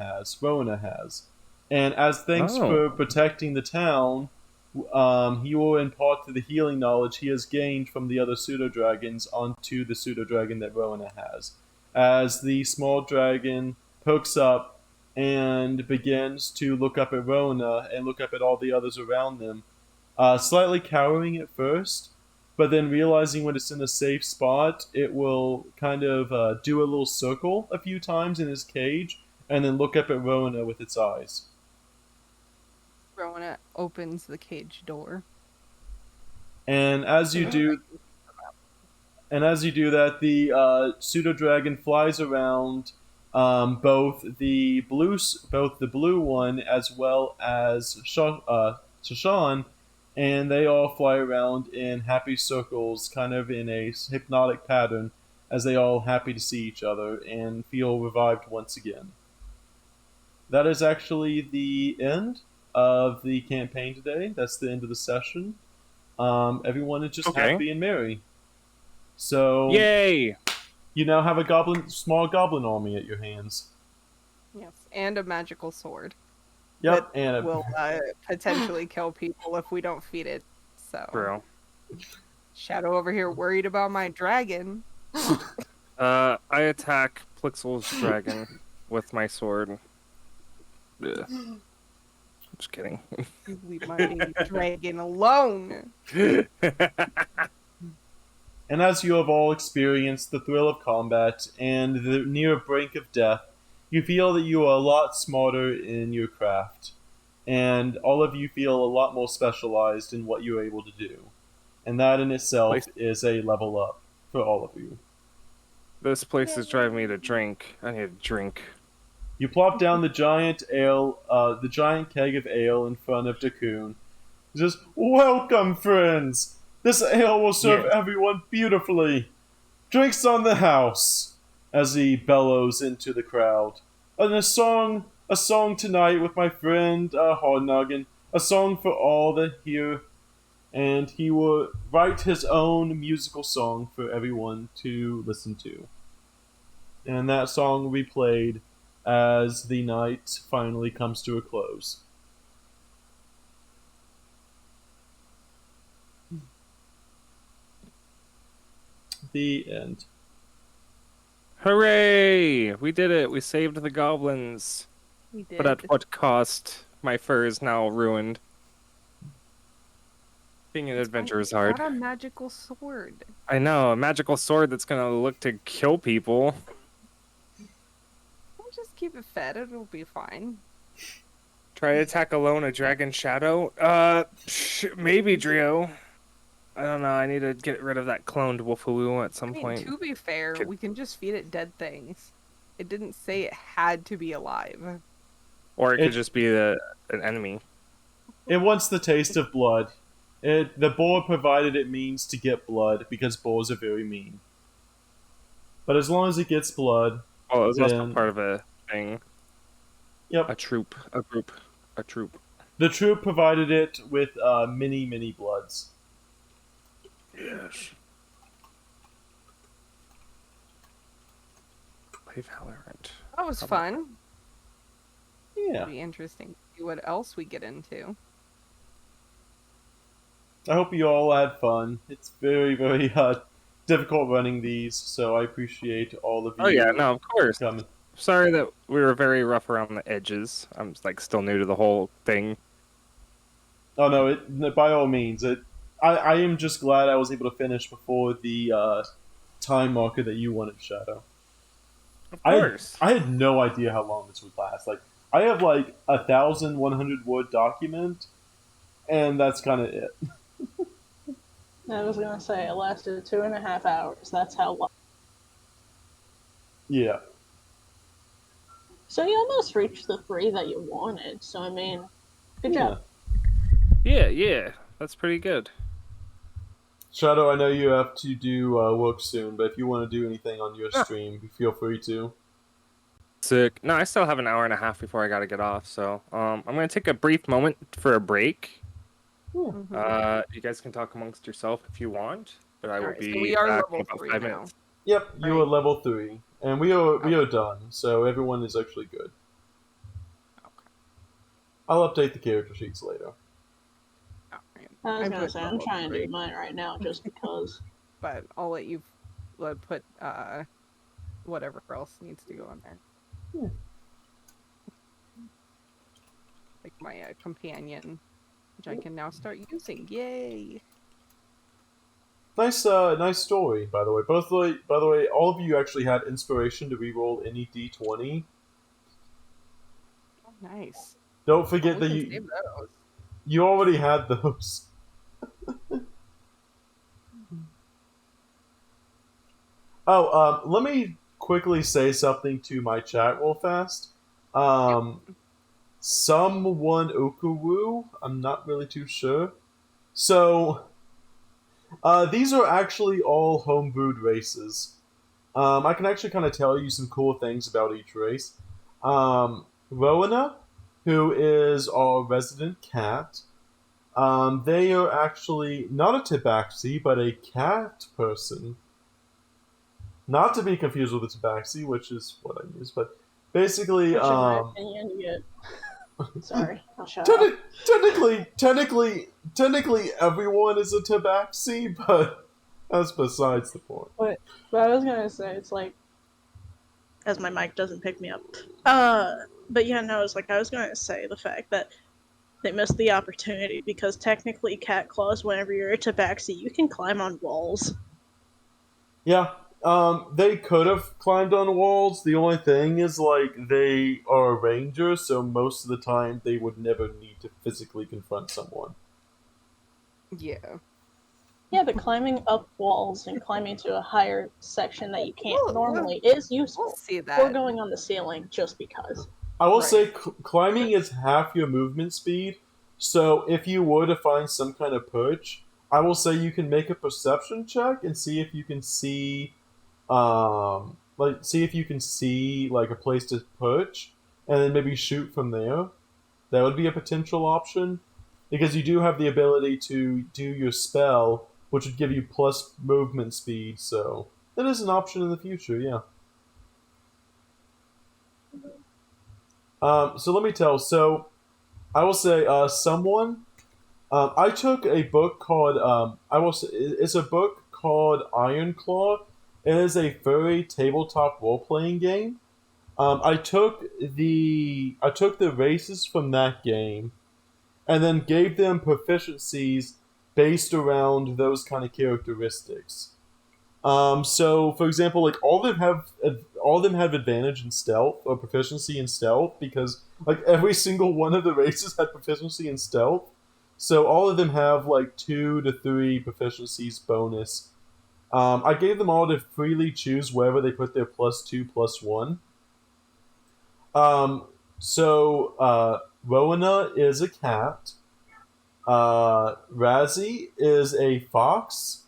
Speaker 1: has. And as thanks for protecting the town, he will impart the healing knowledge he has gained from the other pseudo-dragons onto the pseudo-dragon that Rowena has. As the small dragon pokes up and begins to look up at Rona and look up at all the others around them, slightly cowering at first, but then realizing when it's in a safe spot, it will kind of do a little circle a few times in his cage, and then look up at Rona with its eyes.
Speaker 3: Rona opens the cage door.
Speaker 1: And as you do that, the pseudo-dragon flies around both the blue one as well as Shashan, and they all fly around in happy circles, kind of in a hypnotic pattern, as they all happy to see each other and feel revived once again. That is actually the end. of the campaign today. That's the end of the session. Everyone is just
Speaker 2: Okay.
Speaker 1: happy and merry. So
Speaker 2: Yay!
Speaker 1: you now have a small goblin army at your hands.
Speaker 3: Yes, and a magical sword
Speaker 1: Yep,
Speaker 3: that
Speaker 1: and
Speaker 3: will potentially kill people if we don't feed it. So,
Speaker 2: Bro.
Speaker 3: Shadow over here worried about my dragon.
Speaker 2: I attack Plixel's dragon with my sword. Ugh. Just kidding.
Speaker 3: You leave my baby dragon alone.
Speaker 1: And as you have all experienced the thrill of combat and the near brink of death, you feel that you are a lot smarter in your craft. And all of you feel a lot more specialized in what you're able to do. And that in itself is a level up for all of you.
Speaker 2: This place is driving me to drink. I need a drink.
Speaker 1: You plop down the giant keg of ale in front of Dakun. Just, welcome, friends! This ale will serve everyone beautifully. Drinks on the house, as he bellows into the crowd. And a song tonight with my friend Hardnoggin. A song for all that hear. And he will write his own musical song for everyone to listen to. And that song will be played as the night finally comes to a close. The end.
Speaker 2: Hooray! We did it! We saved the goblins.
Speaker 3: We did.
Speaker 2: But at what cost? My fur is now ruined. Being an adventurer is hard.
Speaker 3: Got a magical sword.
Speaker 2: I know, a magical sword that's gonna look to kill people.
Speaker 3: We'll just keep it fed. It'll be fine.
Speaker 2: Try to attack alone a dragon shadow? Maybe, Drio. I don't know, I need to get rid of that cloned Wolfoo at some point.
Speaker 3: To be fair, we can just feed it dead things. It didn't say it had to be alive.
Speaker 2: Or it could just be an enemy.
Speaker 1: It wants the taste of blood. The boar provided it means to get blood, because boars are very mean. But as long as it gets blood...
Speaker 2: Oh, it was also part of a thing.
Speaker 1: Yep.
Speaker 2: A troop. A group. A troop.
Speaker 1: The troop provided it with many, many bloods.
Speaker 2: Yes. Play Valorant.
Speaker 3: That was fun.
Speaker 1: Yeah.
Speaker 3: It'll be interesting to see what else we get into.
Speaker 1: I hope you all had fun. It's very, very difficult running these, so I appreciate all of you.
Speaker 2: Oh yeah, no, of course.
Speaker 1: Coming.
Speaker 2: Sorry that we were very rough around the edges. I'm still new to the whole thing.
Speaker 1: Oh no, by all means. I am just glad I was able to finish before the time marker that you wanted, Shadow.
Speaker 2: Of course.
Speaker 1: I had no idea how long this would last. Like, I have like 1,100 word document, and that's kind of it.
Speaker 4: I was gonna say it lasted 2.5 hours. That's how long.
Speaker 1: Yeah.
Speaker 4: So you almost reached the 3 that you wanted. So I mean, good job.
Speaker 2: Yeah, that's pretty good.
Speaker 1: Shadow, I know you have to do work soon, but if you want to do anything on your stream, feel free to.
Speaker 2: Sick. No, I still have an hour and a half before I gotta get off, so I'm gonna take a brief moment for a break. You guys can talk amongst yourself if you want, but I will be
Speaker 3: so we are
Speaker 2: back
Speaker 3: level
Speaker 2: in about
Speaker 3: 3
Speaker 2: 5
Speaker 3: now.
Speaker 2: minutes.
Speaker 1: Yep, you are level 3, and we are done, so everyone is actually good.
Speaker 3: Okay.
Speaker 1: I'll update the character sheets later.
Speaker 3: Alright.
Speaker 4: I was
Speaker 3: I
Speaker 4: gonna
Speaker 3: put
Speaker 4: say I'm
Speaker 3: level
Speaker 4: trying to
Speaker 3: 3,
Speaker 4: do mine right now just because.
Speaker 3: but I'll let you put whatever else needs to go in there.
Speaker 1: Yeah.
Speaker 3: Like my companion, which I can now start using. Yay!
Speaker 1: Nice story, by the way. By the way, all of you actually had inspiration to reroll any D20.
Speaker 3: Oh, nice.
Speaker 1: Don't forget
Speaker 3: We
Speaker 1: that
Speaker 3: can save those.
Speaker 1: you already had those. Let me quickly say something to my chat real fast. Someone Okuwu, I'm not really too sure. So, these are actually all homebrewed races. I can actually kind of tell you some cool things about each race. Rowena, who is our resident cat. They are actually not a tabaxi, but a cat person. Not to be confused with a tabaxi, which is what I use, but basically,
Speaker 4: Which, in my opinion, you get. Sorry, I'll shut up.
Speaker 1: technically, everyone is a tabaxi, but that's besides the point.
Speaker 4: But I was gonna say, it's like, as my mic doesn't pick me up. But yeah, no, it's like I was gonna say the fact that they missed the opportunity because technically, cat claws. Whenever you're a tabaxi, you can climb on walls.
Speaker 1: Yeah, they could have climbed on walls. The only thing is, like, they are a ranger, so most of the time they would never need to physically confront someone.
Speaker 3: Yeah.
Speaker 4: Yeah, but climbing up walls and climbing to a higher section that you can't
Speaker 3: We'll-
Speaker 4: normally is useful.
Speaker 3: We'll see
Speaker 4: Or
Speaker 3: that.
Speaker 4: going on the ceiling just because.
Speaker 1: I will
Speaker 3: Right.
Speaker 1: say climbing is half your movement speed, so if you were to find some kind of perch, I will say you can make a perception check and see if you can see, see if you can see like a place to perch, and then maybe shoot from there. That would be a potential option, because you do have the ability to do your spell, which would give you plus movement speed. So that is an option in the future. Yeah. So let me tell. So I will say, someone. I took a book called. I will say it's a book called Iron Claw. It is a furry tabletop role playing game. I took the races from that game, and then gave them proficiencies based around those kind of characteristics. So for example, like all of them have advantage in stealth or proficiency in stealth because like every single one of the races had proficiency in stealth. So all of them have like 2 to 3 proficiencies bonus. I gave them all to freely choose wherever they put their +2/+1. Rowena is a cat. Razzie is a fox,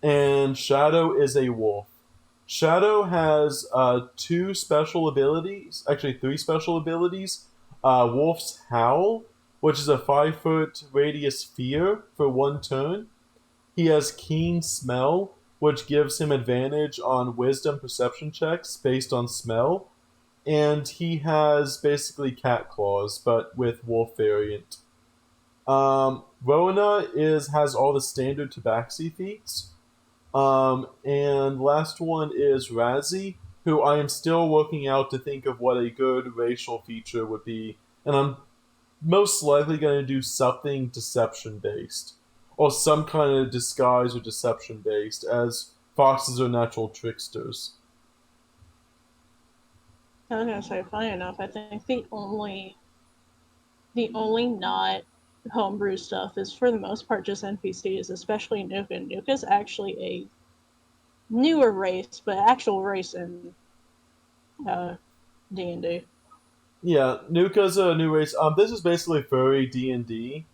Speaker 1: and Shadow is a wolf. Shadow has 3 special abilities. Wolf's Howl, which is a 5-foot radius sphere for 1 turn. He has Keen Smell, which gives him advantage on Wisdom perception checks based on smell. And he has basically cat claws, but with wolf variant. Rona has all the standard tabaxi feats. And last one is Razzie, who I am still working out to think of what a good racial feature would be. And I'm most likely going to do something deception based. Or some kind of disguise or deception based, as foxes are natural tricksters.
Speaker 4: I was gonna say, funny enough, I think the only not homebrew stuff is for the most part just NPCs, especially Nuka. Nuka's actually a newer race, but actual race in D&D.
Speaker 1: Yeah, Nuka's a new race. This is basically furry D&D.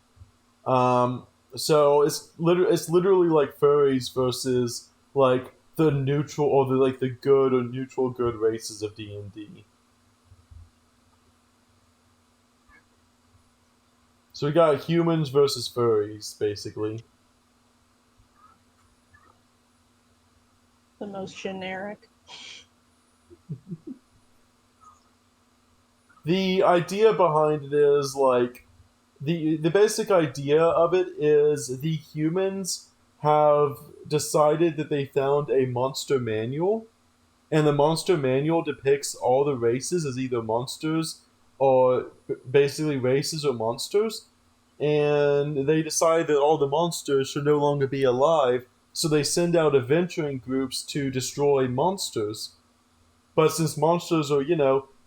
Speaker 1: So it's literally like furries versus like the neutral or the good or neutral good races of D&D. So we got humans versus furries, basically.
Speaker 4: The most generic.
Speaker 1: The idea behind it is like the basic idea of it is the humans have decided that they found a monster manual, and the monster manual depicts all the races as either monsters or basically races or monsters, and they decide that all the monsters should no longer be alive, so they send out adventuring groups to destroy monsters. But since monsters are,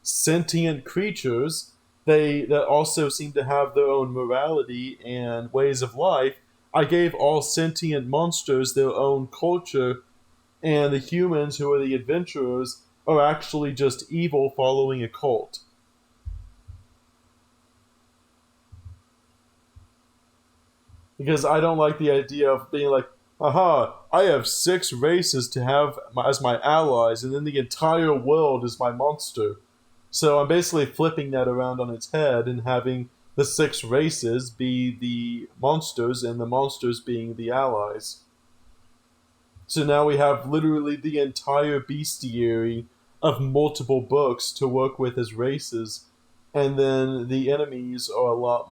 Speaker 1: sentient creatures, they that also seem to have their own morality and ways of life, I gave all sentient monsters their own culture, and the humans, who are the adventurers, are actually just evil following a cult. Because I don't like the idea of being like, aha, I have 6 races to have as my allies, and then the entire world is my monster. So I'm basically flipping that around on its head and having the 6 races be the monsters and the monsters being the allies. So now we have literally the entire bestiary of multiple books to work with as races, and then the enemies are a lot